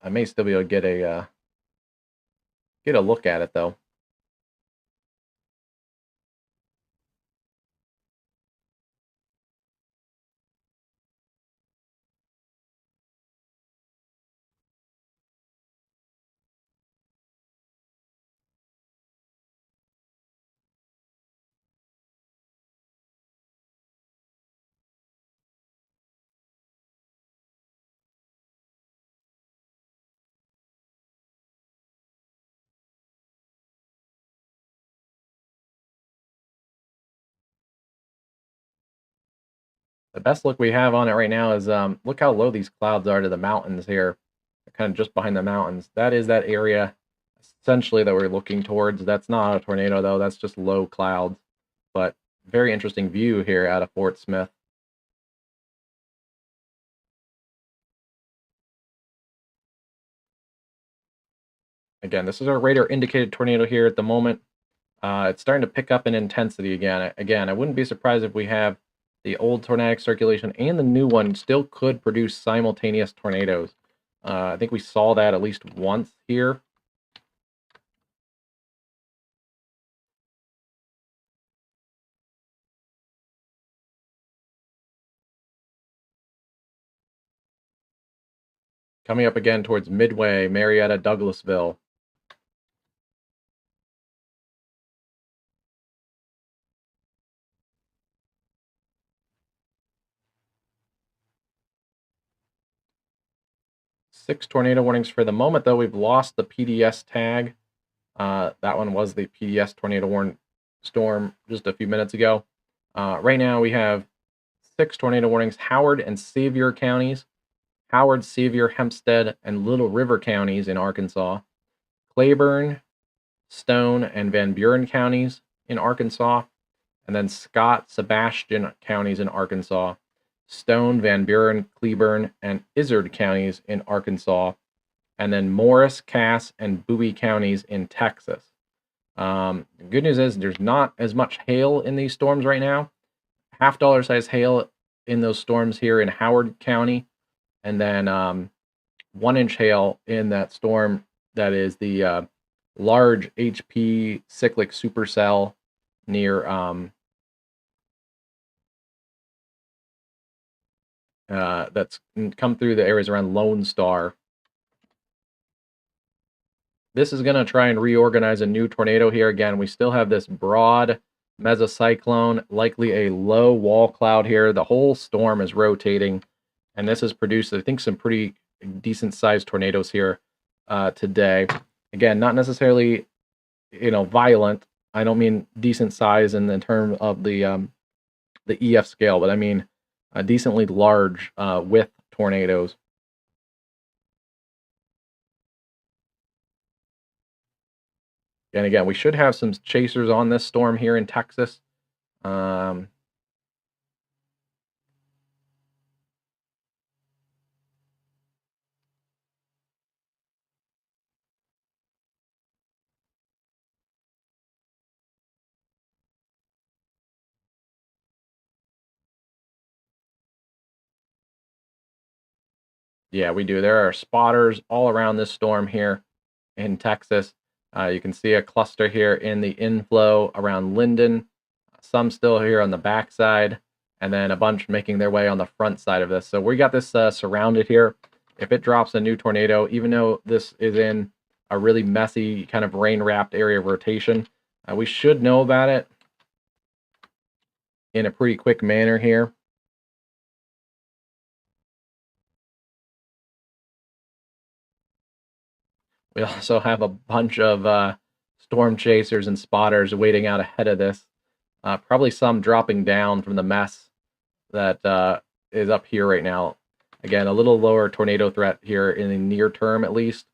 I may still be able to get a look at it though. The best look we have on it right now is look how low these clouds are to the mountains here. They're kind of just behind the mountains. That is that area essentially that we're looking towards. That's not a tornado though, that's just low clouds. But very interesting view here out of Fort Smith. Again, this is our radar indicated tornado here at the moment. It's starting to pick up in intensity again. Again, I wouldn't be surprised if we have the old tornadic circulation and the new one still could produce simultaneous tornadoes. I think we saw that at least once here. Coming up again towards Midway, Marietta, Douglasville. Six tornado warnings for the moment, though. We've lost the PDS tag. That one was the PDS tornado warn storm just a few minutes ago. Right now we have 6 tornado warnings: Howard and Sevier counties, Howard, Sevier, Hempstead, and Little River counties in Arkansas, Claiborne, Stone, and Van Buren counties in Arkansas, and then Scott, Sebastian counties in Arkansas, Stone, Van Buren, Cleburne, and Izard counties in Arkansas, and then Morris, Cass, and Bowie counties in Texas. The good news is there's not as much hail in these storms right now. $half size hail in those storms here in Howard County, and then 1-inch hail in that storm that is the large HP cyclic supercell near that's come through the areas around Lone Star. This is going to try and reorganize a new tornado here. Again, we still have this broad mesocyclone, likely a low wall cloud here. The whole storm is rotating, and this has produced, I think, some pretty decent sized tornadoes here today. Again, not necessarily, violent. I don't mean decent size in the term of the EF scale, but I mean decently large with tornadoes. And again, we should have some chasers on this storm here in Texas. Yeah, we do. There are spotters all around this storm here in Texas. You can see a cluster here in the inflow around Linden, some still here on the backside, and then a bunch making their way on the front side of this. So we got this surrounded here. If it drops a new tornado, even though this is in a really messy kind of rain-wrapped area of rotation, we should know about it in a pretty quick manner here. We also have a bunch of storm chasers and spotters waiting out ahead of this. Probably some dropping down from the mess that is up here right now. Again, a little lower tornado threat here in the near term, at least.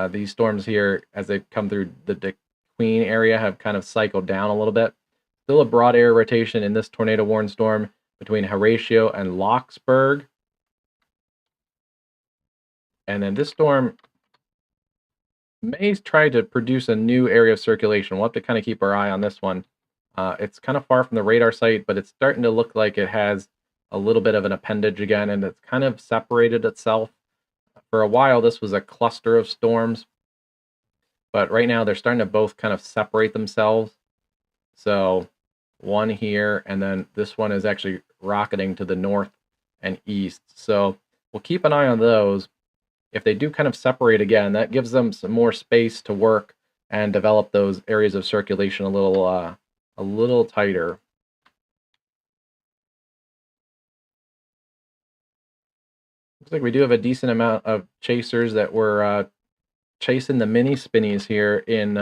These storms here, as they've come through the Queen area, have kind of cycled down a little bit. Still a broad area rotation in this tornado warn storm between Horatio and Locksburg. And then this storm may try to produce a new area of circulation. We'll have to kind of keep our eye on this one. It's kind of far from the radar site, but it's starting to look like it has a little bit of an appendage again, and it's kind of separated itself. For a while, this was a cluster of storms, but right now they're starting to both kind of separate themselves. So one here, and then this one is actually rocketing to the north and east. So we'll keep an eye on those. If they do kind of separate again, that gives them some more space to work and develop those areas of circulation a little tighter. Looks like we do have a decent amount of chasers that were chasing the mini spinnies here in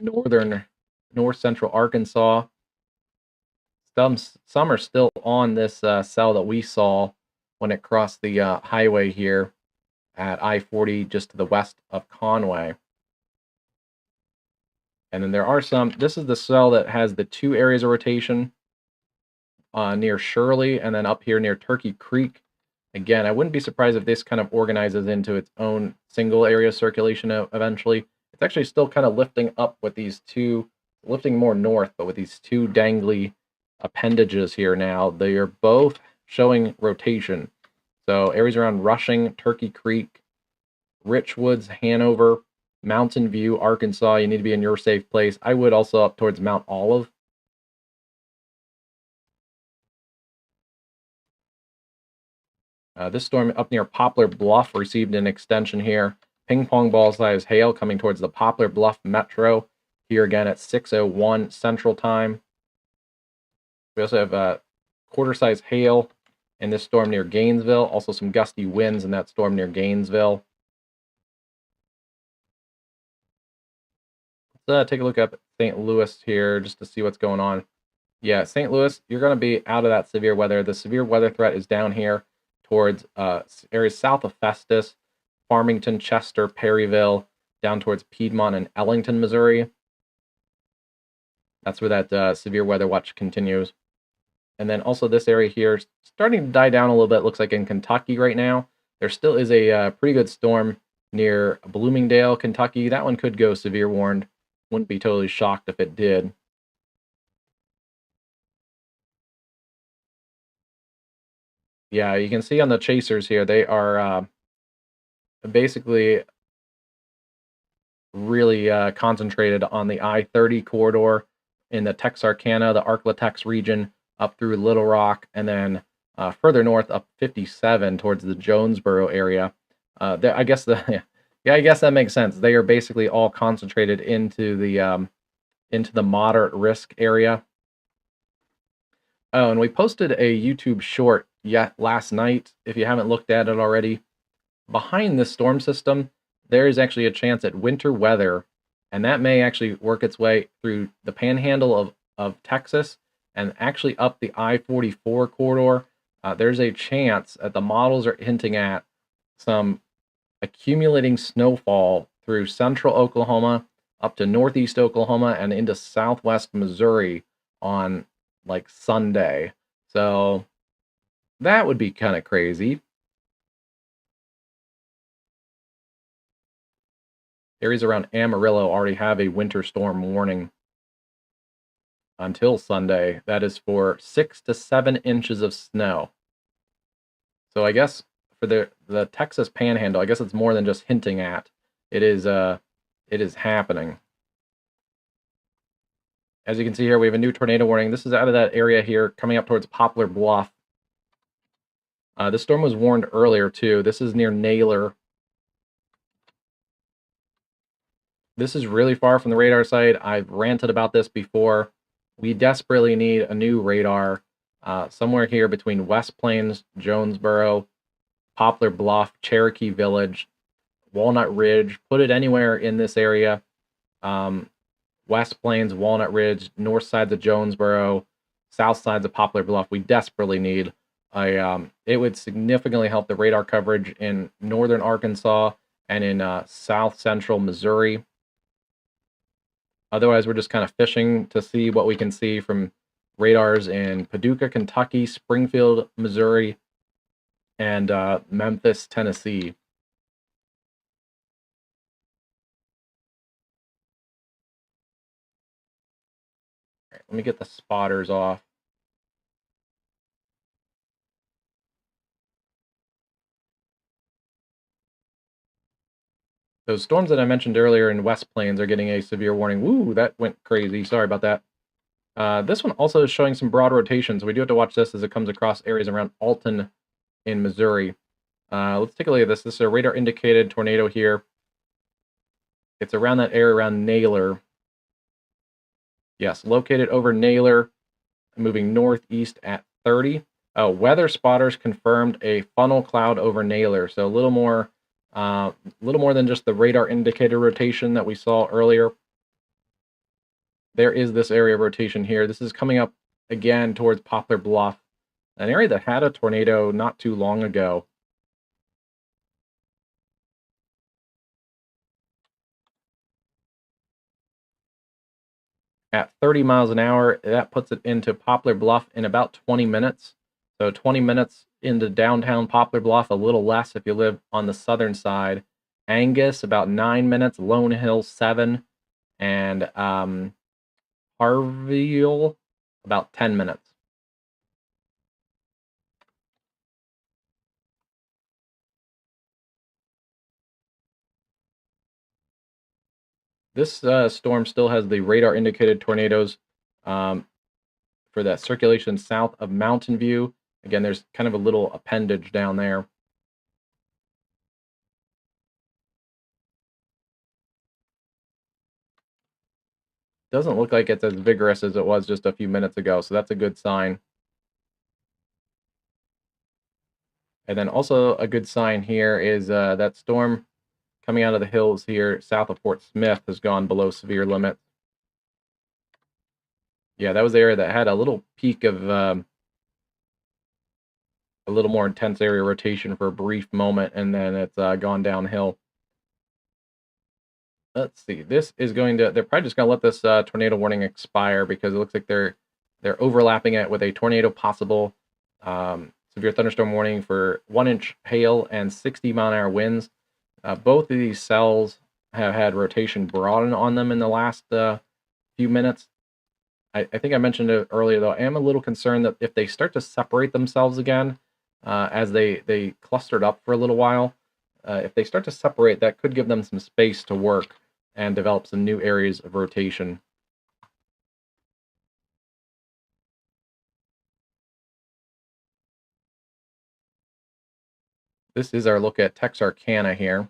north central Arkansas. Some are still on this cell that we saw when it crossed the highway here at I-40 just to the west of Conway. And then there are some, this is the cell that has the 2 areas of rotation near Shirley and then up here near Turkey Creek. Again, I wouldn't be surprised if this kind of organizes into its own single area circulation eventually. It's actually still kind of lifting up with these 2, lifting more north, but with these 2 dangly appendages here now. They are both showing rotation. So areas around Rushing, Turkey Creek, Richwoods, Hanover, Mountain View, Arkansas, you need to be in your safe place. I would also up towards Mount Olive. This storm up near Poplar Bluff received an extension here. Ping pong ball size hail coming towards the Poplar Bluff Metro here again at 6:01 Central Time. We also have quarter size hail in this storm near Gainesville. Also some gusty winds in that storm near Gainesville. Let's take a look up at St. Louis here just to see what's going on. Yeah, St. Louis, you're going to be out of that severe weather. The severe weather threat is down here towards areas south of Festus, Farmington, Chester, Perryville, down towards Piedmont and Ellington, Missouri. That's where that severe weather watch continues. And then also this area here starting to die down a little bit. Looks like in Kentucky right now. There still is a pretty good storm near Bloomingdale, Kentucky. That one could go severe warned. Wouldn't be totally shocked if it did. Yeah, you can see on the chasers here, they are basically really concentrated on the I-30 corridor in the Texarkana, the Ark-La-Tex region, up through Little Rock, and then further north up 57 towards the Jonesboro area. I guess I guess that makes sense. They are basically all concentrated into the moderate risk area. Oh, and we posted a YouTube short last night. If you haven't looked at it already, behind this storm system, there is actually a chance at winter weather, and that may actually work its way through the panhandle of Texas and actually up the I-44 corridor. There's a chance that the models are hinting at some accumulating snowfall through central Oklahoma up to northeast Oklahoma and into southwest Missouri on like Sunday. So that would be kind of crazy. Areas around Amarillo already have a winter storm warning until Sunday. That is for 6 to 7 inches of snow. So I guess for the Texas Panhandle, I guess it's more than just hinting at. It is happening. As you can see here, we have a new tornado warning. This is out of that area here, coming up towards Poplar Bluff. This storm was warned earlier too. This is near Naylor. This is really far from the radar site. I've ranted about this before. We desperately need a new radar somewhere here between West Plains, Jonesboro, Poplar Bluff, Cherokee Village, Walnut Ridge. Put it anywhere in this area. West Plains, Walnut Ridge, north sides of Jonesboro, south sides of Poplar Bluff. We desperately need it would significantly help the radar coverage in northern Arkansas and in south central Missouri. Otherwise, we're just kind of fishing to see what we can see from radars in Paducah, Kentucky, Springfield, Missouri, and Memphis, Tennessee. All right, let me get the spotters off. Those storms that I mentioned earlier in West Plains are getting a severe warning. Woo, that went crazy. Sorry about that. This one also is showing some broad rotations. So we do have to watch this as it comes across areas around Alton in Missouri. Let's take a look at this. This is a radar indicated tornado here. It's around that area around Naylor. Yes, located over Naylor, moving northeast at 30. Oh, weather spotters confirmed a funnel cloud over Naylor. So a little more than just the radar indicator rotation that we saw earlier. There is this area of rotation here. This is coming up again towards Poplar Bluff, an area that had a tornado not too long ago. At 30 miles an hour, that puts it into Poplar Bluff in about 20 minutes. So 20 minutes into downtown Poplar Bluff, a little less if you live on the southern side. Angus, about 9 minutes. Lone Hill, 7. And Harveyville, about 10 minutes. This storm still has the radar indicated tornadoes for that circulation south of Mountain View. Again, there's kind of a little appendage down there. Doesn't look like it's as vigorous as it was just a few minutes ago, so that's a good sign. And then also a good sign here is that storm coming out of the hills here south of Fort Smith has gone below severe limits. Yeah, that was the area that had a little peak of a little more intense area rotation for a brief moment, and then it's gone downhill. Let's see. This is going to. They're probably just going to let this tornado warning expire because it looks like they're overlapping it with a tornado possible severe thunderstorm warning for 1-inch hail and 60-mile-an-hour winds. Both of these cells have had rotation broaden on them in the last few minutes. I think I mentioned it earlier, though. I am a little concerned that if they start to separate themselves again, as they clustered up for a little while, if they start to separate, that could give them some space to work and develop some new areas of rotation. This is our look at Texarkana here.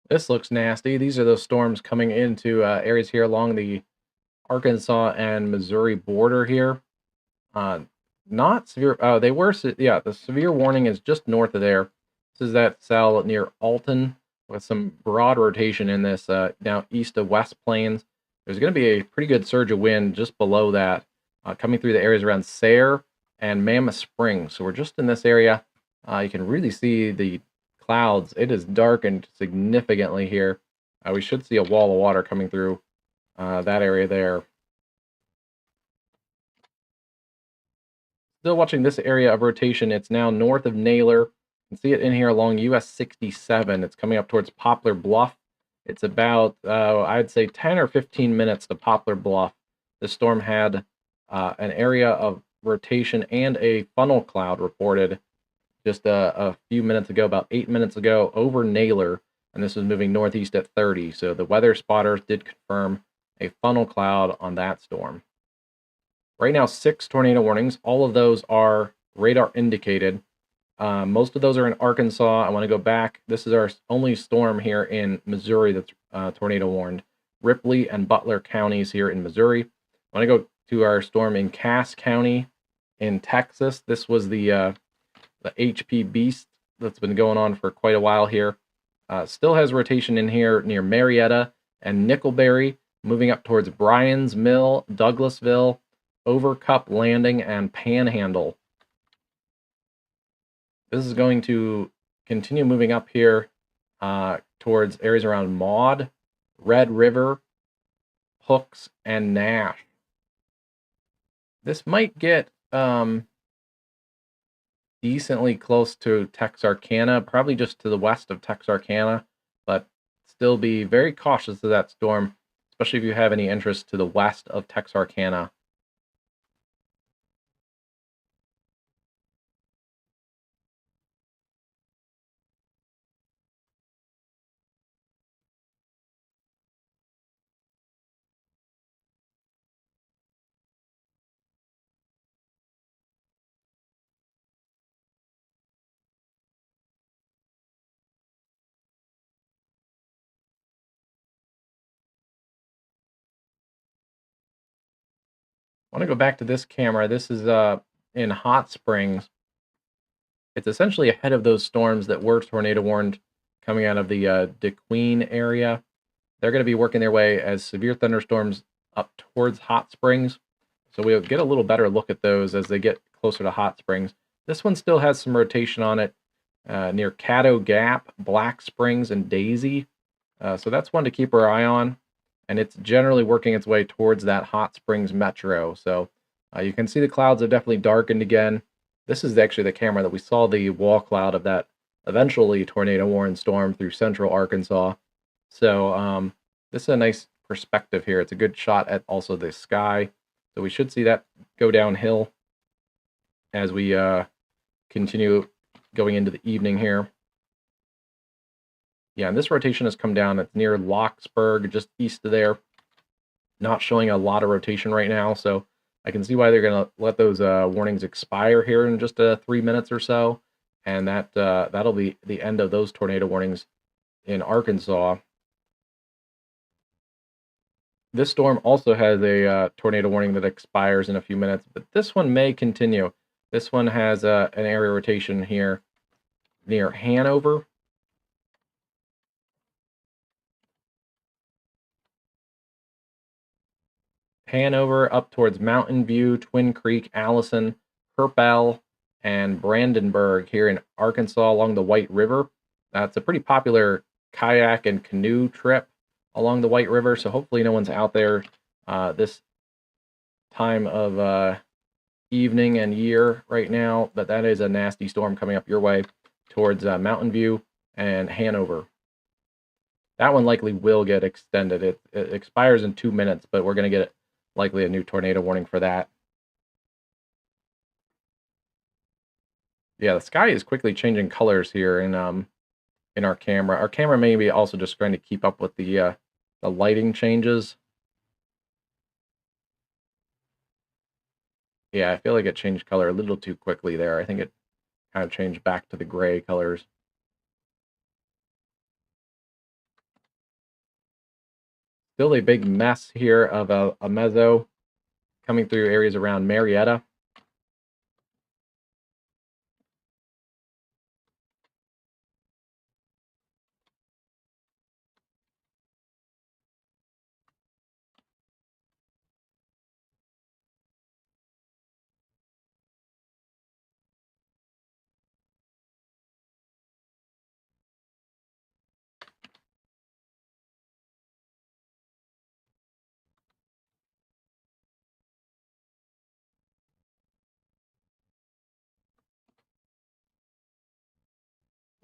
This looks nasty. These are those storms coming into areas here along the Arkansas and Missouri border here. Uh, Not severe. They were. Yeah, the severe warning is just north of there. This is that cell near Alton with some broad rotation in this now east of West Plains. There's going to be a pretty good surge of wind just below that, coming through the areas around Sayre and Mammoth Springs. So we're just in this area. You can really see the clouds. It is darkened significantly here. We should see a wall of water coming through that area there. Still watching this area of rotation. It's now north of Naylor. You can see it in here along US 67. It's coming up towards Poplar Bluff. It's about, I'd say, 10 or 15 minutes to Poplar Bluff. The storm had an area of rotation and a funnel cloud reported just a few minutes ago, about 8 minutes ago, over Naylor, and this was moving northeast at 30. So the weather spotters did confirm a funnel cloud on that storm. Right now, 6 tornado warnings. All of those are radar indicated. Most of those are in Arkansas. I want to go back. This is our only storm here in Missouri that's tornado warned. Ripley and Butler counties here in Missouri. I want to go to our storm in Cass County in Texas. This was the HP Beast that's been going on for quite a while here. Still has rotation in here near Marietta and Nickelberry, moving up towards Bryan's Mill, Douglasville, Overcup Landing, and Panhandle. This is going to continue moving up here towards areas around Maud, Red River, Hooks, and Nash. This might get decently close to Texarkana, probably just to the west of Texarkana, but still be very cautious of that storm, especially if you have any interest to the west of Texarkana. I want to go back to this camera. This is in Hot Springs. It's essentially ahead of those storms that were tornado warned coming out of the DeQueen area. They're going to be working their way as severe thunderstorms up towards Hot Springs. So we'll get a little better look at those as they get closer to Hot Springs. This one still has some rotation on it near Caddo Gap, Black Springs, and Daisy. So that's one to keep our eye on. And it's generally working its way towards that Hot Springs metro. So you can see the clouds have definitely darkened again. This is actually the camera that we saw the wall cloud of that eventually tornado warned storm through central Arkansas. So this is a nice perspective here. It's a good shot at also the sky. So we should see that go downhill as we continue going into the evening here. Yeah, and this rotation has come down. It's near Locksburg, just east of there. Not showing a lot of rotation right now, so I can see why they're going to let those warnings expire here in just 3 minutes or so. And that'll be the end of those tornado warnings in Arkansas. This storm also has a tornado warning that expires in a few minutes, but this one may continue. This one has an area rotation here near Hanover. Hanover up towards Mountain View, Twin Creek, Allison, Herpel, and Brandenburg here in Arkansas along the White River. It's a pretty popular kayak and canoe trip along the White River, so hopefully no one's out there this time of evening and year right now, but that is a nasty storm coming up your way towards Mountain View and Hanover. That one likely will get extended. It expires in 2 minutes, but we're going to get likely a new tornado warning for that. Yeah, the sky is quickly changing colors here in our camera. Our camera may be also just trying to keep up with the lighting changes. Yeah, I feel like it changed color a little too quickly there. I think it kind of changed back to the gray colors. Still a big mess here of a mezzo coming through areas around Marietta.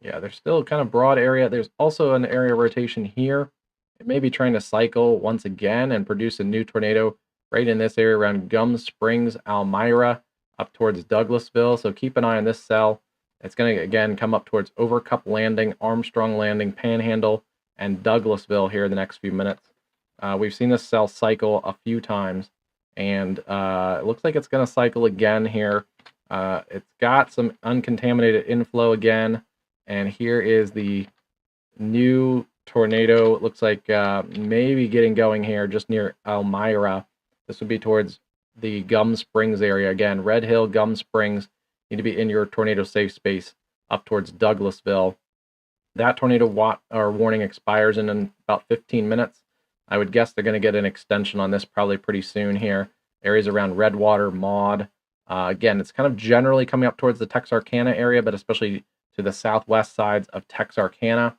Yeah, there's still kind of broad area. There's also an area rotation here. It may be trying to cycle once again and produce a new tornado right in this area around Gum Springs, Elmira, up towards Douglasville. So keep an eye on this cell. It's going to, again, come up towards Overcup Landing, Armstrong Landing, Panhandle, and Douglasville here in the next few minutes. We've seen this cell cycle a few times, and it looks like it's going to cycle again here. It's got some uncontaminated inflow again. And here is the new tornado. It looks like maybe getting going here just near Elmira. This would be towards the Gum Springs area. Again, Red Hill, Gum Springs need to be in your tornado safe space up towards Douglasville. That tornado warning expires in about 15 minutes. I would guess they're going to get an extension on this probably pretty soon here. Areas around Redwater, Maud. Again, it's kind of generally coming up towards the Texarkana area, but especially to the southwest sides of Texarkana.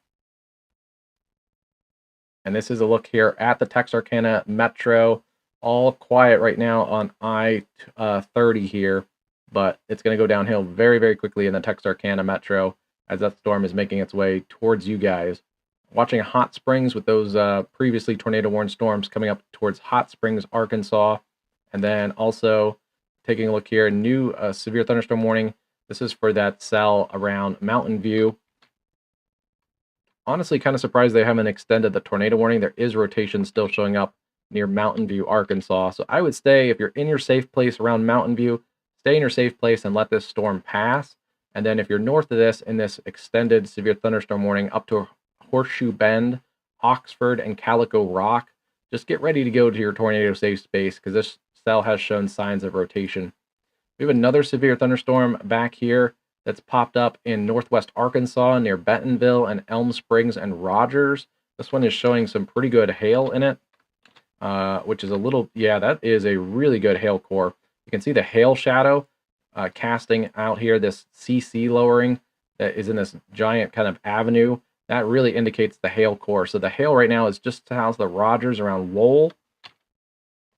And this is a look here at the Texarkana Metro. All quiet right now on I-30 here, but it's going to go downhill very, very quickly in the Texarkana Metro as that storm is making its way towards you guys. Watching Hot Springs with those previously tornado-warned storms coming up towards Hot Springs, Arkansas. And then also taking a look here, new severe thunderstorm warning. This is for that cell around Mountain View. Honestly, kind of surprised they haven't extended the tornado warning. There is rotation still showing up near Mountain View, Arkansas. So I would stay, if you're in your safe place around Mountain View, stay in your safe place and let this storm pass. And then if you're north of this, in this extended severe thunderstorm warning up to Horseshoe Bend, Oxford, and Calico Rock, just get ready to go to your tornado safe space because this cell has shown signs of rotation. We have another severe thunderstorm back here that's popped up in northwest Arkansas near Bentonville and Elm Springs and Rogers. This one is showing some pretty good hail in it, which is a little, yeah, that is a really good hail core. You can see the hail shadow casting out here, this CC lowering that is in this giant kind of avenue. That really indicates the hail core. So the hail right now is just south of the Rogers around Lowell,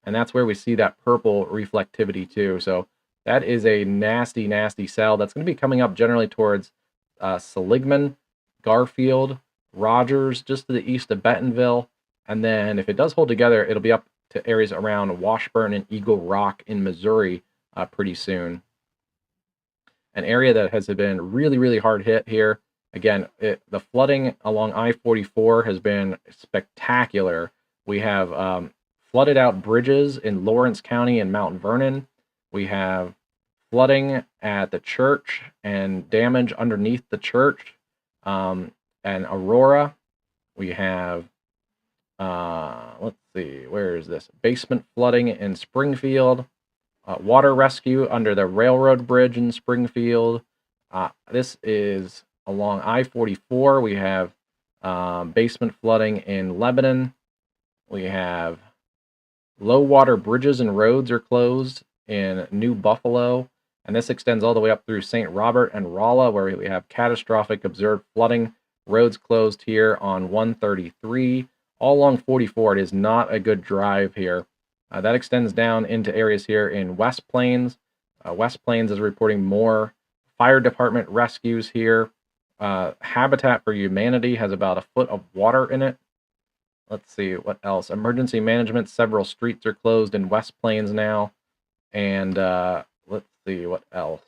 and that's where we see that purple reflectivity too. So that is a nasty, nasty cell that's going to be coming up generally towards Seligman, Garfield, Rogers, just to the east of Bentonville. And then if it does hold together, it'll be up to areas around Washburn and Eagle Rock in Missouri pretty soon. An area that has been really, really hard hit here. Again, the flooding along I-44 has been spectacular. We have flooded out bridges in Lawrence County and Mount Vernon. We have flooding at the church and damage underneath the church and Aurora. We have, let's see, where is this? Basement flooding in Springfield. Water rescue under the railroad bridge in Springfield. This is along I-44. We have basement flooding in Lebanon. We have low water bridges and roads are closed in New Buffalo, and this extends all the way up through St. Robert and Rolla, where we have catastrophic observed flooding. Roads closed here on 133. All along 44, it is not a good drive here. That extends down into areas here in West Plains. West Plains is reporting more fire department rescues here. Habitat for Humanity has about a foot of water in it. Let's see, what else? Emergency management, several streets are closed in West Plains now. And let's see, what else?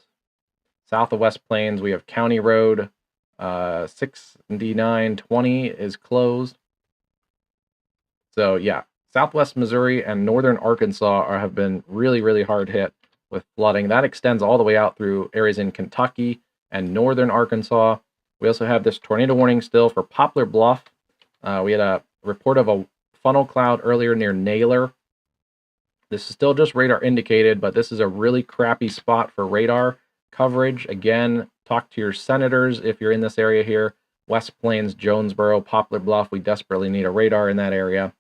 South of West Plains, we have County Road 6920 is closed. So yeah, Southwest Missouri and northern Arkansas have been really, really hard hit with flooding. That extends all the way out through areas in Kentucky and northern Arkansas. We also have this tornado warning still for Poplar Bluff. We had a report of a funnel cloud earlier near Naylor. This is still just radar indicated, but this is a really crappy spot for radar coverage. Again, talk to your senators if you're in this area here. West Plains, Jonesboro, Poplar Bluff, we desperately need a radar in that area.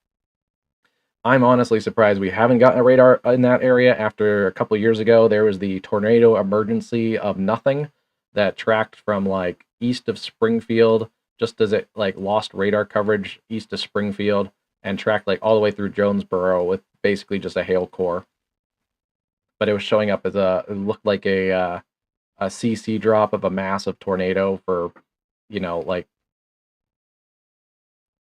I'm honestly surprised we haven't gotten a radar in that area after a couple years ago. There was the tornado emergency of nothing that tracked from like east of Springfield, just as it like lost radar coverage east of Springfield and tracked like all the way through Jonesboro with basically just a hail core. But it was showing up as it looked like a CC drop of a massive tornado for, you know, like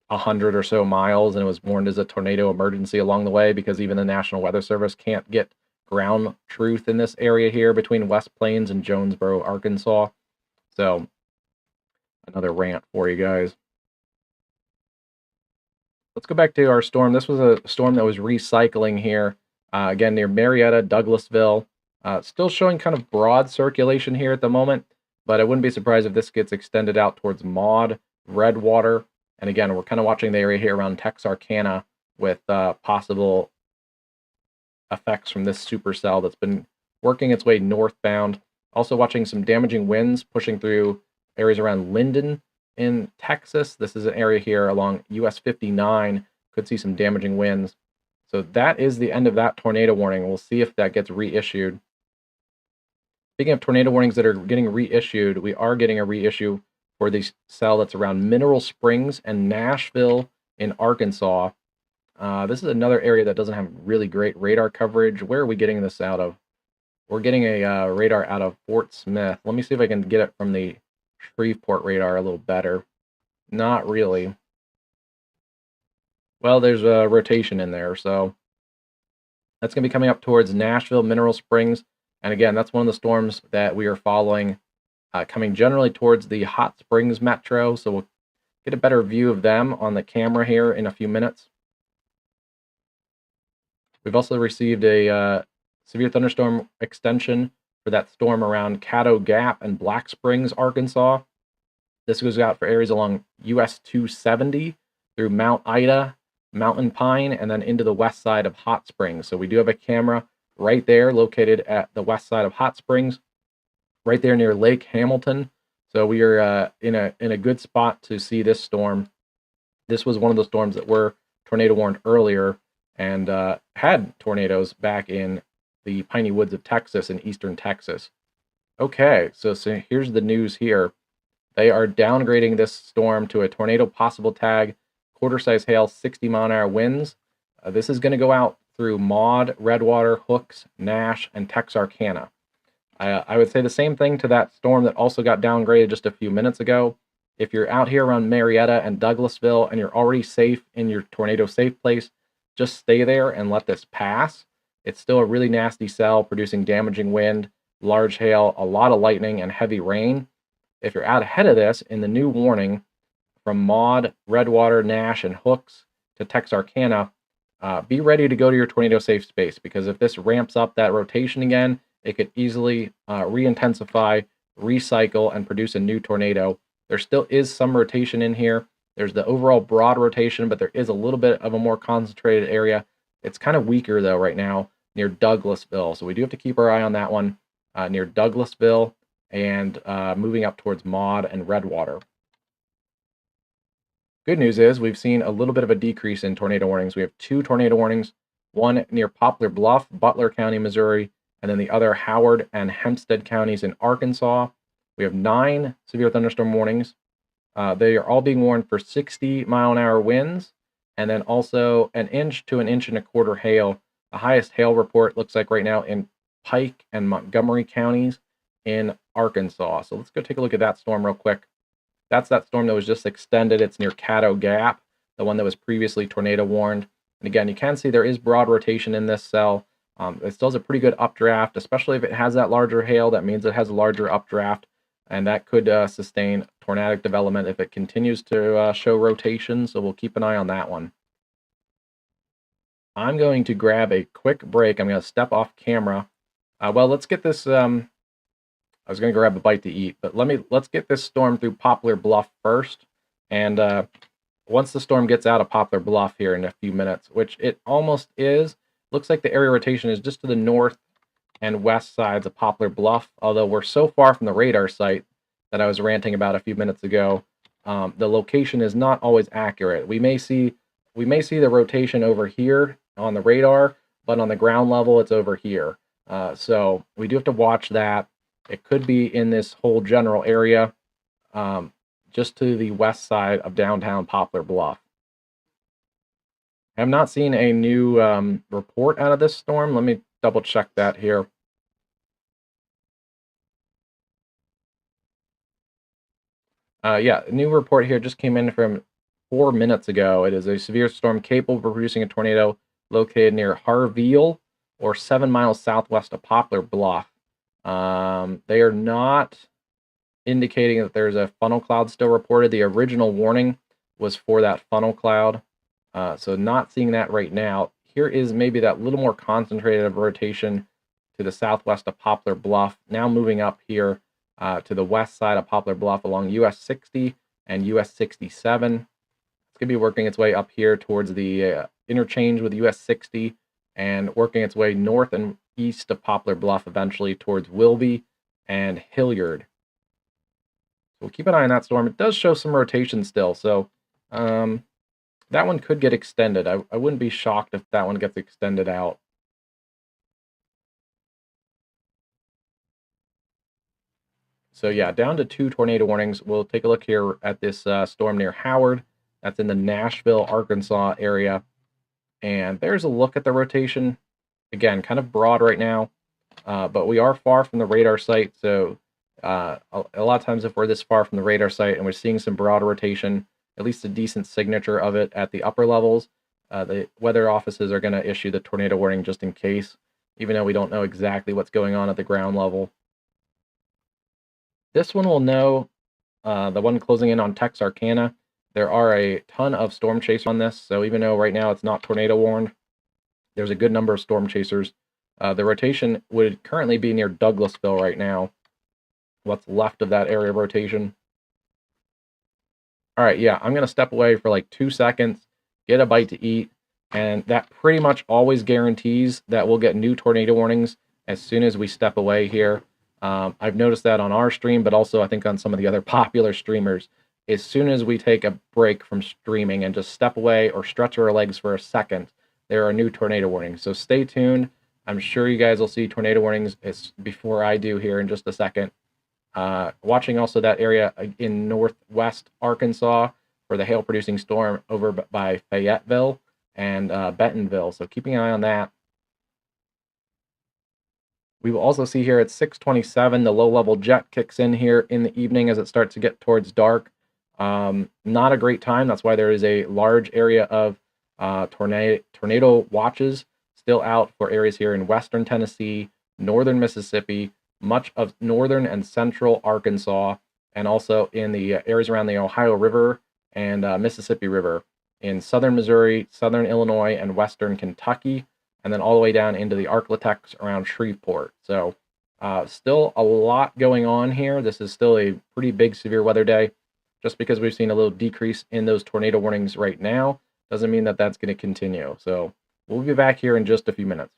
100 or so miles, and it was warned as a tornado emergency along the way because even the National Weather Service can't get ground truth in this area here between West Plains and Jonesboro, Arkansas. So another rant for you guys. Let's go back to our storm. This was a storm that was recycling here, again, near Marietta, Douglasville. Still showing kind of broad circulation here at the moment, but I wouldn't be surprised if this gets extended out towards Maud, Redwater, and again, we're kind of watching the area here around Texarkana with possible effects from this supercell that's been working its way northbound. Also watching some damaging winds pushing through areas around Linden in Texas. This is an area here along US 59. Could see some damaging winds. So that is the end of that tornado warning. We'll see if that gets reissued. Speaking of tornado warnings that are getting reissued, we are getting a reissue for the cell that's around Mineral Springs and Nashville in Arkansas. This is another area that doesn't have really great radar coverage. Where are we getting this out of? We're getting a radar out of Fort Smith. Let me see if I can get it from the Shreveport radar a little better. Not really. Well, there's a rotation in there, so that's going to be coming up towards Nashville, Mineral Springs. And again, that's one of the storms that we are following, coming generally towards the Hot Springs Metro. So we'll get a better view of them on the camera here in a few minutes. We've also received a severe thunderstorm extension for that storm around Caddo Gap and Black Springs, Arkansas. This goes out for areas along US 270 through Mount Ida Mountain Pine, and then into the west side of Hot Springs. So we do have a camera right there located at the west side of Hot Springs, right there near Lake Hamilton. So we are in a good spot to see this storm. This was one of the storms that were tornado warned earlier and had tornadoes back in the piney woods of Texas and eastern Texas. Okay, so here's the news here. They are downgrading this storm to a tornado possible tag, quarter-size hail, 60-mile-an-hour winds. This is going to go out through Maud, Redwater, Hooks, Nash, and Texarkana. I would say the same thing to that storm that also got downgraded just a few minutes ago. If you're out here around Marietta and Douglasville and you're already safe in your tornado safe place, just stay there and let this pass. It's still a really nasty cell producing damaging wind, large hail, a lot of lightning, and heavy rain. If you're out ahead of this, in the new warning from Maud, Redwater, Nash, and Hooks to Texarkana, be ready to go to your tornado safe space, because if this ramps up that rotation again, it could easily re-intensify, recycle, and produce a new tornado. There still is some rotation in here. There's the overall broad rotation, but there is a little bit of a more concentrated area. It's kind of weaker, though, right now near Douglasville. So we do have to keep our eye on that one near Douglasville and moving up towards Maud and Redwater. Good news is we've seen a little bit of a decrease in tornado warnings. We have 2 tornado warnings, one near Poplar Bluff, Butler County, Missouri, and then the other Howard and Hempstead counties in Arkansas. We have 9 severe thunderstorm warnings. They are all being warned for 60-mile-an-hour winds, and then also 1 inch to 1.25 inches hail. The highest hail report looks like right now in Pike and Montgomery counties in Arkansas. So let's go take a look at that storm real quick. That's that storm that was just extended. It's near Caddo Gap, the one that was previously tornado warned. And again, you can see there is broad rotation in this cell. It still has a pretty good updraft, especially if it has that larger hail. That means it has a larger updraft, and that could sustain tornadic development if it continues to show rotation. So we'll keep an eye on that one. I'm going to grab a quick break. I'm going to step off camera. Well, let's get this. I was going to grab a bite to eat, but let's get this storm through Poplar Bluff first. And once the storm gets out of Poplar Bluff here in a few minutes, which it almost is, looks like the area rotation is just to the north and west sides of Poplar Bluff, although we're so far from the radar site that I was ranting about a few minutes ago. The location is not always accurate. We may see the rotation over here on the radar, but on the ground level, it's over here. So we do have to watch that. It could be in this whole general area, just to the west side of downtown Poplar Bluff. I have not seen a new report out of this storm. Let me double check that here. Yeah, a new report here just came in from 4 minutes ago. It is a severe storm capable of producing a tornado located near Harville or 7 miles southwest of Poplar Bluff. They are not indicating that there's a funnel cloud still reported. The original warning was for that funnel cloud. So not seeing that right now. Here is maybe that little more concentrated of rotation to the southwest of Poplar Bluff. Now moving up here to the west side of Poplar Bluff along US 60 and US 67. It's going to be working its way up here towards the interchange with US 60 and working its way north and east of Poplar Bluff eventually towards Wilby and Hilliard. So we'll keep an eye on that storm. It does show some rotation still, so that one could get extended. I wouldn't be shocked if that one gets extended out. So yeah, down to 2 tornado warnings. We'll take a look here at this storm near Howard. That's in the Nashville, Arkansas area. And there's a look at the rotation. Again, kind of broad right now, but we are far from the radar site. So a lot of times if we're this far from the radar site and we're seeing some broad rotation, at least a decent signature of it at the upper levels, the weather offices are going to issue the tornado warning just in case, even though we don't know exactly what's going on at the ground level. This one will know, the one closing in on Texarkana. There are a ton of storm chasers on this, so even though right now it's not tornado warned, there's a good number of storm chasers. The rotation would currently be near Douglasville right now. What's left of that area of rotation. All right, yeah, I'm going to step away for like 2 seconds, get a bite to eat, and that pretty much always guarantees that we'll get new tornado warnings as soon as we step away here. I've noticed that on our stream, but also I think on some of the other popular streamers. As soon as we take a break from streaming and just step away or stretch our legs for a second, there are new tornado warnings. So stay tuned. I'm sure you guys will see tornado warnings before I do here in just a second. Watching also that area in northwest Arkansas for the hail producing storm over by Fayetteville and Bentonville. So keeping an eye on that. We will also see here at 6:27, the low-level jet kicks in here in the evening as it starts to get towards dark. Not a great time. That's why there is a large area of tornado watches still out for areas here in western Tennessee, northern Mississippi, much of northern and central Arkansas, and also in the areas around the Ohio River and Mississippi River in southern Missouri, southern Illinois, and western Kentucky, and then all the way down into the Ark-La-Tex around Shreveport. So still a lot going on here. This is still a pretty big severe weather day. Just because we've seen a little decrease in those tornado warnings right now doesn't mean that that's going to continue. So we'll be back here in just a few minutes.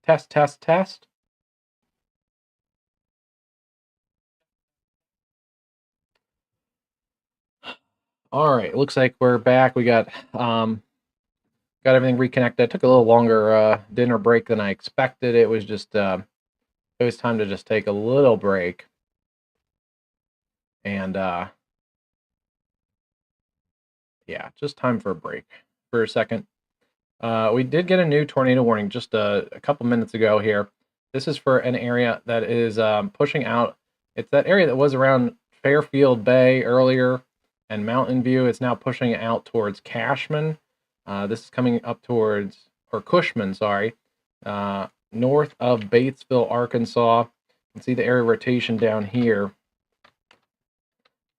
Test, test, test. All right, looks like we're back. We got everything reconnected. It took a little longer dinner break than I expected. It was just it was time to just take a little break. And yeah, just time for a break for a second. We did get a new tornado warning just a couple minutes ago here. This is for an area that is pushing out. It's that area that was around Fairfield Bay earlier and Mountain View. It's now pushing out towards Cashman. This is coming up towards, or Cushman, sorry, north of Batesville, Arkansas. You can see the area rotation down here.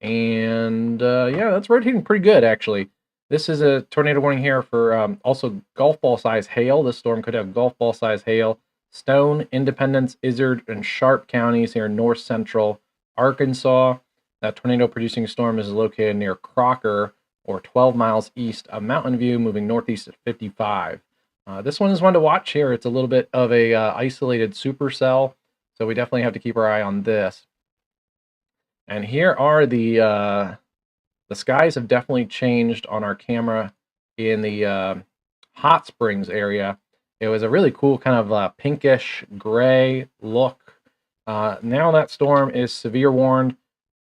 And yeah, that's rotating pretty good, actually. This is a tornado warning here for also golf ball size hail. This storm could have golf ball size hail. Stone, Independence, Izard, and Sharp counties here in north central Arkansas. That tornado producing storm is located near Crocker, or 12 miles east of Mountain View, moving northeast at 55. This one is one to watch here. It's a little bit of a isolated supercell, so we definitely have to keep our eye on this. And here are the skies have definitely changed on our camera in the Hot Springs area. It was a really cool kind of pinkish gray look. Now that storm is severe warned.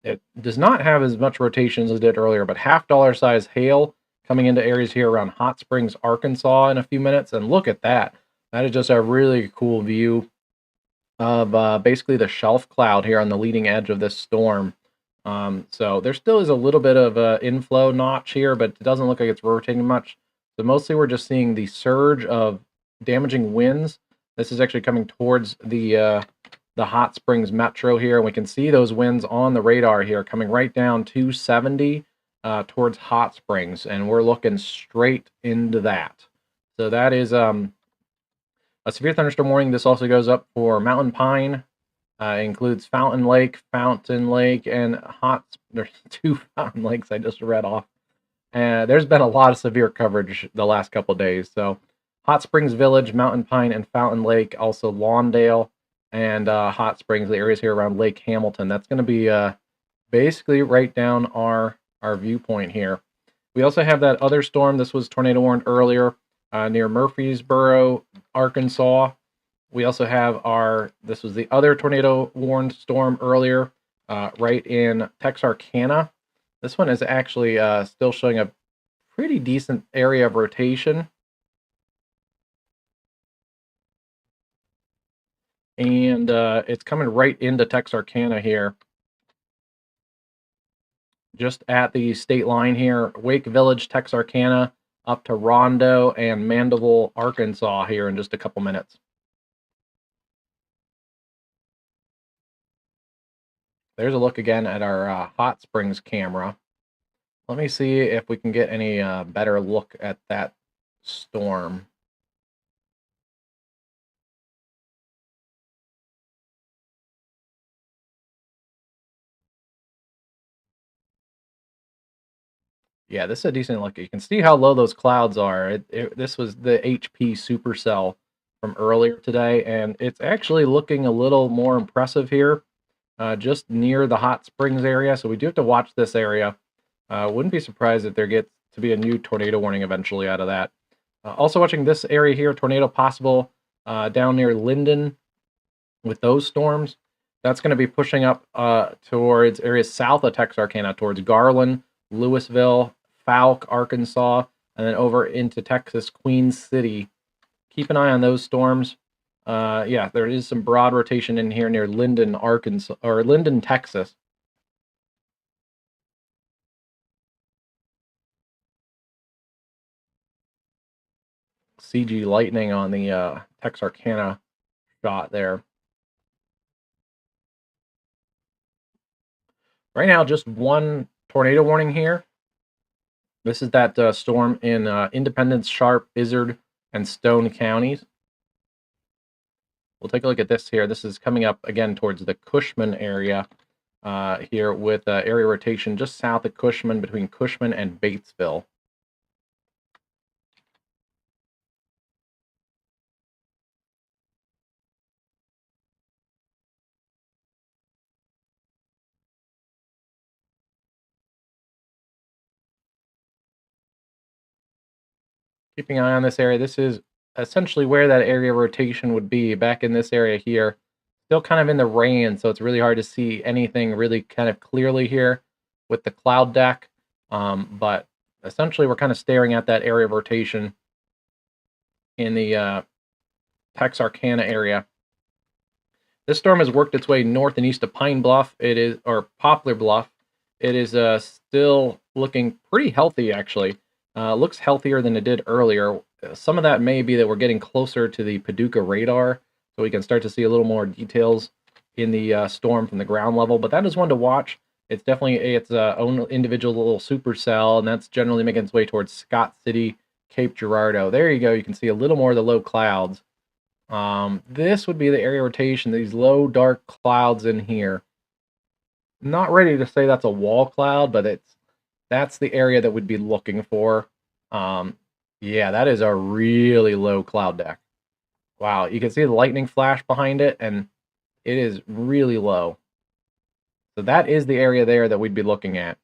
It does not have as much rotation as it did earlier, but $half size hail coming into areas here around Hot Springs, Arkansas in a few minutes. And look at that. That is just a really cool view of basically the shelf cloud here on the leading edge of this storm. So there still is a little bit of inflow notch here, but it doesn't look like it's rotating much. So mostly we're just seeing the surge of damaging winds. This is actually coming towards the Hot Springs metro here, and we can see those winds on the radar here coming right down 270 towards Hot Springs, and we're looking straight into that. So that is a severe thunderstorm warning. This also goes up for Mountain Pine. Includes Fountain Lake, and there's 2 Fountain Lakes I just read off. There's been a lot of severe coverage the last couple of days. So Hot Springs Village, Mountain Pine, and Fountain Lake, also Lawndale, and Hot Springs, the areas here around Lake Hamilton. That's going to be basically right down our viewpoint here. We also have that other storm. This was tornado warned earlier near Murfreesboro, Arkansas. We also have this was the other tornado warned storm earlier, right in Texarkana. This one is actually still showing a pretty decent area of rotation. And it's coming right into Texarkana here. Just at the state line here, Wake Village, Texarkana, up to Rondo and Mandeville, Arkansas here in just a couple minutes. There's a look again at our Hot Springs camera. Let me see if we can get any better look at that storm. Yeah, this is a decent look. You can see how low those clouds are. This was the HP supercell from earlier today, and it's actually looking a little more impressive here, just near the Hot Springs area. So we do have to watch this area. Wouldn't be surprised if there gets to be a new tornado warning eventually out of that. Also watching this area here, tornado possible down near Linden with those storms. That's going to be pushing up towards areas south of Texarkana, towards Garland, Louisville, Fouke, Arkansas, and then over into Texas, Queen City. Keep an eye on those storms. Yeah, there is some broad rotation in here near Linden, Arkansas, or Linden, Texas. CG lightning on the Texarkana shot there. Right now, just one tornado warning here. This is that storm in Independence, Sharp, Izard, and Stone counties. We'll take a look at this here. This is coming up again towards the Cushman area here with area rotation just south of Cushman, between Cushman and Batesville. Keeping an eye on this area. This is essentially where that area of rotation would be, back in this area here. Still kind of in the rain, so it's really hard to see anything really kind of clearly here with the cloud deck. But essentially, we're kind of staring at that area of rotation in the Texarkana area. This storm has worked its way north and east of Pine Bluff. Or Poplar Bluff. It is still looking pretty healthy, actually. Looks healthier than it did earlier. Some of that may be that we're getting closer to the Paducah radar, so we can start to see a little more details in the storm from the ground level. But that is one to watch. It's definitely its own individual little supercell, and that's generally making its way towards Scott City, Cape Girardeau. There you go. You can see a little more of the low clouds. This would be the area of rotation, these low, dark clouds in here. Not ready to say that's a wall cloud, but that's the area that we'd be looking for. Yeah, that is a really low cloud deck. Wow, you can see the lightning flash behind it, and it is really low. So that is the area there that we'd be looking at.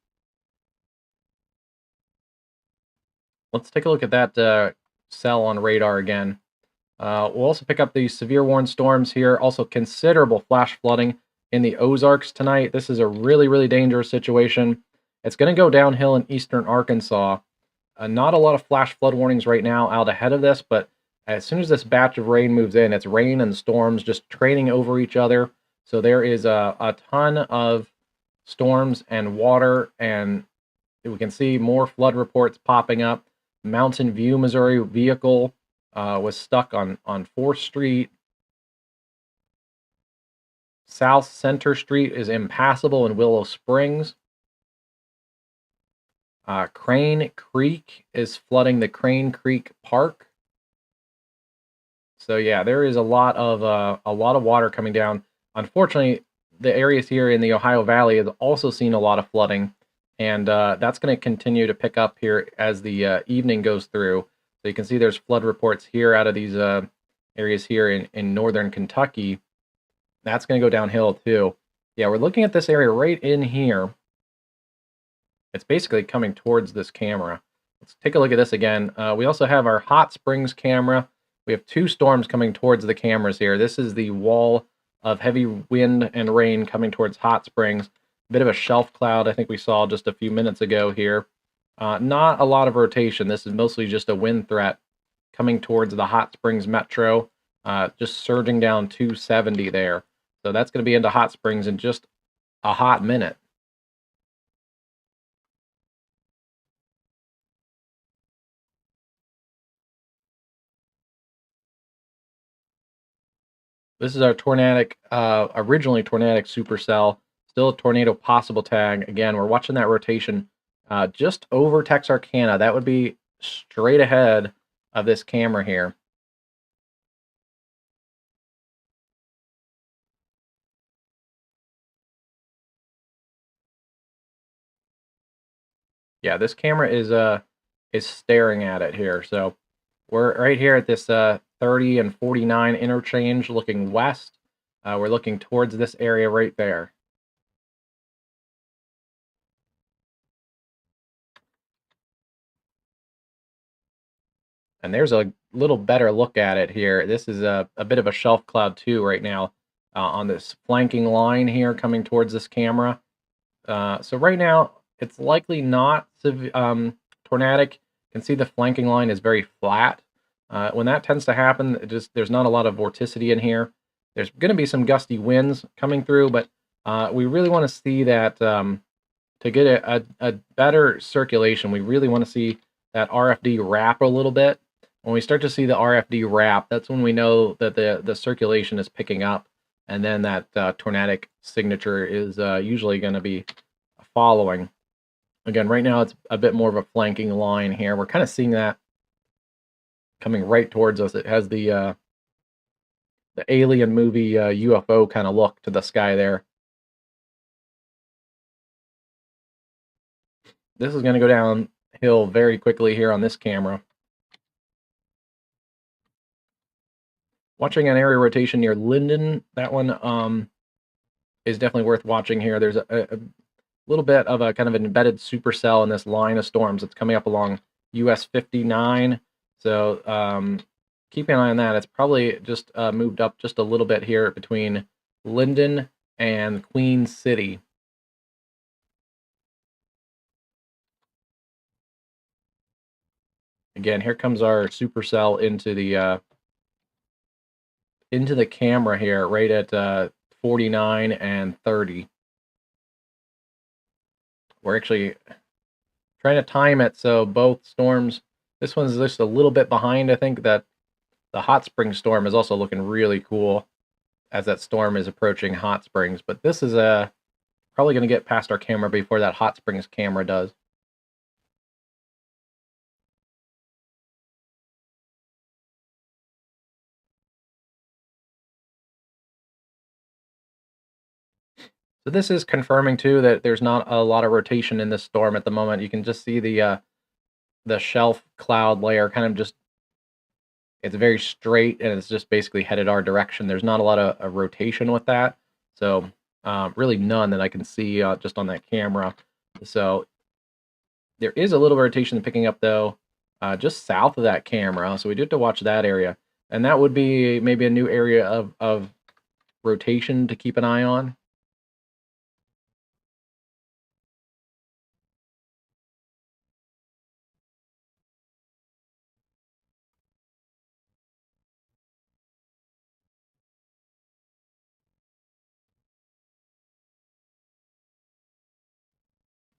Let's take a look at that cell on radar again. We'll also pick up the severe warned storms here. Also considerable flash flooding in the Ozarks tonight. This is a really, really dangerous situation. It's going to go downhill in eastern Arkansas. Not a lot of flash flood warnings right now out ahead of this, but as soon as this batch of rain moves in, it's rain and storms just training over each other. So there is a ton of storms and water, and we can see more flood reports popping up. Mountain View, Missouri vehicle was stuck on 4th Street. South Center Street is impassable in Willow Springs. Crane Creek is flooding the Crane Creek Park. So yeah, there is a lot of water coming down. Unfortunately, the areas here in the Ohio Valley have also seen a lot of flooding, and that's going to continue to pick up here as the evening goes through. So you can see there's flood reports here out of these areas here in northern Kentucky. That's going to go downhill too. Yeah, we're looking at this area right in here. It's basically coming towards this camera. Let's take a look at this again. We also have our Hot Springs camera. We have 2 storms coming towards the cameras here. This is the wall of heavy wind and rain coming towards Hot Springs. A bit of a shelf cloud I think we saw just a few minutes ago here. Not a lot of rotation. This is mostly just a wind threat coming towards the Hot Springs Metro, just surging down 270 there. So that's going to be into Hot Springs in just a hot minute. This is our Tornadic, originally Tornadic supercell, still a tornado possible tag. Again, we're watching that rotation just over Texarkana. That would be straight ahead of this camera here. Yeah, this camera is staring at it here. So we're right here at this 30 and 49 interchange looking west. We're looking towards this area right there. And there's a little better look at it here. This is a bit of a shelf cloud too right now on this flanking line here coming towards this camera. So right now, it's likely not tornadic. You can see the flanking line is very flat. When that tends to happen, there's not a lot of vorticity in here. There's going to be some gusty winds coming through, but we really want to see that to get a better circulation. We really want to see that RFD wrap a little bit. When we start to see the RFD wrap, that's when we know that the circulation is picking up, and then that tornadic signature is usually going to be following. Again, right now it's a bit more of a flanking line here. We're kind of seeing that coming right towards us. It has the alien movie UFO kind of look to the sky there. This is going to go downhill very quickly here on this camera. Watching an area rotation near Linden, that one is definitely worth watching here. There's a little bit of a kind of an embedded supercell in this line of storms that's coming up along US 59, So keep an eye on that. It's probably just moved up just a little bit here between Linden and Queen City. Again, here comes our supercell into the camera here, right at 49 and 30. We're actually trying to time it so both storms. This one's just a little bit behind. I think that the Hot Springs storm is also looking really cool as that storm is approaching Hot Springs. But this is probably going to get past our camera before that Hot Springs camera does. So this is confirming too that there's not a lot of rotation in this storm at the moment. You can just see the shelf cloud layer kind of just, it's very straight and it's just basically headed our direction. There's not a lot of rotation with that. So really none that I can see just on that camera. So there is a little rotation picking up though, just south of that camera. So we do have to watch that area. And that would be maybe a new area of rotation to keep an eye on.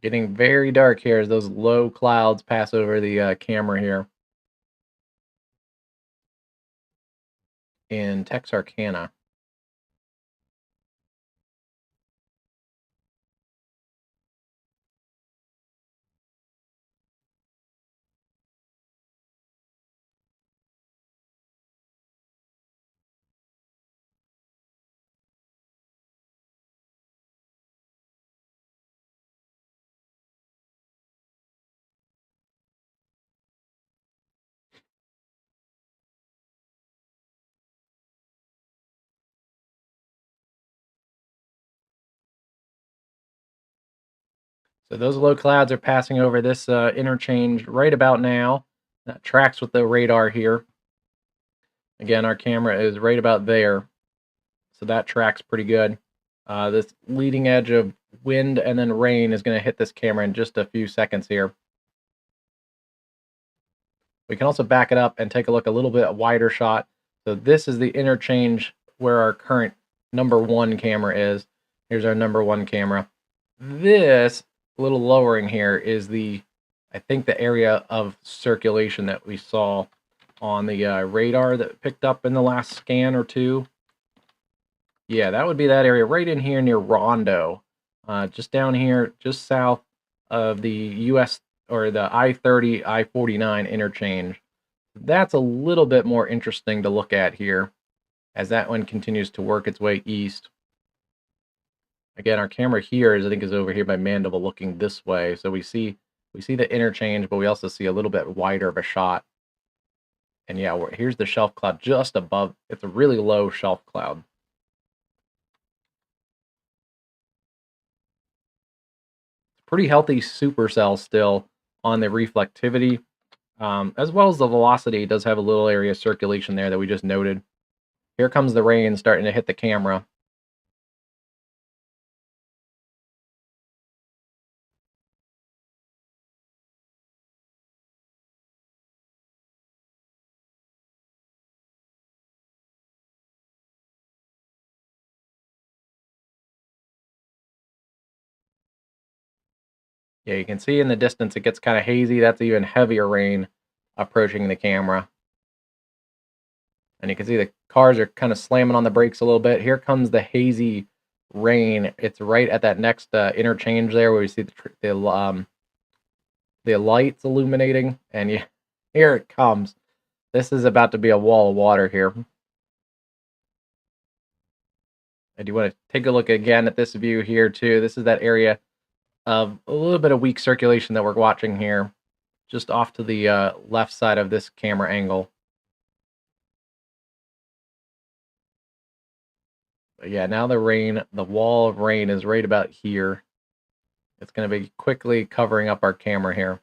Getting very dark here as those low clouds pass over the camera here in Texarkana. So those low clouds are passing over this interchange right about now. That tracks with the radar here. Again, our camera is right about there. So that tracks pretty good. This leading edge of wind and then rain is going to hit this camera in just a few seconds here. We can also back it up and take a look a little bit wider shot. So this is the interchange where our current #1 camera is. Here's our #1 camera. This little lowering here is I think the area of circulation that we saw on the radar that picked up in the last scan or two. Yeah, that would be that area right in here near Rondo. Just down here, just south of the US or the I-30, I-49 interchange. That's a little bit more interesting to look at here as that one continues to work its way east. Again, our camera here I think is over here by Mandible looking this way. So we see the interchange, but we also see a little bit wider of a shot. And yeah, here's the shelf cloud just above. It's a really low shelf cloud. Pretty healthy supercell still on the reflectivity, as well as the velocity. It does have a little area of circulation there that we just noted. Here comes the rain starting to hit the camera. Yeah, you can see in the distance it gets kind of hazy. That's even heavier rain approaching the camera. And you can see the cars are kind of slamming on the brakes a little bit. Here comes the hazy rain. It's right at that next interchange there where we see the lights illuminating. And yeah, here it comes. This is about to be a wall of water here. I do want to take a look again at this view here too. This is that area of a little bit of weak circulation that we're watching here, just off to the left side of this camera angle. But yeah, now the wall of rain is right about here. It's going to be quickly covering up our camera here.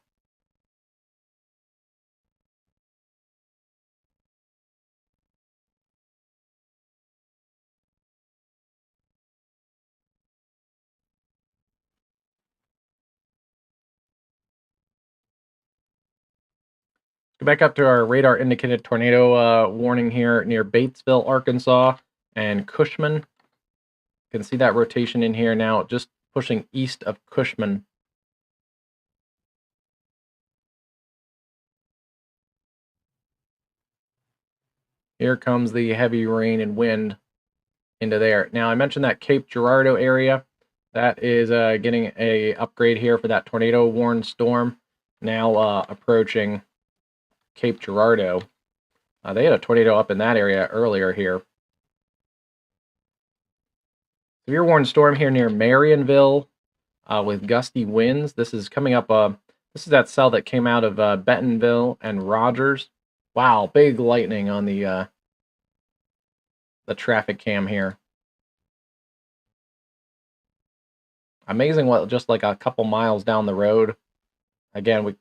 Go back up to our radar indicated tornado warning here near Batesville, Arkansas, and Cushman. You can see that rotation in here now, just pushing east of Cushman. Here comes the heavy rain and wind into there. Now, I mentioned that Cape Girardeau area. That is getting a upgrade here for that tornado warned storm. Now approaching Cape Girardeau. They had a tornado up in that area earlier here. Severe warned storm here near Marionville with gusty winds. This is coming up. This is that cell that came out of Bentonville and Rogers. Wow, big lightning on the traffic cam here. Amazing what just like a couple miles down the road. Again,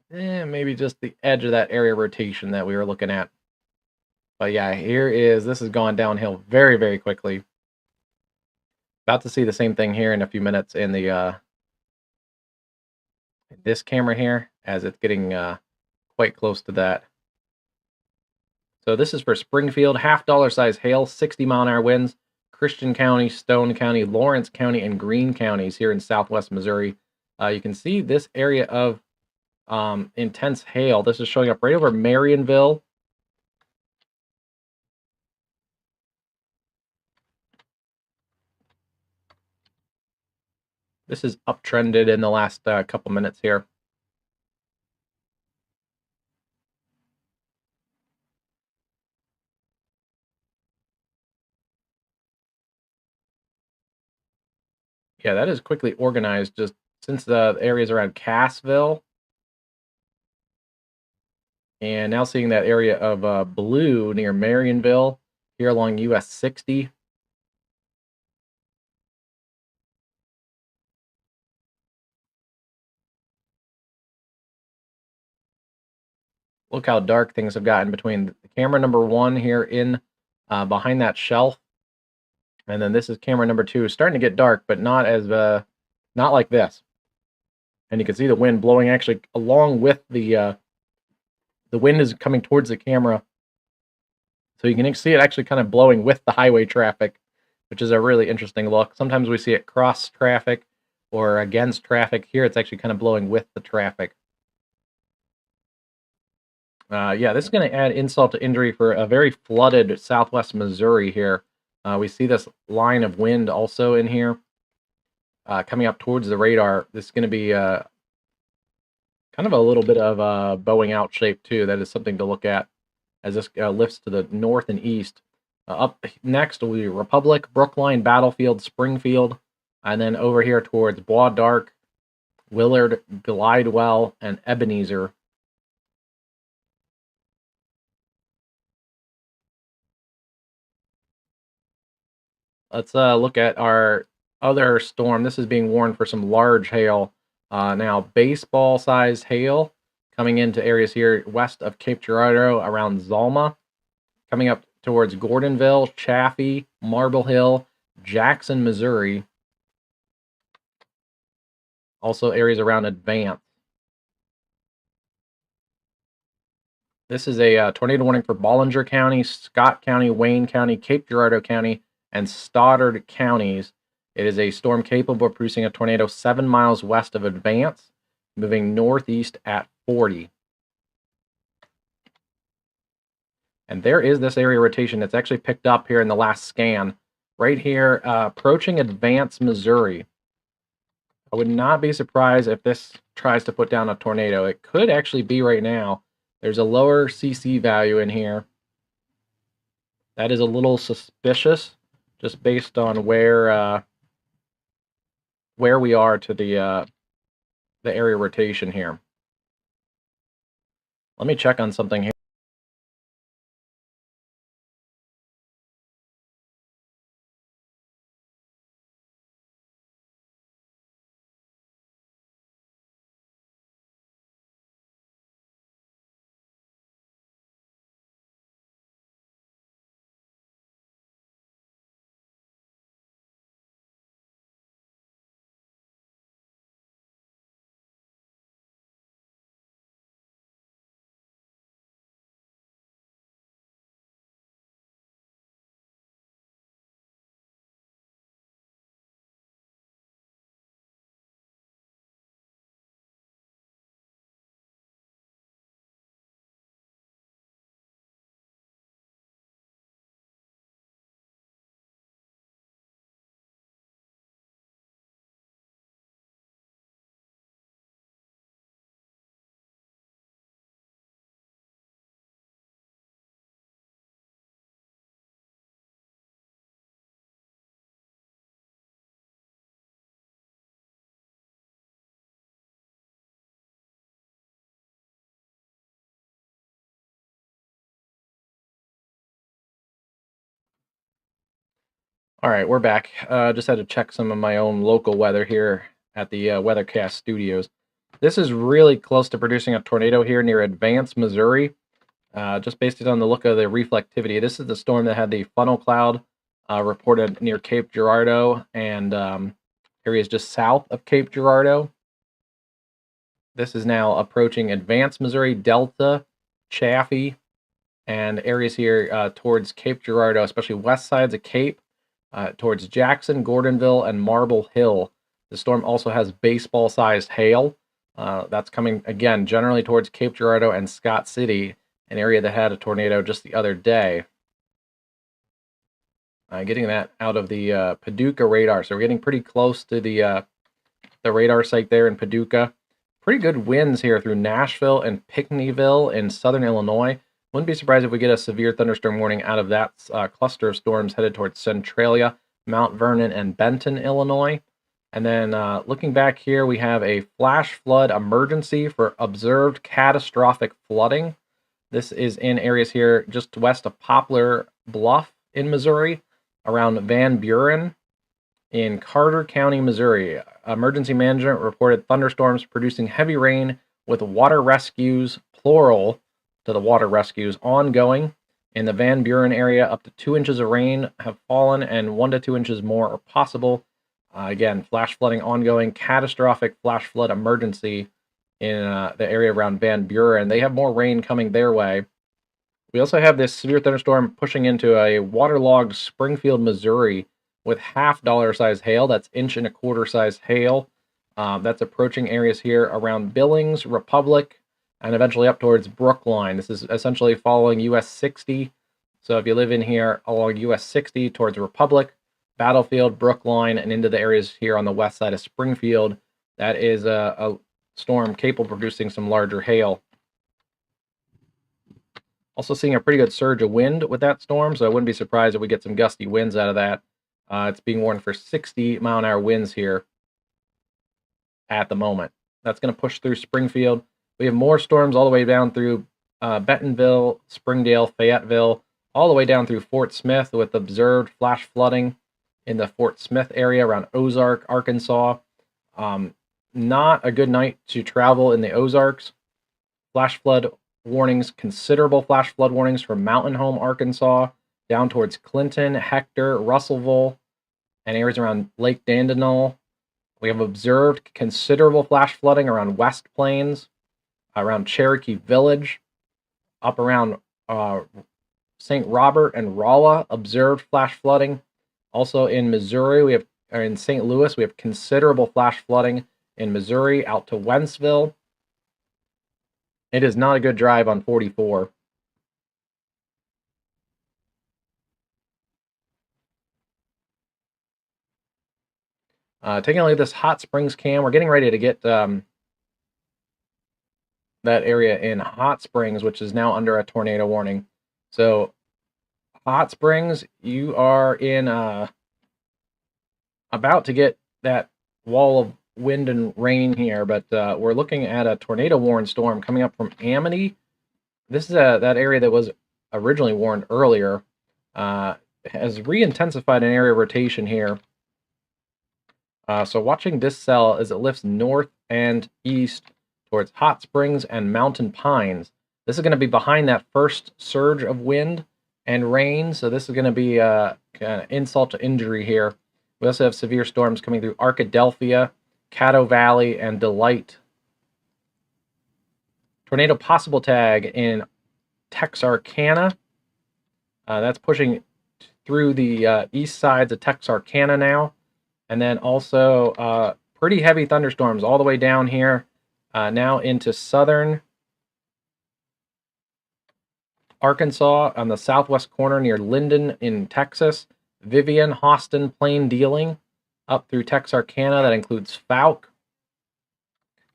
maybe just the edge of that area rotation that we were looking at. But yeah, this has gone downhill very, very quickly. About to see the same thing here in a few minutes in the this camera here, as it's getting quite close to that. So this is for Springfield, $half size hail, 60-mile-an-hour winds, Christian County, Stone County, Lawrence County, and Greene counties here in southwest Missouri. You can see this area of intense hail. This is showing up right over Marionville. This is uptrended in the last couple minutes here. Yeah, that is quickly organized just since the areas around Cassville. And now seeing that area of blue near Marionville here along US 60. Look how dark things have gotten between the camera number 1 here in behind that shelf. And then this is camera number 2. Starting to get dark, but not not like this. And you can see the wind blowing actually along with the wind is coming towards the camera. So you can see it actually kind of blowing with the highway traffic, which is a really interesting look. Sometimes we see it cross traffic or against traffic. Here it's actually kind of blowing with the traffic. Yeah, this is going to add insult to injury for a very flooded southwest Missouri here. We see this line of wind also in here coming up towards the radar. This is going to be kind of a little bit of a bowing out shape too. That is something to look at as this lifts to the north and east. Up next will be Republic, Brookline, Battlefield, Springfield, and then over here towards Bois d'Arc, Willard, Glidewell, and Ebenezer. Let's look at our other storm. This is being warned for some large hail. Now, baseball-sized hail coming into areas here west of Cape Girardeau around Zalma, coming up towards Gordonville, Chaffee, Marble Hill, Jackson, Missouri. Also areas around Advance. This is a tornado warning for Bollinger County, Scott County, Wayne County, Cape Girardeau County, and Stoddard counties. It is a storm capable of producing a tornado 7 miles west of Advance, moving northeast at 40. And there is this area rotation that's actually picked up here in the last scan. Right here, approaching Advance, Missouri. I would not be surprised if this tries to put down a tornado. It could actually be right now. There's a lower CC value in here. That is a little suspicious, just based on where we are to the area rotation here. Let me check on something here. All right, we're back. Just had to check some of my own local weather here at the WeatherCast studios. This is really close to producing a tornado here near Advance, Missouri. Just based on the look of the reflectivity, this is the storm that had the funnel cloud reported near Cape Girardeau and areas just south of Cape Girardeau. This is now approaching Advance, Missouri, Delta, Chaffee, and areas here towards Cape Girardeau, especially west sides of Cape, towards Jackson, Gordonville, and Marble Hill. The storm also has baseball-sized hail. That's coming, again, generally towards Cape Girardeau and Scott City, an area that had a tornado just the other day. Getting that out of the Paducah radar. So we're getting pretty close to the radar site there in Paducah. Pretty good winds here through Nashville and Pinckneyville in southern Illinois. Wouldn't be surprised if we get a severe thunderstorm warning out of that cluster of storms headed towards Centralia, Mount Vernon, and Benton, Illinois. And then looking back here, we have a flash flood emergency for observed catastrophic flooding. This is in areas here just west of Poplar Bluff in Missouri, around Van Buren in Carter County, Missouri. Emergency management reported thunderstorms producing heavy rain with water rescues, plural, to the water rescues ongoing. In the Van Buren area, up to 2 inches of rain have fallen and 1 to 2 inches more are possible. Again, flash flooding ongoing, catastrophic flash flood emergency in the area around Van Buren. They have more rain coming their way. We also have this severe thunderstorm pushing into a waterlogged Springfield, Missouri with half-dollar size hail. That's 1.25-inch size hail. That's approaching areas here around Billings, Republic, and eventually up towards Brookline. This is essentially following US 60. So if you live in here along US 60 towards Republic, Battlefield, Brookline, and into the areas here on the west side of Springfield, that is a storm capable of producing some larger hail. Also seeing a pretty good surge of wind with that storm, so I wouldn't be surprised if we get some gusty winds out of that. It's being warned for 60-mile-an-hour winds here at the moment. That's going to push through Springfield. We have more storms all the way down through Bentonville, Springdale, Fayetteville, all the way down through Fort Smith with observed flash flooding in the Fort Smith area around Ozark, Arkansas. Not a good night to travel in the Ozarks. Flash flood warnings, considerable flash flood warnings from Mountain Home, Arkansas, down towards Clinton, Hector, Russellville, and areas around Lake Dandenong. We have observed considerable flash flooding around West Plains, around Cherokee Village, up around St. Robert and Rolla, observed flash flooding. Also in Missouri, in St. Louis, we have considerable flash flooding in Missouri out to Wentzville. It is not a good drive on 44. Taking a look at this Hot Springs cam, we're getting ready to get that area in Hot Springs, which is now under a tornado warning. So, Hot Springs, you are in about to get that wall of wind and rain here, but we're looking at a tornado warned storm coming up from Amity. This is that area that was originally warned earlier. Has re-intensified an area of rotation here. So watching this cell as it lifts north and east towards Hot Springs and Mountain Pines. This is going to be behind that first surge of wind and rain, so this is going to be kind of insult to injury here. We also have severe storms coming through Arkadelphia, Caddo Valley, and Delight. Tornado possible tag in Texarkana. That's pushing through the east sides of Texarkana now. And then also pretty heavy thunderstorms all the way down here, now into southern Arkansas on the southwest corner near Linden in Texas. Vivian, Austin, Plain Dealing, up through Texarkana. That includes Fouke.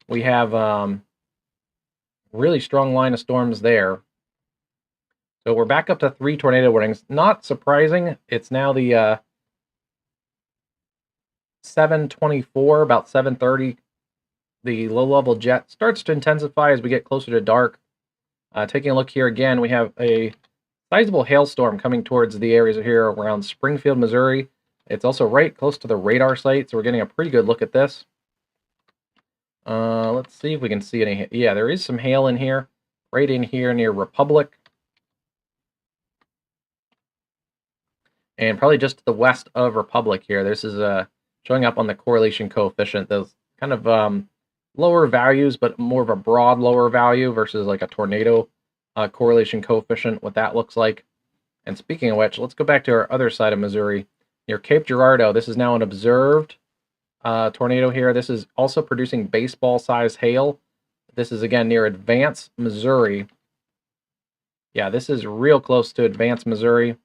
We have really strong line of storms there. So we're back up to 3 tornado warnings. Not surprising. It's now the 7:24, about 7:30. The low-level jet starts to intensify as we get closer to dark. Taking a look here again, we have a sizable hailstorm coming towards the areas here around Springfield, Missouri, It's also right close to the radar site, so we're getting a pretty good look at this. Let's see if we can see any. Yeah, there is some hail in here, right in here near Republic. And probably just to the west of Republic here. This is showing up on the correlation coefficient. Those kind of lower values, but more of a broad lower value versus like a tornado correlation coefficient, what that looks like. And speaking of which, let's go back to our other side of Missouri. Near Cape Girardeau, this is now an observed tornado here. This is also producing baseball-sized hail. This is, again, near Advance, Missouri. Yeah, this is real close to Advance, Missouri.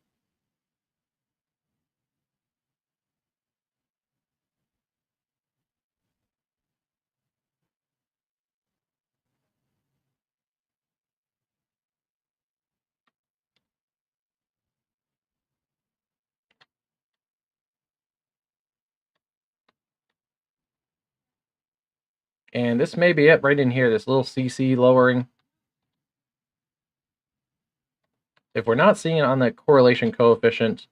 And this may be it right in here, this little CC lowering. If we're not seeing it on the correlation coefficient,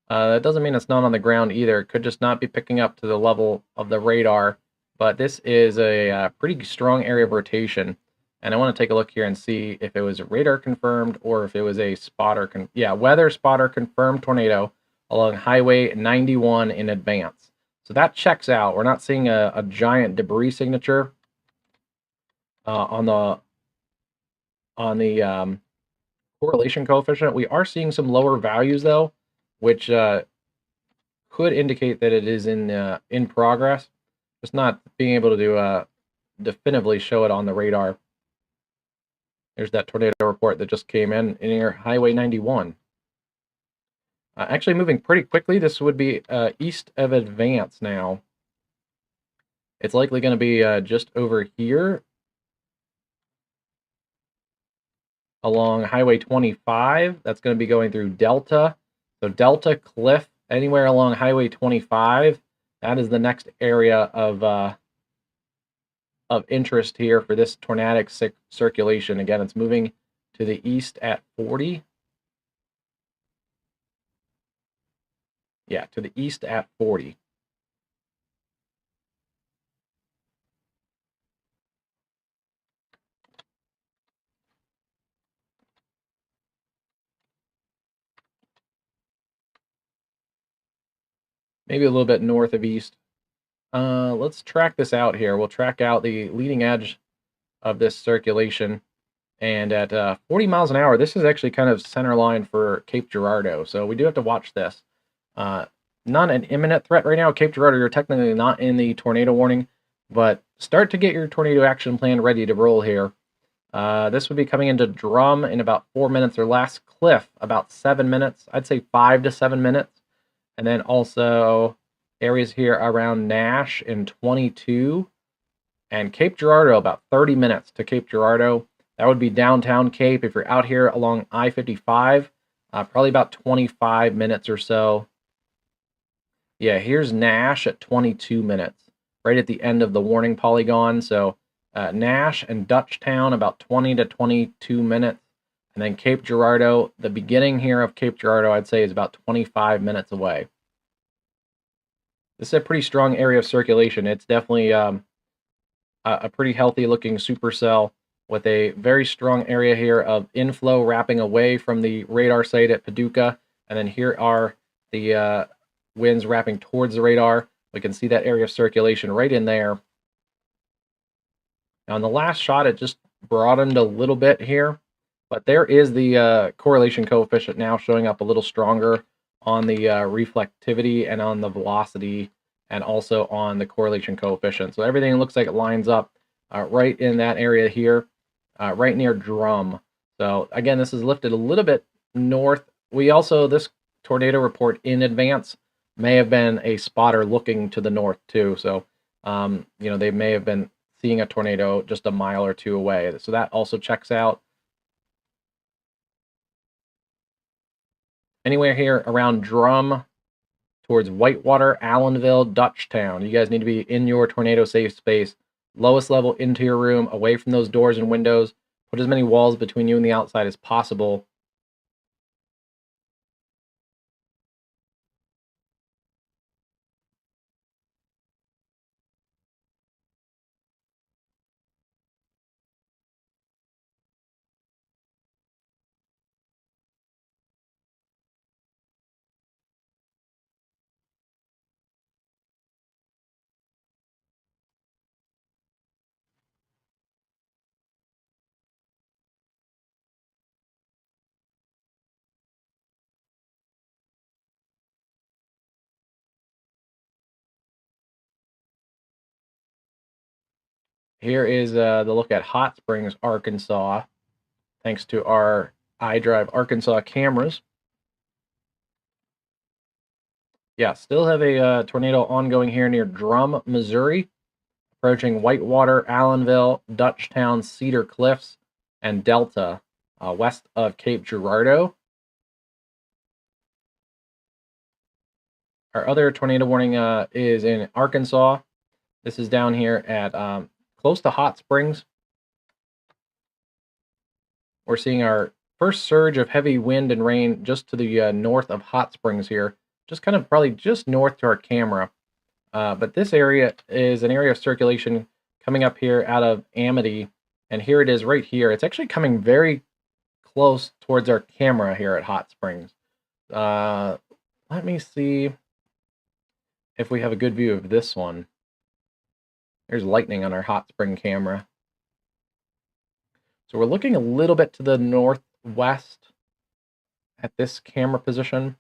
that doesn't mean it's not on the ground either. It could just not be picking up to the level of the radar. But this is a pretty strong area of rotation. And I want to take a look here and see if it was radar confirmed or if it was a spotter. Weather spotter confirmed tornado along Highway 91 in Advance. So that checks out. We're not seeing a giant debris signature on the correlation coefficient. We are seeing some lower values though, which could indicate that it is in progress. Just not being able to definitively show it on the radar. There's that tornado report that just came in near Highway 91. Actually moving pretty quickly. This would be east of Advance now. It's likely going to be just over here along Highway 25. That's going to be going through Delta. So Delta, Cliff, anywhere along Highway 25. That is the next area of interest here for this tornadic circulation. Again, it's moving to the east at 40. Yeah, to the east at 40. Maybe a little bit north of east. Let's track this out here. We'll track out the leading edge of this circulation. And at 40 miles an hour, this is actually kind of center line for Cape Girardeau. So we do have to watch this. Not an imminent threat right now. Cape Girardeau, you're technically not in the tornado warning, but start to get your tornado action plan ready to roll here. This would be coming into Drum in about 4 minutes or less. Cliff, about 7 minutes. I'd say 5 to 7 minutes. And then also areas here around Nash in 22. And Cape Girardeau, about 30 minutes to Cape Girardeau. That would be downtown Cape. If you're out here along I-55, probably about 25 minutes or so. Yeah, here's Nash at 22 minutes, right at the end of the warning polygon. So Nash and Dutchtown, about 20 to 22 minutes. And then Cape Girardeau, the beginning here of Cape Girardeau, I'd say is about 25 minutes away. This is a pretty strong area of circulation. It's definitely a pretty healthy looking supercell with a very strong area here of inflow wrapping away from the radar site at Paducah. And then here are the winds wrapping towards the radar. We can see that area of circulation right in there. Now, in the last shot, it just broadened a little bit here, but there is the correlation coefficient now showing up a little stronger on the reflectivity and on the velocity and also on the correlation coefficient. So everything looks like it lines up right in that area here, right near Drum. So again, this is lifted a little bit north. We also, this tornado report in Advance may have been a spotter looking to the north too. So, they may have been seeing a tornado just a mile or two away. So that also checks out. Anywhere here around Drum towards Whitewater, Allenville, Dutchtown. You guys need to be in your tornado safe space. Lowest level into your room, away from those doors and windows. Put as many walls between you and the outside as possible. Here is the look at Hot Springs, Arkansas, thanks to our iDrive Arkansas cameras. Yeah, still have a tornado ongoing here near Drum, Missouri, approaching Whitewater, Allenville, Dutchtown, Cedar Cliffs, and Delta, west of Cape Girardeau. Our other tornado warning is in Arkansas. This is down here at close to Hot Springs. We're seeing our first surge of heavy wind and rain just to the north of Hot Springs here, just kind of probably just north to our camera. But this area is an area of circulation coming up here out of Amity, and here it is right here. It's actually coming very close towards our camera here at Hot Springs. Let me see if we have a good view of this one. There's lightning on our Hot Spring camera. So we're looking a little bit to the northwest at this camera position.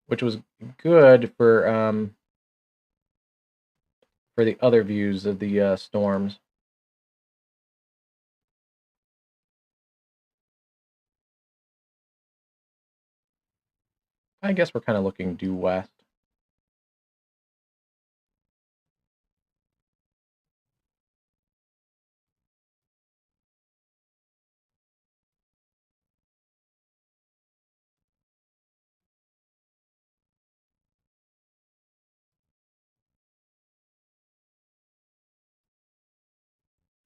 Which was good for the other views of the storms. I guess we're kind of looking due west.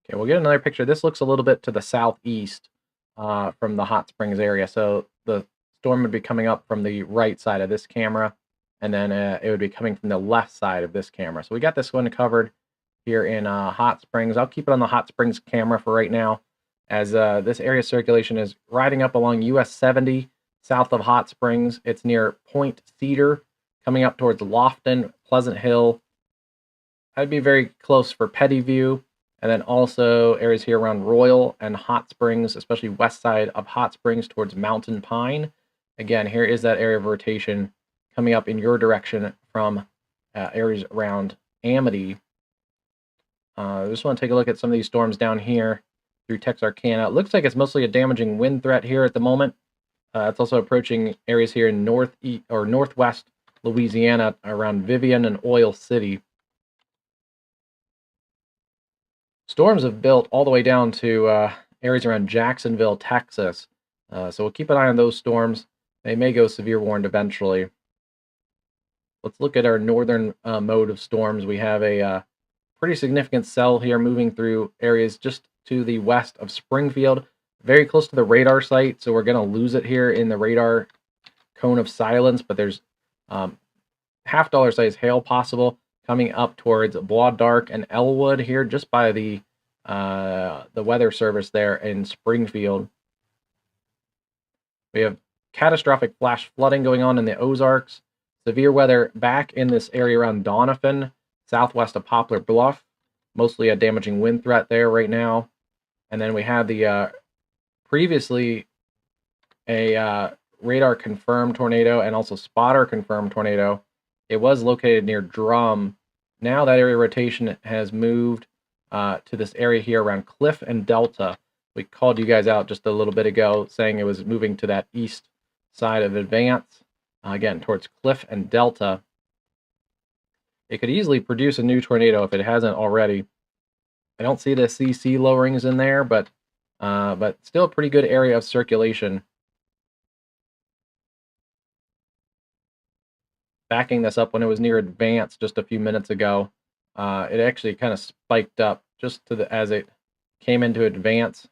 Okay, we'll get another picture. This looks a little bit to the southeast from the Hot Springs area. So the storm would be coming up from the right side of this camera, and then it would be coming from the left side of this camera. So we got this one covered here in Hot Springs. I'll keep it on the Hot Springs camera for right now, as this area circulation is riding up along US 70 south of Hot Springs. It's near Point Cedar, coming up towards Lofton, Pleasant Hill. I'd be very close for Petty View, and then also areas here around Royal and Hot Springs, especially west side of Hot Springs towards Mountain Pine. Again, here is that area of rotation coming up in your direction from areas around Amity. I just want to take a look at some of these storms down here through Texarkana. It looks like it's mostly a damaging wind threat here at the moment. It's also approaching areas here in northeast or northwest Louisiana around Vivian and Oil City. Storms have built all the way down to areas around Jacksonville, Texas. So we'll keep an eye on those storms. They may go severe warned eventually. Let's look at our northern mode of storms. We have a pretty significant cell here moving through areas just to the west of Springfield, very close to the radar site. So we're going to lose it here in the radar cone of silence, but there's half-dollar size hail possible coming up towards Bois d'Arc and Elwood here, just by the weather service there in Springfield. We have catastrophic flash flooding going on in the Ozarks. Severe weather back in this area around Doniphan, southwest of Poplar Bluff. Mostly a damaging wind threat there right now. And then we have the previously a radar confirmed tornado and also spotter confirmed tornado. It was located near Drum. Now that area rotation has moved to this area here around Cliff and Delta. We called you guys out just a little bit ago saying it was moving to that east side of Advance, again, towards Cliff and Delta. It could easily produce a new tornado if it hasn't already. I don't see the CC lowerings in there, but still a pretty good area of circulation. Backing this up when it was near Advance just a few minutes ago, it actually kind of spiked up just to as it came into Advance.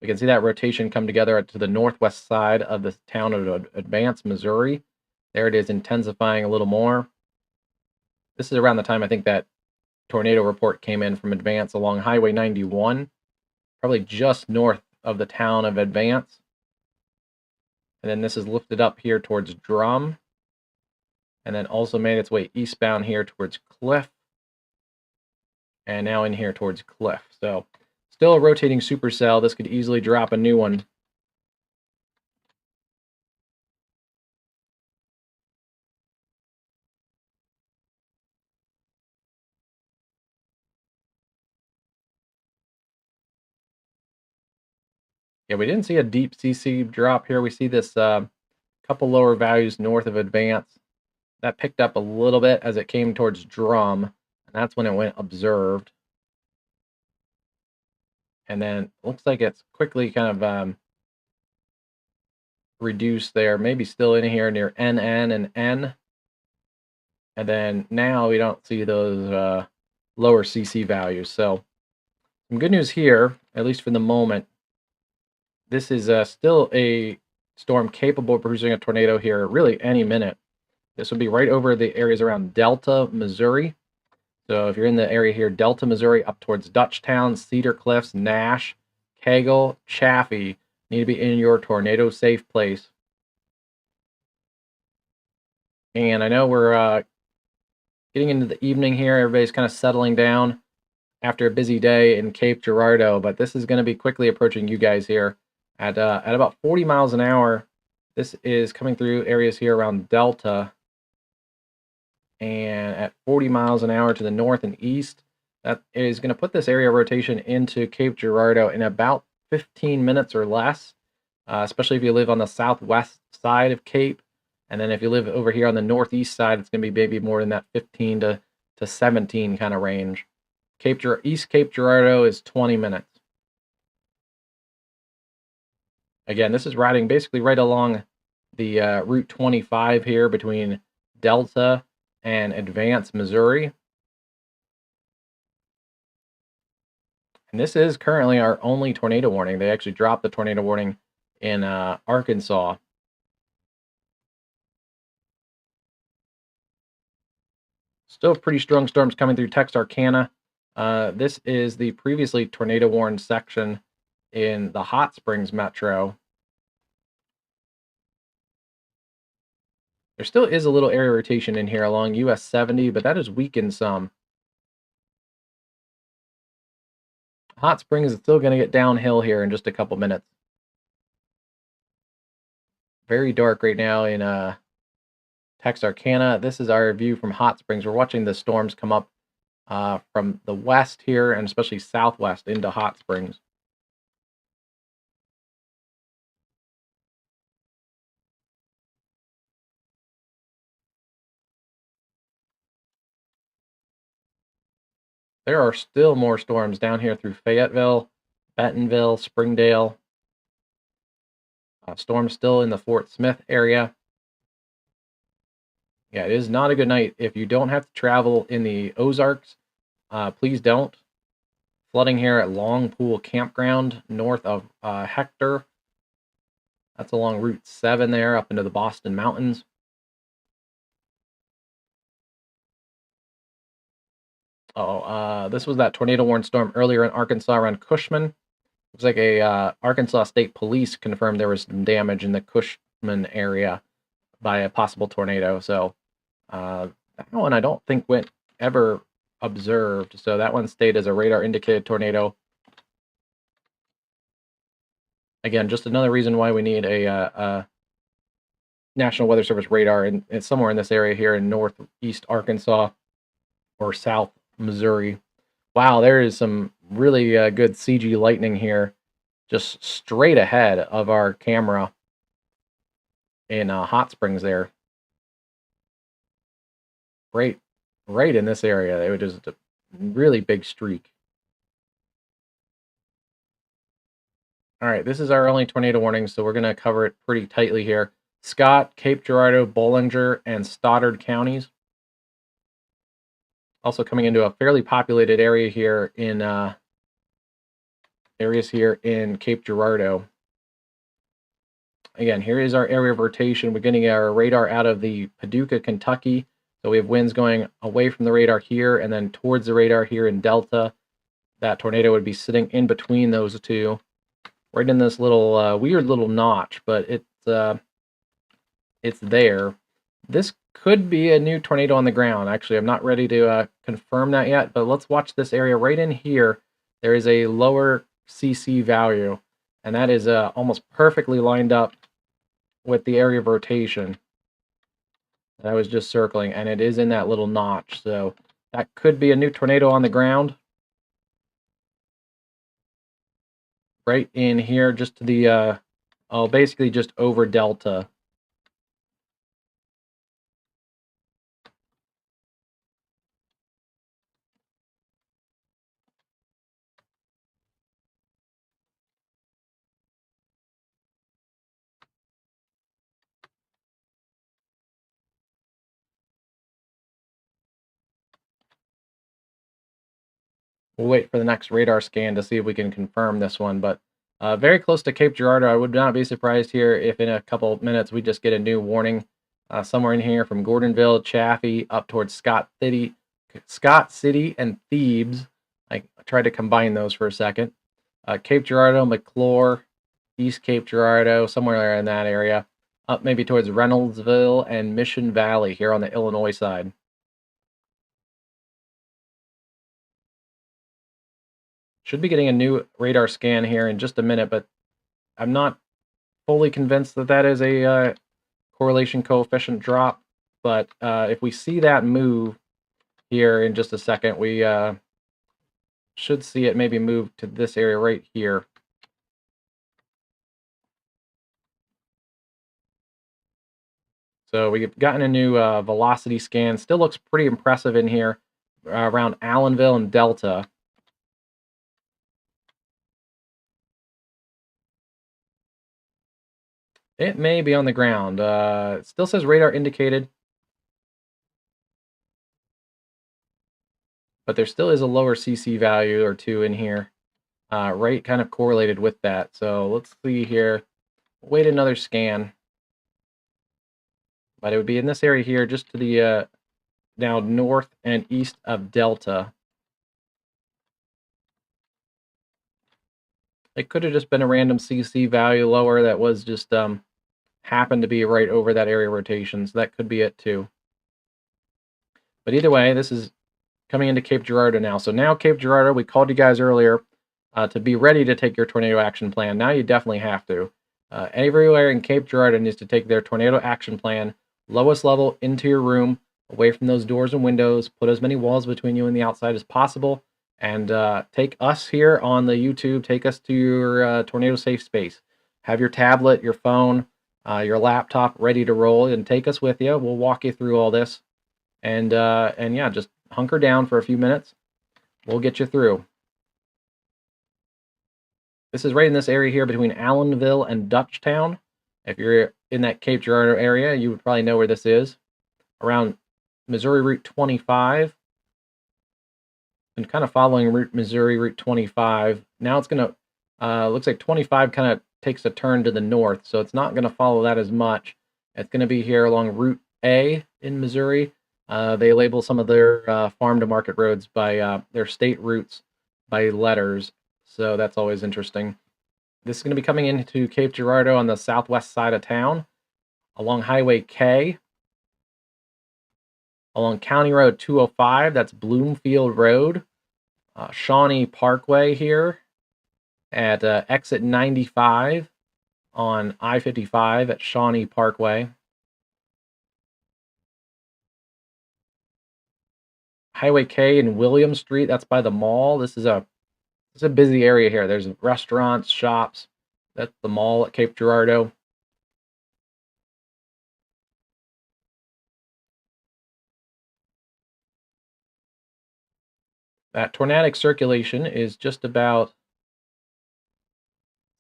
We can see that rotation come together to the northwest side of the town of Advance, Missouri. There it is, intensifying a little more. This is around the time I think that tornado report came in from Advance along Highway 91, probably just north of the town of Advance. And then this is lifted up here towards Drum, and then also made its way eastbound here towards Cliff, and now in here towards Cliff. So still a rotating supercell. This could easily drop a new one. Yeah, we didn't see a deep CC drop here. We see this couple lower values north of advance. That picked up a little bit as it came towards drum, and that's when it went observed. And then looks like it's quickly kind of reduced there, maybe still in here near NN and N. And then now we don't see those lower CC values. So some good news here, at least for the moment. This is still a storm capable of producing a tornado here really any minute. This would be right over the areas around Delta, Missouri. So if you're in the area here, Delta, Missouri, up towards Dutchtown, Cedar Cliffs, Nash, Kegel, Chaffee, need to be in your tornado safe place. And I know we're getting into the evening here. Everybody's kind of settling down after a busy day in Cape Girardeau, but this is going to be quickly approaching you guys here at about 40 miles an hour. This is coming through areas here around Delta, and at 40 miles an hour to the north and east. That is going to put this area rotation into Cape Girardeau in about 15 minutes or less, especially if you live on the southwest side of Cape. And then if you live over here on the northeast side, it's going to be maybe more in that 15 to 17 kind of range. East Cape Girardeau is 20 minutes. Again, this is riding basically right along the Route 25 here between Delta and Advance, Missouri. And this is currently our only tornado warning. They actually dropped the tornado warning in Arkansas. Still pretty strong storms coming through Texarkana. This is the previously tornado warned section in the Hot Springs metro. There still is a little area rotation in here along US 70, but that is weakened some. Hot Springs is still going to get downhill here in just a couple minutes. Very dark right now in Texarkana. This is our view from Hot Springs. We're watching the storms come up from the west here and especially southwest into Hot Springs. There are still more storms down here through Fayetteville, Bentonville, Springdale. Storms still in the Fort Smith area. Yeah, it is not a good night. If you don't have to travel in the Ozarks, please don't. Flooding here at Long Pool Campground, north of Hector. That's along Route 7 there, up into the Boston Mountains. This was that tornado warned storm earlier in Arkansas around Cushman. Looks like a Arkansas State Police confirmed there was some damage in the Cushman area by a possible tornado. So that one I don't think went ever observed. So that one stayed as a radar indicated tornado. Again, just another reason why we need a National Weather Service radar in somewhere in this area here in northeast Arkansas or south Missouri. Wow, there is some really good CG lightning here, just straight ahead of our camera in Hot Springs there. Right in this area. It was just a really big streak. All right, this is our only tornado warning, so we're going to cover it pretty tightly here. Scott, Cape Girardeau, Bollinger, and Stoddard counties. Also coming into a fairly populated area here in Cape Girardeau. Again, here is our area of rotation. We're getting our radar out of the Paducah, Kentucky. So we have winds going away from the radar here and then towards the radar here in Delta. That tornado would be sitting in between those two, right in this little weird little notch, but it's there. This could be a new tornado on the ground. Actually, I'm not ready to confirm that yet, but let's watch this area right in here. There is a lower CC value, and that is almost perfectly lined up with the area of rotation that I was just circling, and it is in that little notch. So that could be a new tornado on the ground. right in here, just to the, basically just over Delta. We'll wait for the next radar scan to see if we can confirm this one, but very close to Cape Girardeau. I would not be surprised here if in a couple of minutes we just get a new warning somewhere in here from Gordonville, Chaffee, up towards Scott City, and Thebes. I tried to combine those for a second. Cape Girardeau, McClure, East Cape Girardeau, somewhere in that area, up maybe towards Reynoldsville and Mission Valley here on the Illinois side. Should be getting a new radar scan here in just a minute, but I'm not fully convinced that that is a correlation coefficient drop. But if we see that move here in just a second, we should see it maybe move to this area right here. So we've gotten a new velocity scan. Still looks pretty impressive in here around Allenville and Delta. It may be on the ground. It still says radar indicated. But there still is a lower CC value or two in here. Right kind of correlated with that. So let's see here. Wait another scan. But it would be in this area here, just to the now north and east of Delta. It could have just been a random CC value lower that was just happened to be right over that area rotation. So that could be it too. But either way, this is coming into Cape Girardeau now. So now Cape Girardeau, we called you guys earlier to be ready to take your tornado action plan. Now you definitely have to. Everywhere in Cape Girardeau needs to take their tornado action plan, lowest level into your room, away from those doors and windows, put as many walls between you and the outside as possible, and take us here on the YouTube, take us to your tornado safe space. Have your tablet, your phone, your laptop ready to roll, and take us with you. We'll walk you through all this, and yeah, just hunker down for a few minutes. We'll get you through. This is right in this area here between Allenville and Dutchtown. If you're in that Cape Girardeau area, you would probably know where this is. Around Missouri Route 25. And kind of following Missouri Route 25. Now it's going to, looks like 25 kind of takes a turn to the north, so it's not going to follow that as much. It's going to be here along Route A in Missouri. They label some of their farm-to-market roads by their state routes by letters. So that's always interesting. This is going to be coming into Cape Girardeau on the southwest side of town, along Highway K, along County Road 205, that's Bloomfield Road, Shawnee Parkway here, at exit 95 on I-55 at Shawnee Parkway. Highway K and William Street, that's by the mall. This is a busy area here. There's restaurants, shops. That's the mall at Cape Girardeau. That tornadic circulation is just about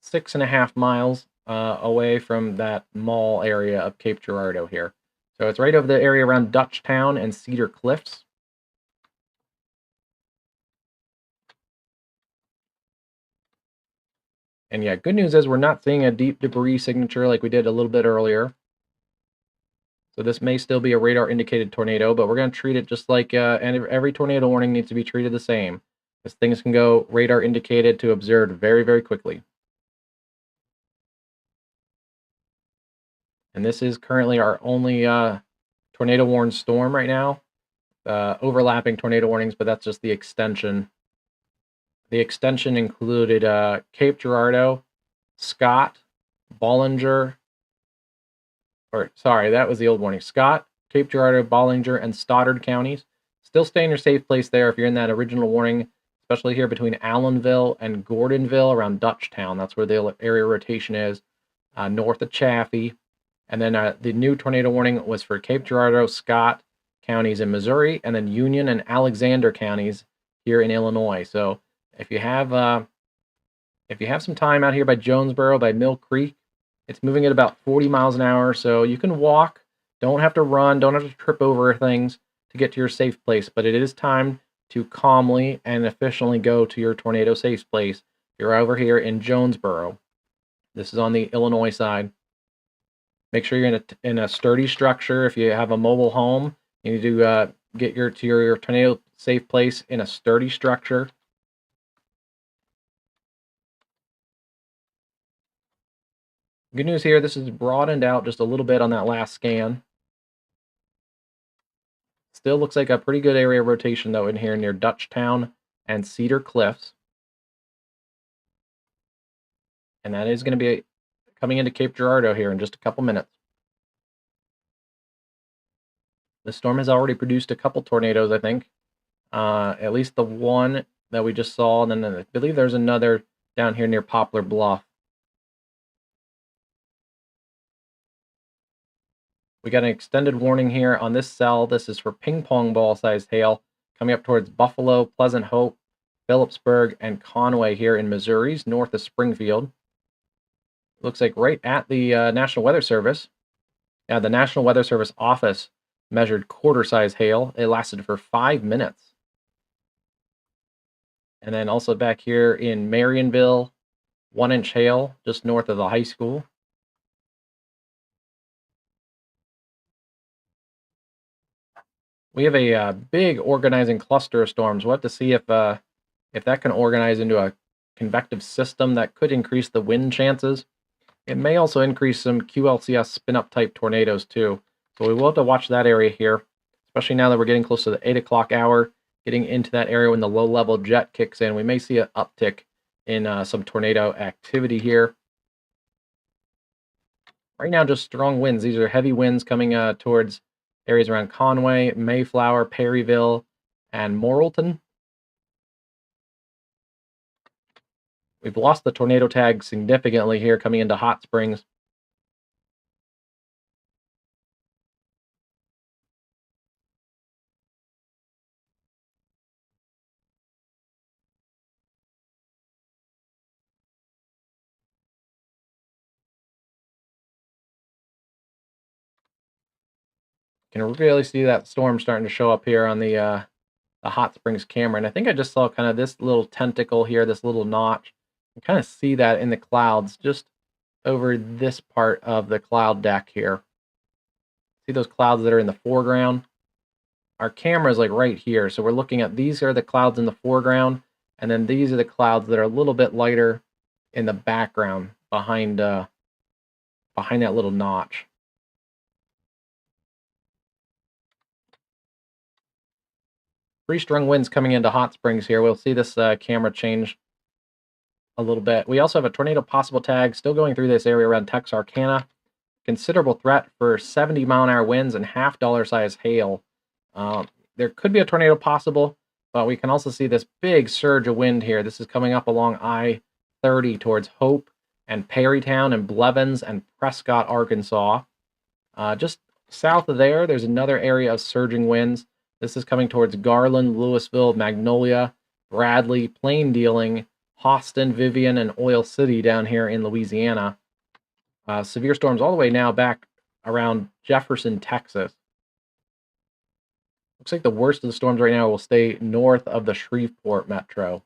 6.5 miles away from that mall area of Cape Girardeau here. So it's right over the area around Dutchtown and Cedar Cliffs. And yeah, good news is we're not seeing a deep debris signature like we did a little bit earlier. So this may still be a radar indicated tornado, but we're going to treat it just like and every tornado warning needs to be treated the same, because things can go radar indicated to observed very, very quickly. And this is currently our only tornado warned storm right now. Overlapping tornado warnings, but that's just the extension. The extension included Cape Girardeau, Scott, Bollinger, or sorry, that was the old warning. Scott, Cape Girardeau, Bollinger, and Stoddard counties. Still stay in your safe place there if you're in that original warning, especially here between Allenville and Gordonville around Dutchtown. That's where the area rotation is, north of Chaffee. And then the new tornado warning was for Cape Girardeau, Scott counties in Missouri, and then Union and Alexander counties here in Illinois. So if you have some time out here by Jonesboro, by Mill Creek, it's moving at about 40 miles an hour, so you can walk, don't have to run, don't have to trip over things to get to your safe place, but it is time to calmly and efficiently go to your tornado safe place. You're over here in Jonesboro. This is on the Illinois side. Make sure you're in a sturdy structure. If you have a mobile home, you need to get to your tornado safe place in a sturdy structure. Good news here, this is broadened out just a little bit on that last scan. Still looks like a pretty good area of rotation, though, in here near Dutchtown and Cedar Cliffs. And that is going to be coming into Cape Girardeau here in just a couple minutes. The storm has already produced a couple tornadoes, I think. At least the one that we just saw, and then I believe there's another down here near Poplar Bluff. We got an extended warning here on this cell. This is for ping pong ball sized hail coming up towards Buffalo, Pleasant Hope, Phillipsburg, and Conway here in Missouri, north of Springfield. Looks like right at the National Weather Service. Yeah, the National Weather Service office measured quarter-size hail. It lasted for 5 minutes. And then also back here in Marionville, 1-inch hail just north of the high school. We have a big organizing cluster of storms. We'll have to see if that can organize into a convective system that could increase the wind chances. It may also increase some QLCS spin-up type tornadoes too. So we will have to watch that area here, especially now that we're getting close to the 8 o'clock hour, getting into that area when the low-level jet kicks in. We may see an uptick in some tornado activity here. Right now, just strong winds. These are heavy winds coming towards areas around Conway, Mayflower, Perryville, and Morrilton. We've lost the tornado tag significantly here coming into Hot Springs. Can really see that storm starting to show up here on the Hot Springs camera. And I think I just saw kind of this little tentacle here, this little notch. You kind of see that in the clouds just over this part of the cloud deck here. See those clouds that are in the foreground? Our camera is like right here. So we're looking at, these are the clouds in the foreground. And then these are the clouds that are a little bit lighter in the background behind that little notch. Pretty strong winds coming into Hot Springs here. We'll see this camera change a little bit. We also have a tornado possible tag still going through this area around Texarkana. Considerable threat for 70-mile-an-hour winds and half-dollar size hail. There could be a tornado possible, but we can also see this big surge of wind here. This is coming up along I-30 towards Hope and Perrytown and Blevins and Prescott, Arkansas. Just south of there, there's another area of surging winds. This is coming towards Garland, Louisville, Magnolia, Bradley, Plain Dealing, Austin, Vivian, and Oil City down here in Louisiana. Severe storms all the way now back around Jefferson, Texas. Looks like the worst of the storms right now will stay north of the Shreveport metro.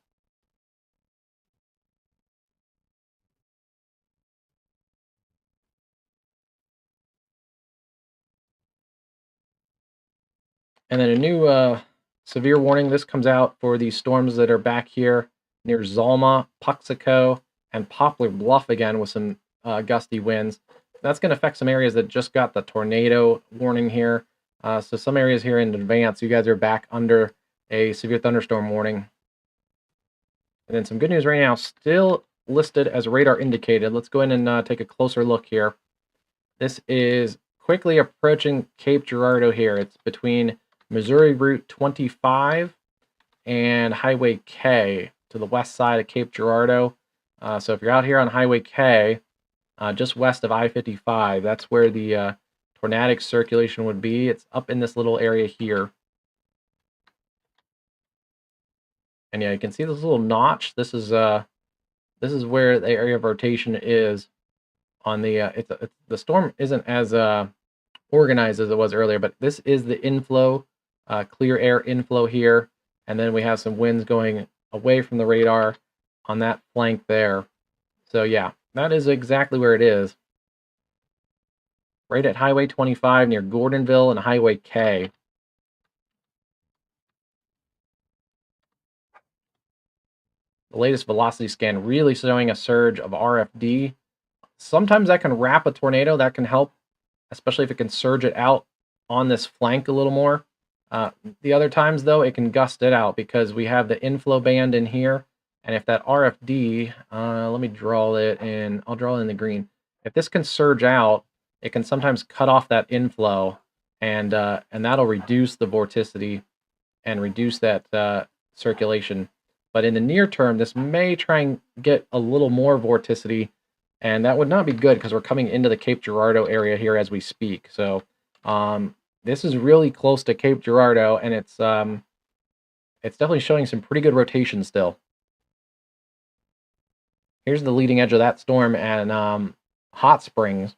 And then a new severe warning. This comes out for these storms that are back here near Zalma, Puxico, and Poplar Bluff again with some gusty winds. That's going to affect some areas that just got the tornado warning here. So some areas here in advance, you guys are back under a severe thunderstorm warning. And then some good news right now, still listed as radar indicated. Let's go in and take a closer look here. This is quickly approaching Cape Girardeau here. It's between Missouri Route 25 and Highway K to the west side of Cape Girardeau. So if you're out here on Highway K, just west of I-55, that's where the tornadic circulation would be. It's up in this little area here. And yeah, you can see this little notch. This is where the area of rotation is on the the storm isn't as organized as it was earlier, but this is the inflow, clear air inflow here, and then we have some winds going away from the radar on that flank there. So yeah, that is exactly where it is. Right at Highway 25 near Gordonville and Highway K. The latest velocity scan really showing a surge of RFD. Sometimes that can wrap a tornado, that can help, especially if it can surge it out on this flank a little more. The other times, though, it can gust it out because we have the inflow band in here. And if that RFD, let me draw it in, I'll draw it in the green. If this can surge out, it can sometimes cut off that inflow, and that'll reduce the vorticity and reduce that circulation. But in the near term, this may try and get a little more vorticity, and that would not be good because we're coming into the Cape Girardeau area here as we speak. So this is really close to Cape Girardeau, and it's definitely showing some pretty good rotation still. Here's the leading edge of that storm, and Hot Springs.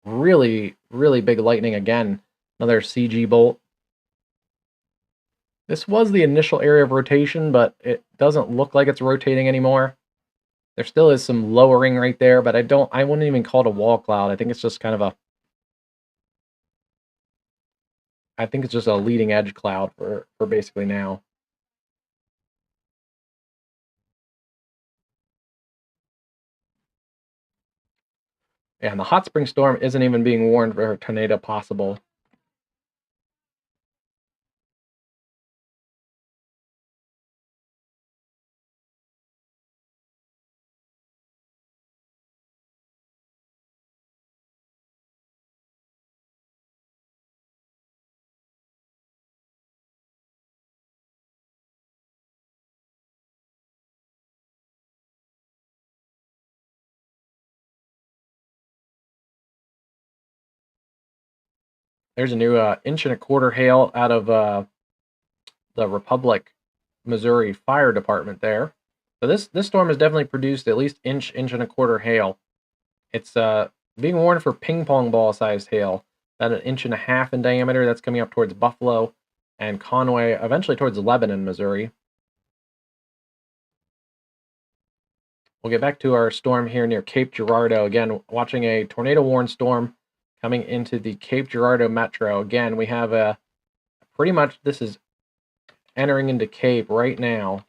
Really, really big lightning again. Another CG bolt. This was the initial area of rotation, but it doesn't look like it's rotating anymore. There still is some lowering right there, but I wouldn't even call it a wall cloud. I think it's just kind of I think it's just a leading edge cloud for basically now. Yeah, and the Hot Spring storm isn't even being warned for a tornado possible. There's a new 1.25 inch hail out of the Republic, Missouri Fire Department there. So this storm has definitely produced at least inch and a quarter hail. It's being warned for ping pong ball sized hail, about 1.5 inches in diameter. That's coming up towards Buffalo and Conway, eventually towards Lebanon, Missouri. We'll get back to our storm here near Cape Girardeau. Again, watching a tornado warned storm coming into the Cape Girardeau metro. Again, we have pretty much, this is entering into Cape right now.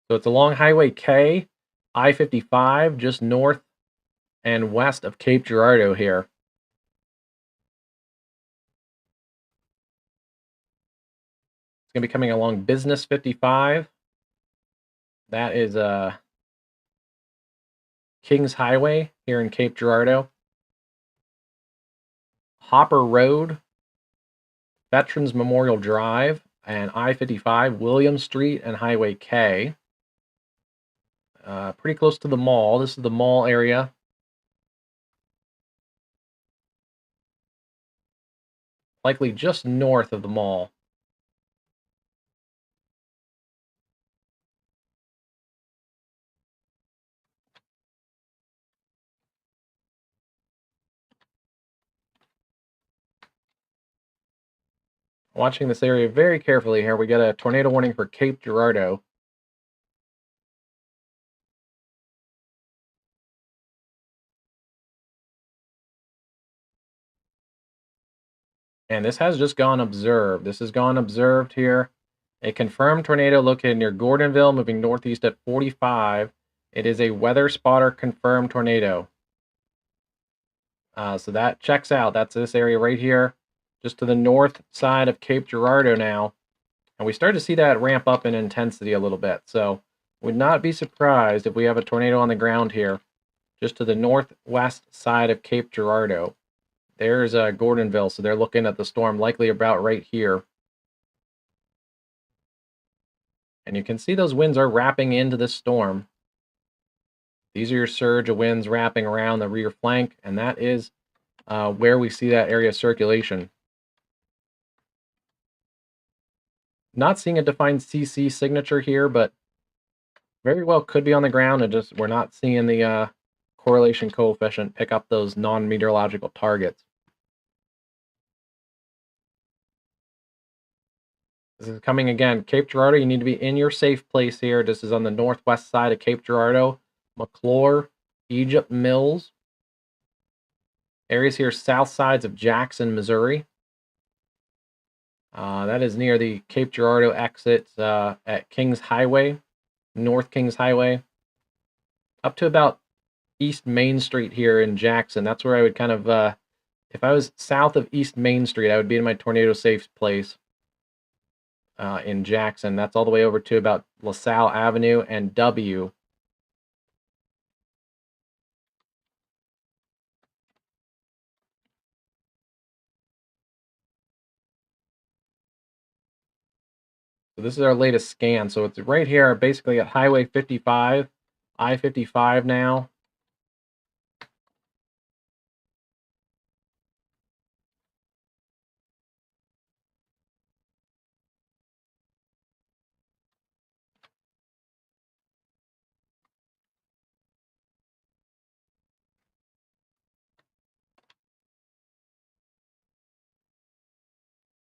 So it's along Highway K, I-55, just north and west of Cape Girardeau here. It's going to be coming along Business 55. That is Kings Highway here in Cape Girardeau. Hopper Road, Veterans Memorial Drive, and I-55, William Street, and Highway K. Pretty close to the mall. This is the mall area. Likely just north of the mall. Watching this area very carefully here, we get a tornado warning for Cape Girardeau. And this has just gone observed. This has gone observed here. A confirmed tornado located near Gordonville, moving northeast at 45. It is a weather spotter confirmed tornado. So that checks out. That's this area right here, just to the north side of Cape Girardeau now. And we start to see that ramp up in intensity a little bit. So would not be surprised if we have a tornado on the ground here, just to the northwest side of Cape Girardeau. There's Gordonville, so they're looking at the storm likely about right here. And you can see those winds are wrapping into this storm. These are your surge of winds wrapping around the rear flank, and that is where we see that area of circulation. Not seeing a defined CC signature here, but very well could be on the ground, and just we're not seeing the correlation coefficient pick up those non-meteorological targets. This is coming again. Cape Girardeau, you need to be in your safe place here. This is on the northwest side of Cape Girardeau. McClure, Egypt Mills. Areas here, south sides of Jackson, Missouri. That is near the Cape Girardeau exit at Kings Highway, North Kings Highway. Up to about East Main Street here in Jackson. That's where I would kind of, if I was south of East Main Street, I would be in my tornado safe place. In Jackson. That's all the way over to about LaSalle Avenue and W. So this is our latest scan. So it's right here, basically at Highway 55, I-55 now.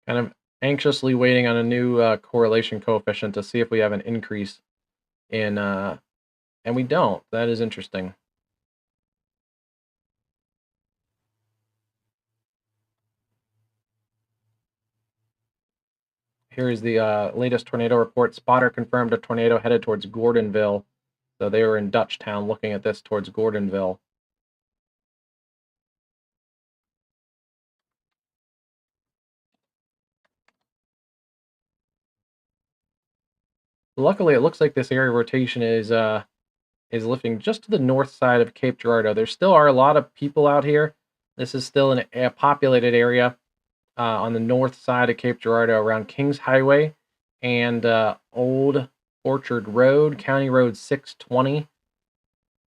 Kind of anxiously waiting on a new correlation coefficient to see if we have an increase in, and we don't. That is interesting. Here is the latest tornado report. Spotter confirmed a tornado headed towards Gordonville. So they were in Dutchtown looking at this towards Gordonville. Luckily, it looks like this area of rotation is lifting just to the north side of Cape Girardeau. There still are a lot of people out here. This is still a populated area on the north side of Cape Girardeau around Kings Highway and Old Orchard Road, County Road 620,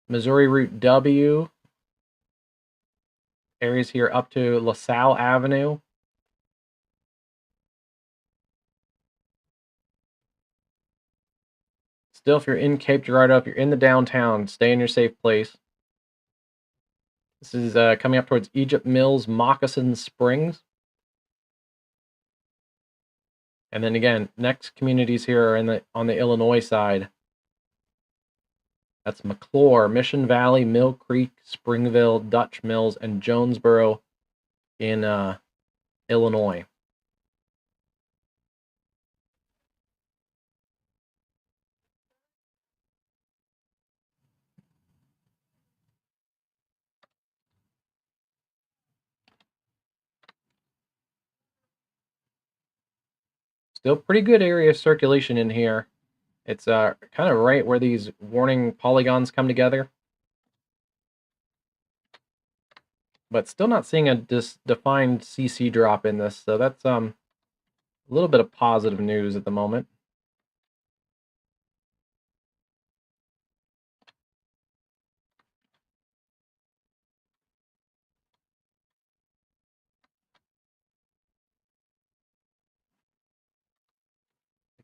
Missouri Route W, areas here up to LaSalle Avenue. Still, if you're in Cape Girardeau, if you're in the downtown, stay in your safe place. This is coming up towards Egypt Mills, Moccasin Springs. And then again, next communities here are on the Illinois side. That's McClure, Mission Valley, Mill Creek, Springville, Dutch Mills, and Jonesboro in Illinois. Still pretty good area of circulation in here. It's kind of right where these warning polygons come together. But still not seeing a defined CC drop in this, so that's a little bit of positive news at the moment.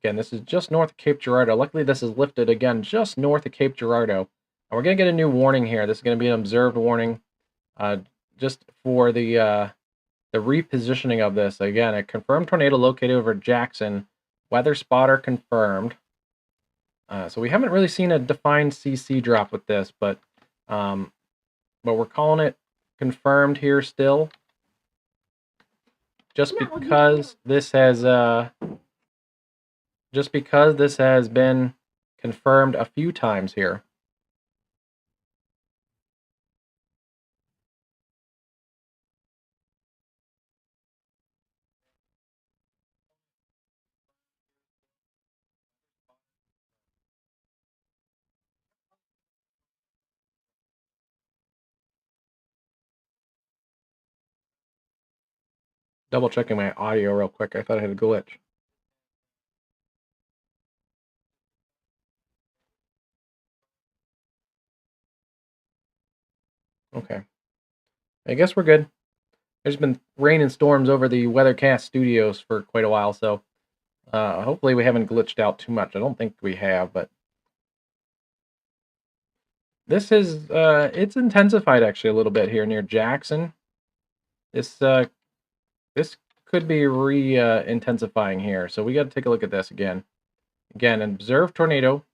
Again, this is just north of Cape Girardeau. Luckily, this is lifted again just north of Cape Girardeau. And we're going to get a new warning here. This is going to be an observed warning just for the repositioning of this. Again, a confirmed tornado located over Jackson. Weather spotter confirmed. So we haven't really seen a defined CC drop with this, but we're calling it confirmed here still. Just because this has been confirmed a few times here. Double checking my audio real quick. I thought I had a glitch. Okay. I guess we're good. There's been rain and storms over the WeatherCast studios for quite a while, so hopefully we haven't glitched out too much. I don't think we have, but this is it's intensified actually a little bit here near Jackson. This could be intensifying here, so we got to take a look at this again. Again, observe tornado.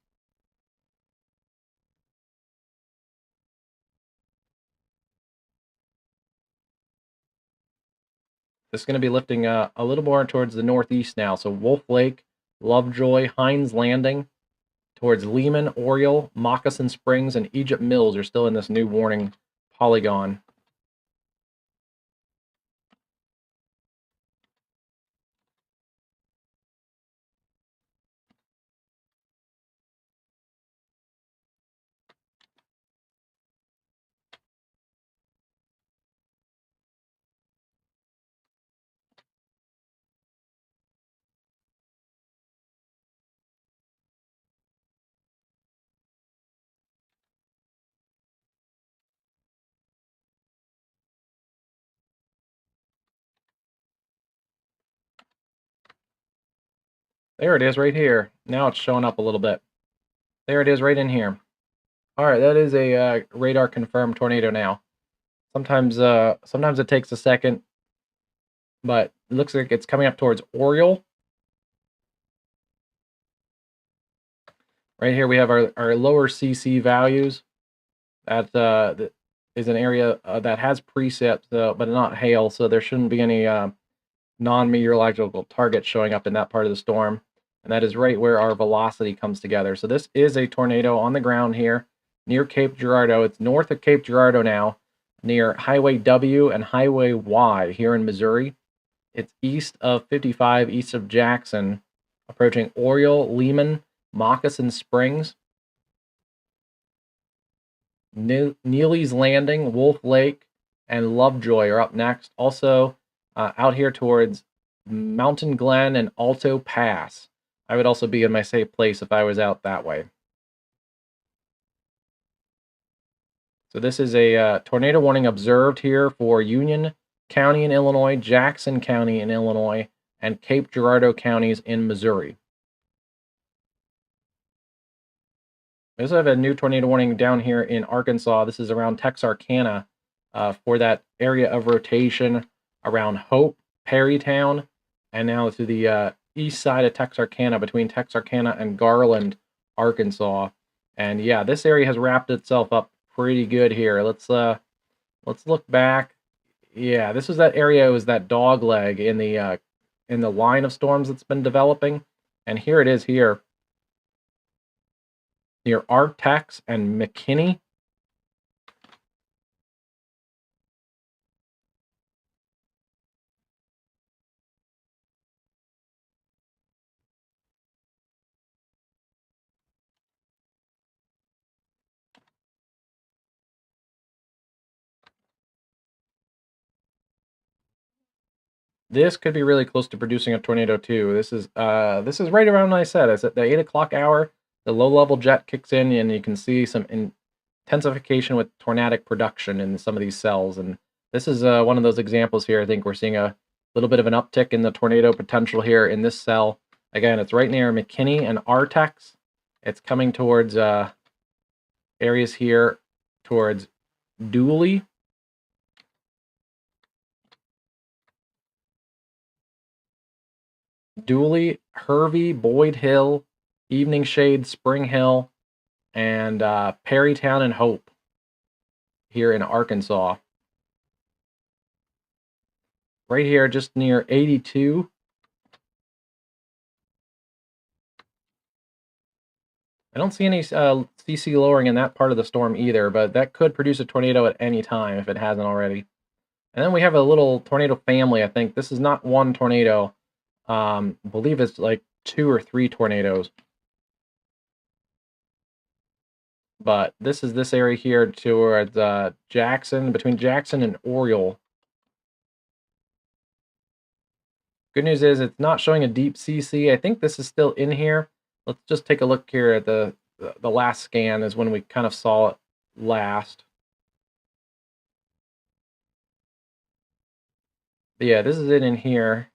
This is going to be lifting a little more towards the northeast now. So Wolf Lake, Lovejoy, Hines Landing, towards Lehman, Oriole, Moccasin Springs, and Egypt Mills are still in this new warning polygon. There it is right here. Now it's showing up a little bit. There it is right in here. All right, that is a radar confirmed tornado now. Sometimes it takes a second, but it looks like it's coming up towards Oriole. Right here we have our lower CC values. That is an area that has precip, but not hail, so there shouldn't be any non-meteorological targets showing up in that part of the storm. And that is right where our velocity comes together. So this is a tornado on the ground here near Cape Girardeau. It's north of Cape Girardeau now, near Highway W and Highway Y here in Missouri. It's east of 55, east of Jackson, approaching Oriole, Lehman, Moccasin Springs, Neely's Landing, Wolf Lake, and Lovejoy are up next. Also, out here towards Mountain Glen and Alto Pass. I would also be in my safe place if I was out that way. So this is a tornado warning observed here for Union County in Illinois, Jackson County in Illinois, and Cape Girardeau counties in Missouri. We also have a new tornado warning down here in Arkansas. This is around Texarkana for that area of rotation around Hope, Perrytown, and now to the east side of Texarkana, between Texarkana and Garland, Arkansas. And yeah, this area has wrapped itself up pretty good here. Let's look back. Yeah, this was that area. It was that dog leg in the line of storms that's been developing, and here it is here near Ark-La-Tex and McKinney. This could be really close to producing a tornado too. This is right around when I said. It's at the 8 o'clock hour. The low-level jet kicks in, and you can see some intensification with tornadic production in some of these cells. And this is one of those examples here. I think we're seeing a little bit of an uptick in the tornado potential here in this cell. Again, it's right near McKinney and Artex. It's coming towards areas here towards Dooley. Dooley, Hervey, Boyd Hill, Evening Shade, Spring Hill, and Perrytown and Hope here in Arkansas. Right here, just near 82. I don't see any CC lowering in that part of the storm either, but that could produce a tornado at any time if it hasn't already. And then we have a little tornado family, I think. This is not one tornado. I believe it's like 2 or 3 tornadoes. But this is this area here towards Jackson, between Jackson and Oriole. Good news is it's not showing a deep CC. I think this is still in here. Let's just take a look here at the last scan is when we kind of saw it last. But yeah, this is it in here.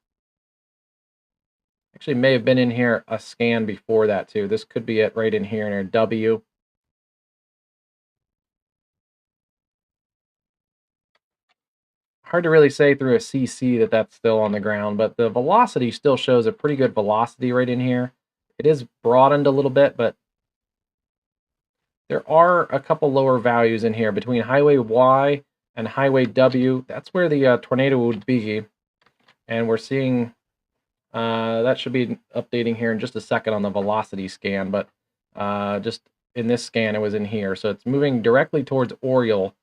Actually, may have been in here a scan before that too. This could be it right in here in our W. Hard to really say through a CC that that's still on the ground, but the velocity still shows a pretty good velocity right in here. It is broadened a little bit, but there are a couple lower values in here between Highway Y and Highway W. That's where the tornado would be, and we're seeing that should be updating here in just a second on the velocity scan, but just in this scan it was in here, so it's moving directly towards Oriole,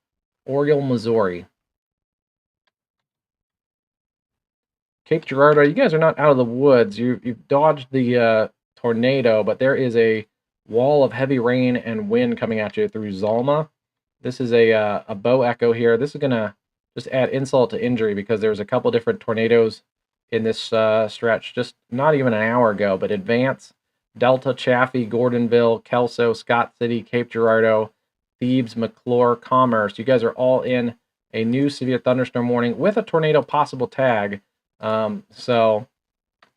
Missouri. Cape Girardeau, you guys are not out of the woods. You've dodged the tornado, but there is a wall of heavy rain and wind coming at you through Zalma. This is a bow echo here. This is going to just add insult to injury because there's a couple different tornadoes in this stretch just not even an hour ago, but Advance, Delta, Chaffee, Gordonville, Kelso, Scott City, Cape Girardeau, Thebes, McClure, Commerce. You guys are all in a new severe thunderstorm warning with a tornado possible tag. So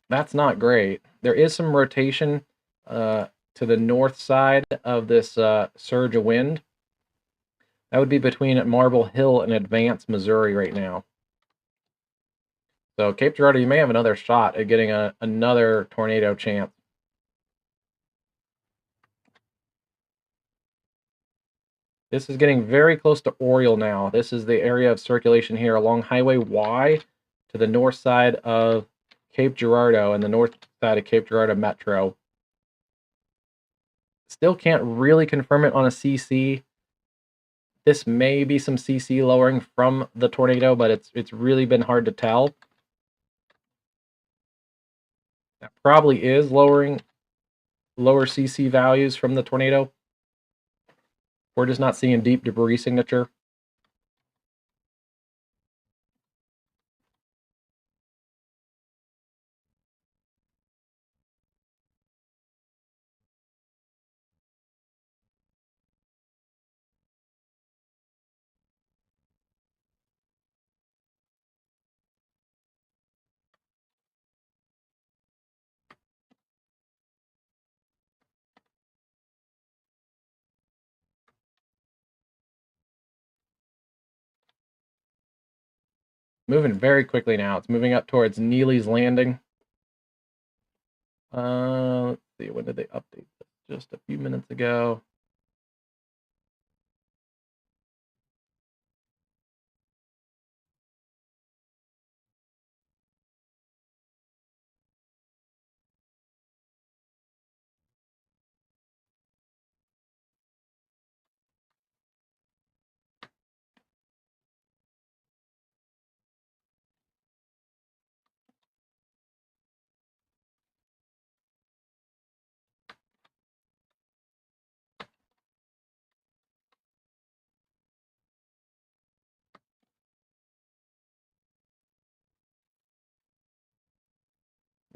that's not great. There is some rotation to the north side of this surge of wind. That would be between Marble Hill and Advance, Missouri right now. So Cape Girardeau, you may have another shot at getting another tornado chance. This is getting very close to Oriole now. This is the area of circulation here along Highway Y to the north side of Cape Girardeau and the north side of Cape Girardeau Metro. Still can't really confirm it on a CC. This may be some CC lowering from the tornado, but it's really been hard to tell. That probably is lower CC values from the tornado. We're just not seeing deep debris signature. Moving very quickly now. It's moving up towards Neely's Landing. Let's see, when did they update this? Just a few minutes ago.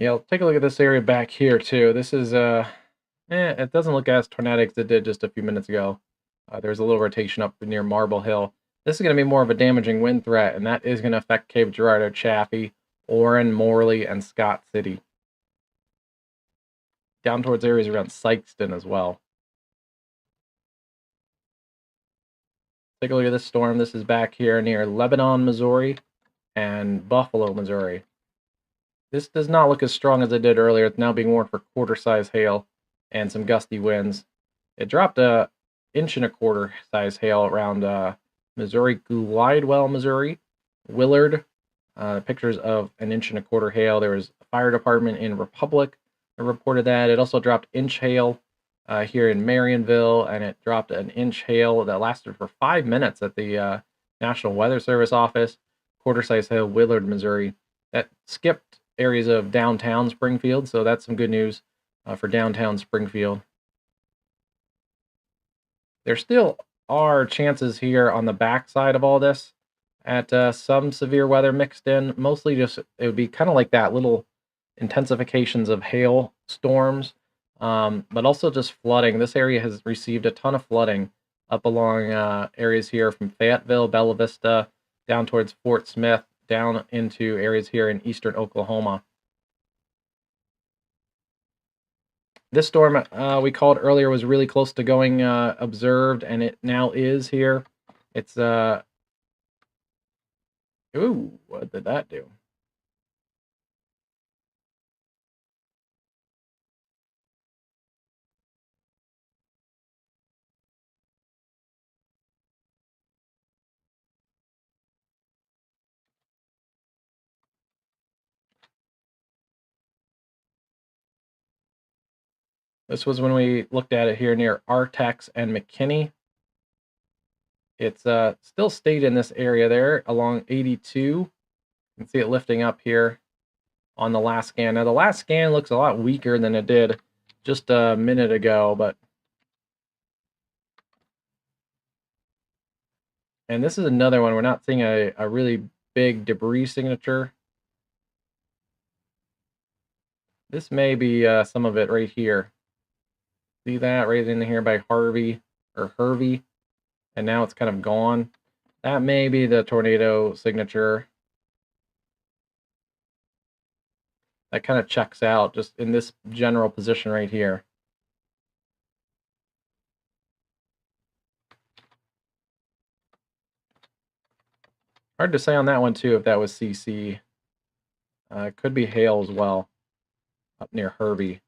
Yeah, take a look at this area back here too. This is it doesn't look as tornadic as it did just a few minutes ago. There's a little rotation up near Marble Hill. This is going to be more of a damaging wind threat, and that is going to affect Cape Girardeau, Chaffee, Orrin, Morley, and Scott City. Down towards areas around Sykeston as well. Take a look at this storm. This is back here near Lebanon, Missouri, and Buffalo, Missouri. This does not look as strong as it did earlier. It's now being warned for quarter-size hail and some gusty winds. It dropped a inch and a quarter size hail around Missouri, Glidewell, Missouri, Willard. Pictures of an inch and a quarter hail. There was a fire department in Republic that reported that. It also dropped inch hail here in Marionville, and it dropped an inch hail that lasted for 5 minutes at the National Weather Service office. Quarter-size hail, Willard, Missouri. That skipped areas of downtown Springfield, so that's some good news for downtown Springfield. There still are chances here on the backside of all this, at some severe weather mixed in. Mostly just, it would be kind of like that, little intensifications of hail storms, but also just flooding. This area has received a ton of flooding up along areas here from Fayetteville, Bella Vista, down towards Fort Smith, down into areas here in eastern Oklahoma. This storm we called earlier was really close to going observed, and it now is here. It's ooh, what did that do? This was when we looked at it here near Ark-La-Tex and McKinney. It's still stayed in this area there along 82. You can see it lifting up here on the last scan. Now the last scan looks a lot weaker than it did just a minute ago, but and this is another one. We're not seeing a really big debris signature. This may be some of it right here. See that right in here by Harvey or Hervey, and now it's kind of gone. That may be the tornado signature. That kind of checks out just in this general position right here. Hard to say on that one too if that was CC. Could be hail as well up near Hervey.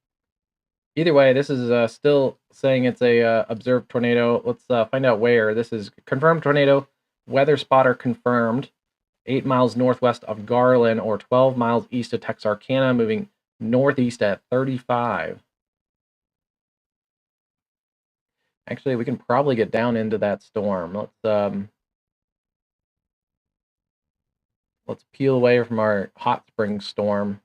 Either way, this is still saying it's a observed tornado. Let's find out where. This is confirmed tornado. Weather spotter confirmed. 8 miles northwest of Garland or 12 miles east of Texarkana, moving northeast at 35. Actually, we can probably get down into that storm. Let's peel away from our hot spring storm.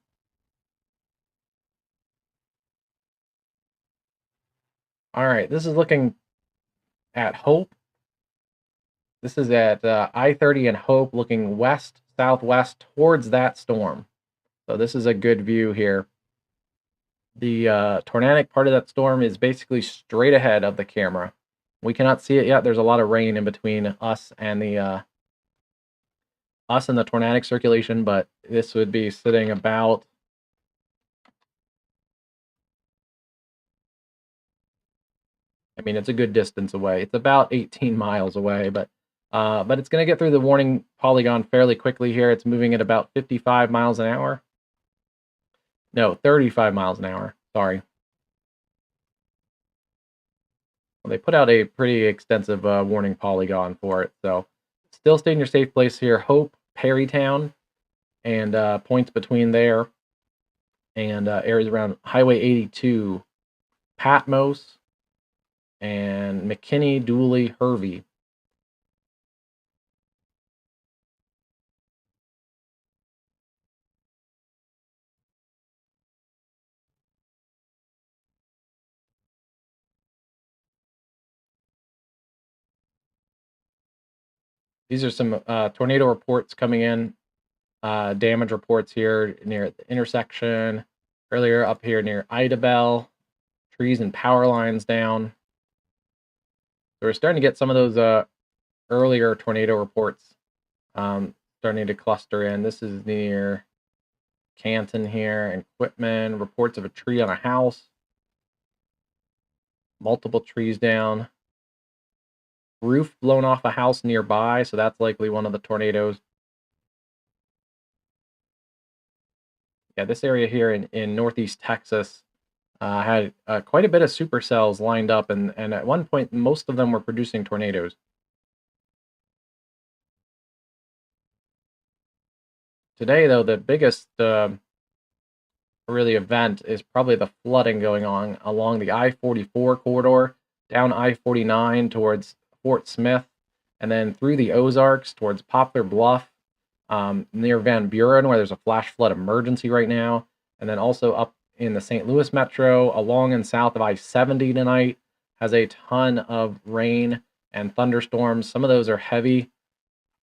All right, this is looking at Hope. This is at I-30 and Hope, looking west, southwest towards that storm. So this is a good view here. The tornadic part of that storm is basically straight ahead of the camera. We cannot see it yet. There's a lot of rain in between us and the tornadic circulation, but this would be sitting about, I mean, it's a good distance away. It's about 18 miles away, but it's going to get through the warning polygon fairly quickly here. It's moving at about 55 miles an hour. No, 35 miles an hour. Sorry. Well, they put out a pretty extensive warning polygon for it, so still stay in your safe place here. Hope, Perrytown, and points between there and areas around Highway 82, Patmos, and McKinney, Dooley, Hervey. These are some tornado reports coming in, damage reports here near the intersection, earlier up here near Idabel, trees and power lines down. So we're starting to get some of those earlier tornado reports starting to cluster in. This is near Canton here, and Quitman, reports of a tree on a house, multiple trees down, roof blown off a house nearby, so that's likely one of the tornadoes. Yeah, this area here in northeast Texas had quite a bit of supercells lined up, and at one point, most of them were producing tornadoes. Today, though, the biggest really event is probably the flooding going on along the I-44 corridor, down I-49 towards Fort Smith, and then through the Ozarks towards Poplar Bluff, near Van Buren, where there's a flash flood emergency right now, and then also up in the St. Louis metro, along and south of I-70 tonight, has a ton of rain and thunderstorms. Some of those are heavy.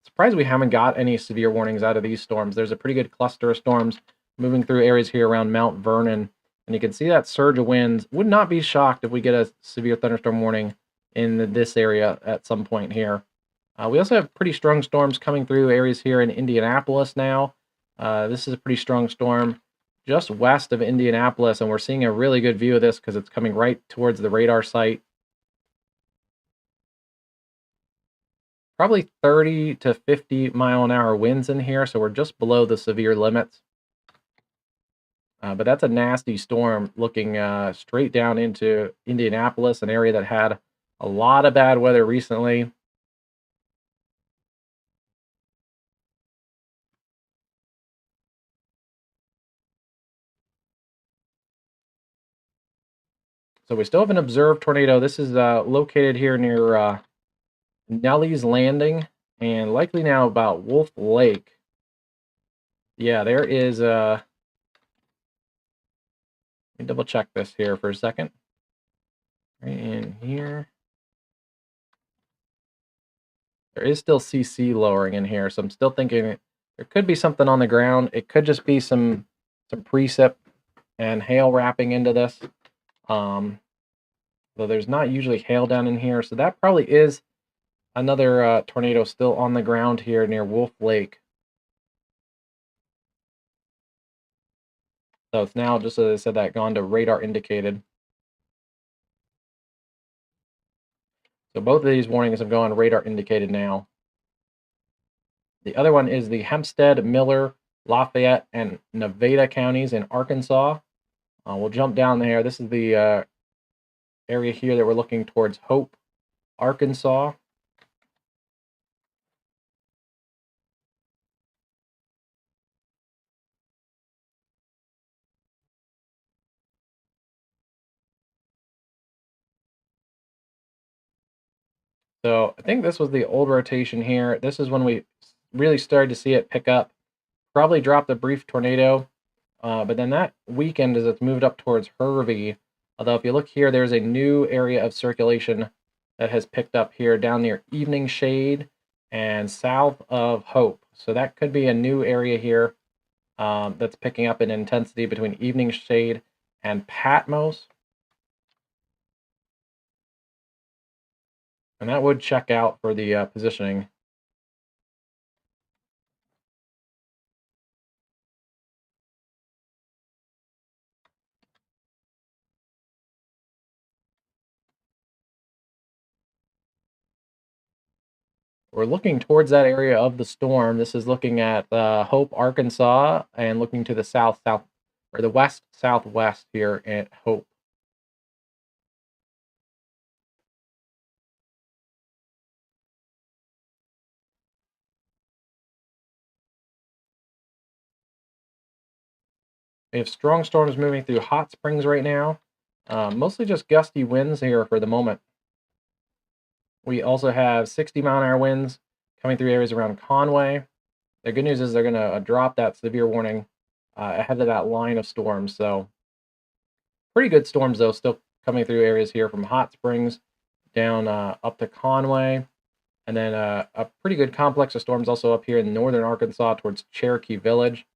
Surprised we haven't got any severe warnings out of these storms. There's a pretty good cluster of storms moving through areas here around Mount Vernon. And you can see that surge of winds. Would not be shocked if we get a severe thunderstorm warning in this area at some point here. We also have pretty strong storms coming through areas here in Indianapolis now. This is a pretty strong storm just west of Indianapolis, and we're seeing a really good view of this because it's coming right towards the radar site. Probably 30 to 50 mile an hour winds in here, so we're just below the severe limits. But that's a nasty storm looking straight down into Indianapolis, an area that had a lot of bad weather recently. So we still have an observed tornado. This is located here near Nellie's Landing and likely now about Wolf Lake. Yeah, there is let me double check this here for a second. Right in here. There is still CC lowering in here, so I'm still thinking there could be something on the ground. It could just be some precip and hail wrapping into this. Though there's not usually hail down in here, so that probably is another tornado still on the ground here near Wolf Lake. So it's now, just as I said, that gone to radar indicated. So both of these warnings have gone radar indicated now. The other one is the Hempstead, Miller, Lafayette, and Nevada counties in Arkansas. We'll jump down there. This is the area here that we're looking towards Hope, Arkansas. So I think this was the old rotation here. This is when we really started to see it pick up. Probably dropped a brief tornado, but then that weekend as it's moved up towards Hervey. Although if you look here, there's a new area of circulation that has picked up here down near Evening Shade and south of Hope. So that could be a new area here that's picking up in intensity between Evening Shade and Patmos. And that would check out for the positioning. We're looking towards that area of the storm. This is looking at Hope, Arkansas, and looking to the south, or the west, southwest here at Hope. We have strong storms moving through Hot Springs right now. Mostly just gusty winds here for the moment. We also have 60 mile an hour winds coming through areas around Conway. The good news is they're going to drop that severe warning ahead of that line of storms. So pretty good storms, though, still coming through areas here from Hot Springs down up to Conway. And then a pretty good complex of storms also up here in northern Arkansas towards Cherokee Village.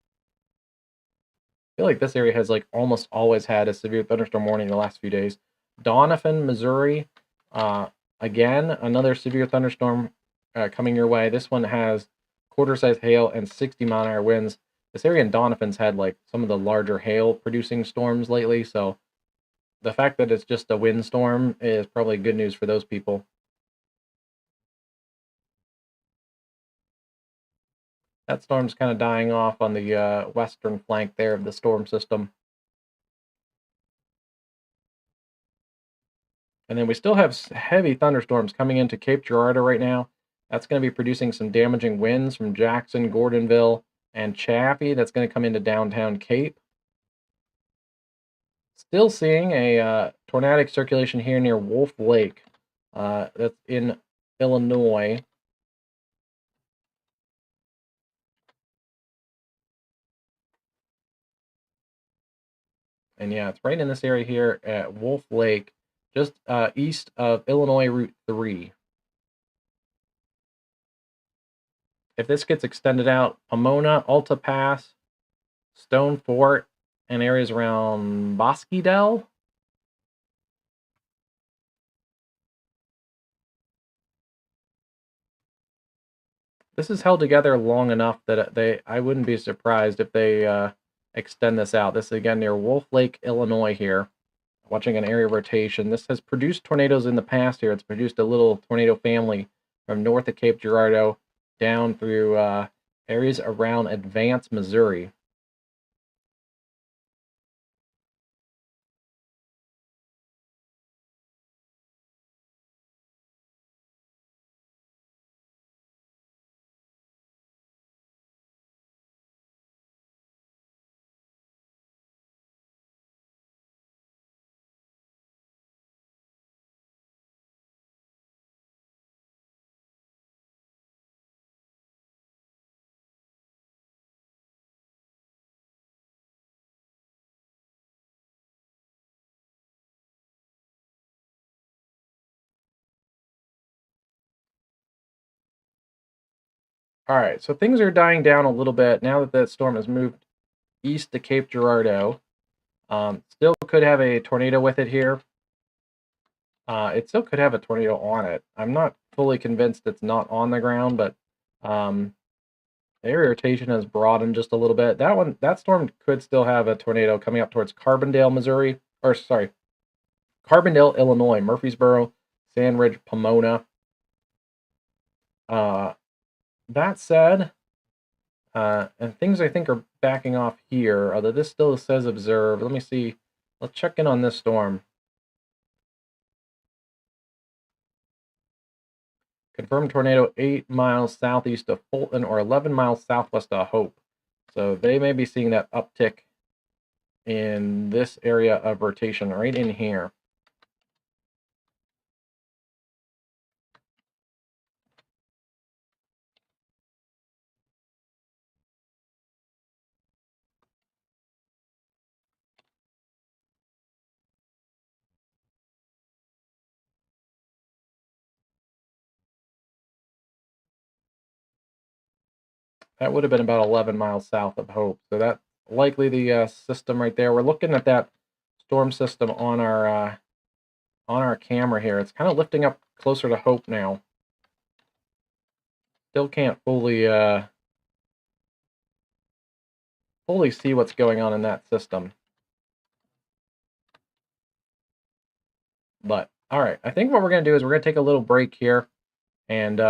I feel like this area has like almost always had a severe thunderstorm warning the last few days. Doniphan, Missouri, again, another severe thunderstorm coming your way. This one has quarter-size hail and 60 mile an hour winds. This area in Doniphan's had like some of the larger hail producing storms lately, so the fact that it's just a windstorm is probably good news for those people. That storm's kind of dying off on the western flank there of the storm system. And then we still have heavy thunderstorms coming into Cape Girardeau right now. That's going to be producing some damaging winds from Jackson, Gordonville, and Chaffee. That's going to come into downtown Cape. Still seeing a tornadic circulation here near Wolf Lake. That's in Illinois. And yeah, it's right in this area here at Wolf Lake, just east of Illinois Route 3. if this gets extended out, Pomona, Alta Pass, Stone Fort, and areas around Bosquedel. This is held together long enough that I wouldn't be surprised if they extend this out. This is again near Wolf Lake, Illinois here. Watching an area rotation. This has produced tornadoes in the past here. It's produced a little tornado family from north of Cape Girardeau down through areas around Advance, Missouri. All right, so things are dying down a little bit now that storm has moved east to Cape Girardeau. Still could have a tornado with it here. It still could have a tornado on it. I'm not fully convinced it's not on the ground, but the area rotation has broadened just a little bit. That storm could still have a tornado coming up towards Carbondale, Missouri, or sorry, Carbondale, Illinois, Murfreesboro, Sandridge, Pomona. That said, and things I think are backing off here, although this still says observe. Let me see. Let's check in on this storm. Confirmed tornado 8 miles southeast of Fulton or 11 miles southwest of Hope. So they may be seeing that uptick in this area of rotation right in here. That would have been about 11 miles south of Hope. So that's likely the system right there. We're looking at that storm system on our camera here. It's kind of lifting up closer to Hope now. Still can't fully see what's going on in that system. But all right, I think what we're going to do is we're going to take a little break here, and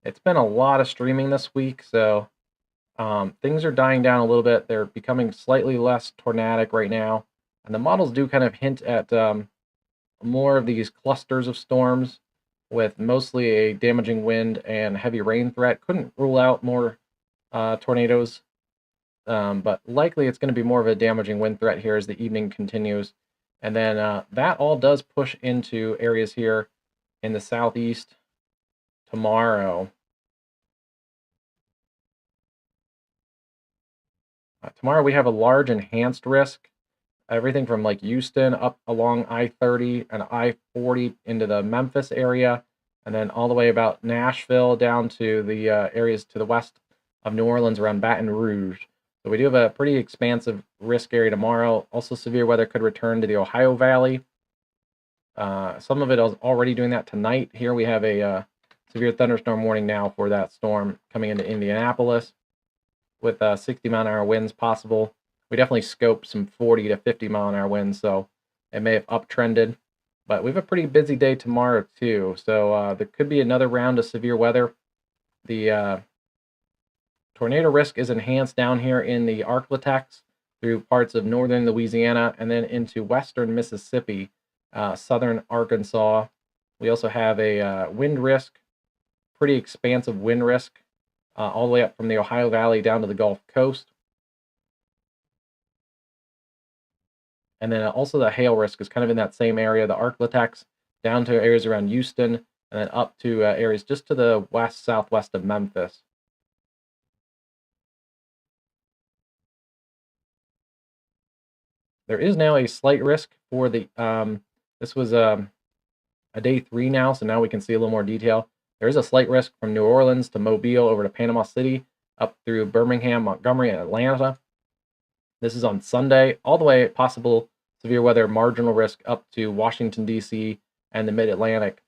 it's been a lot of streaming this week, so things are dying down a little bit. They're becoming slightly less tornadic right now, and the models do kind of hint at more of these clusters of storms with mostly a damaging wind and heavy rain threat. Couldn't rule out more tornadoes, but likely it's going to be more of a damaging wind threat here as the evening continues. And then that all does push into areas here in the southeast tomorrow. Tomorrow we have a large enhanced risk. Everything from like Houston up along I-30 and I-40 into the Memphis area, and then all the way about Nashville down to the areas to the west of New Orleans around Baton Rouge. So we do have a pretty expansive risk area tomorrow. Also, severe weather could return to the Ohio Valley. Some of it is already doing that tonight. Here we have a severe thunderstorm warning now for that storm coming into Indianapolis with 60-mile-an-hour winds possible. We definitely scoped some 40 to 50-mile-an-hour winds, so it may have uptrended. But we have a pretty busy day tomorrow, too. So there could be another round of severe weather. The tornado risk is enhanced down here in the Ark-La-Tex through parts of northern Louisiana and then into western Mississippi, southern Arkansas. We also have a wind risk, pretty expansive wind risk, all the way up from the Ohio Valley down to the Gulf Coast. And then also the hail risk is kind of in that same area, the Ark-La-Tex, down to areas around Houston, and then up to areas just to the west, southwest of Memphis. There is now a slight risk for the, this was a day 3 now, so now we can see a little more detail. There is a slight risk from New Orleans to Mobile over to Panama City, up through Birmingham, Montgomery, and Atlanta. This is on Sunday, all the way possible severe weather marginal risk up to Washington, D.C. and the Mid-Atlantic.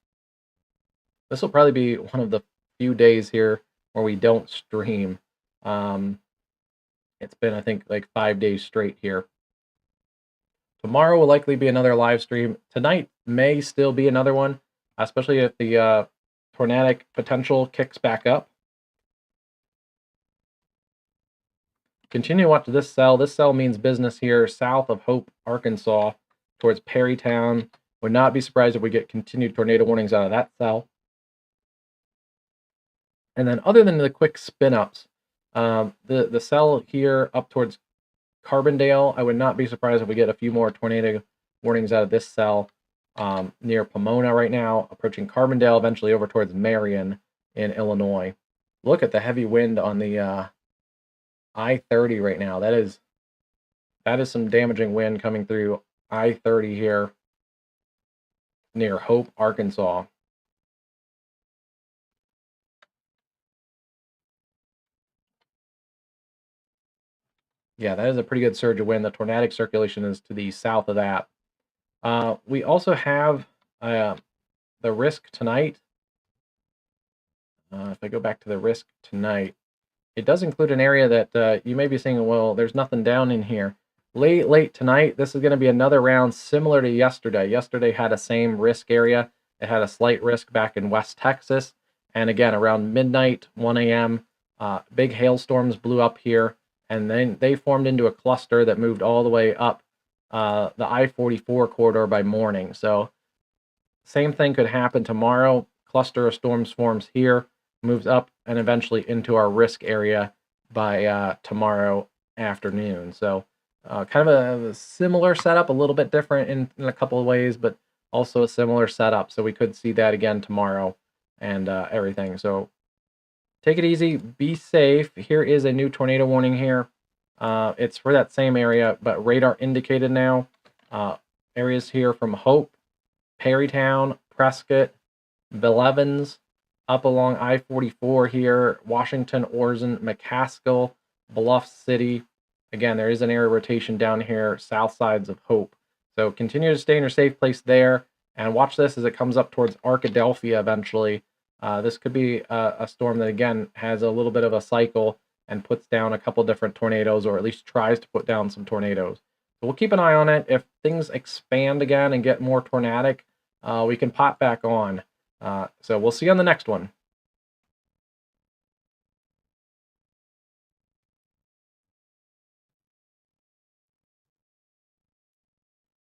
This will probably be one of the few days here where we don't stream. It's been, I think, like 5 days straight here. Tomorrow will likely be another live stream. Tonight may still be another one, especially if the tornadic potential kicks back up. Continue to watch this cell. This cell means business here south of Hope, Arkansas, towards Perrytown. Would not be surprised if we get continued tornado warnings out of that cell. And then other than the quick spin-ups, the cell here up towards Carbondale, I would not be surprised if we get a few more tornado warnings out of this cell near Pomona right now, approaching Carbondale, eventually over towards Marion in Illinois. Look at the heavy wind on the I-30 right now. That is some damaging wind coming through I-30 here near Hope, Arkansas. Yeah, that is a pretty good surge of wind. The tornadic circulation is to the south of that. We also have the risk tonight. If I go back to the risk tonight, it does include an area that you may be saying, well, there's nothing down in here. Late tonight, this is going to be another round similar to yesterday. Yesterday had a same risk area. It had a slight risk back in West Texas. And again, around midnight, 1 a.m., big hailstorms blew up here. And then they formed into a cluster that moved all the way up the I-44 corridor by morning. So same thing could happen tomorrow. Cluster of storms forms here, moves up, and eventually into our risk area by tomorrow afternoon. So kind of a similar setup, a little bit different in a couple of ways, but also a similar setup. So we could see that again tomorrow and everything. So take it easy, be safe. Here is a new tornado warning here. It's for that same area, but radar indicated now. Areas here from Hope, Perrytown, Prescott, Bellevins, up along I-44 here, Washington, Orson, McCaskill, Bluff City. Again, there is an area rotation down here, south sides of Hope. So continue to stay in your safe place there, and watch this as it comes up towards Arkadelphia eventually. This could be a storm that, again, has a little bit of a cycle and puts down a couple different tornadoes, or at least tries to put down some tornadoes. So we'll keep an eye on it. If things expand again and get more tornadic, we can pop back on. So we'll see you on the next one.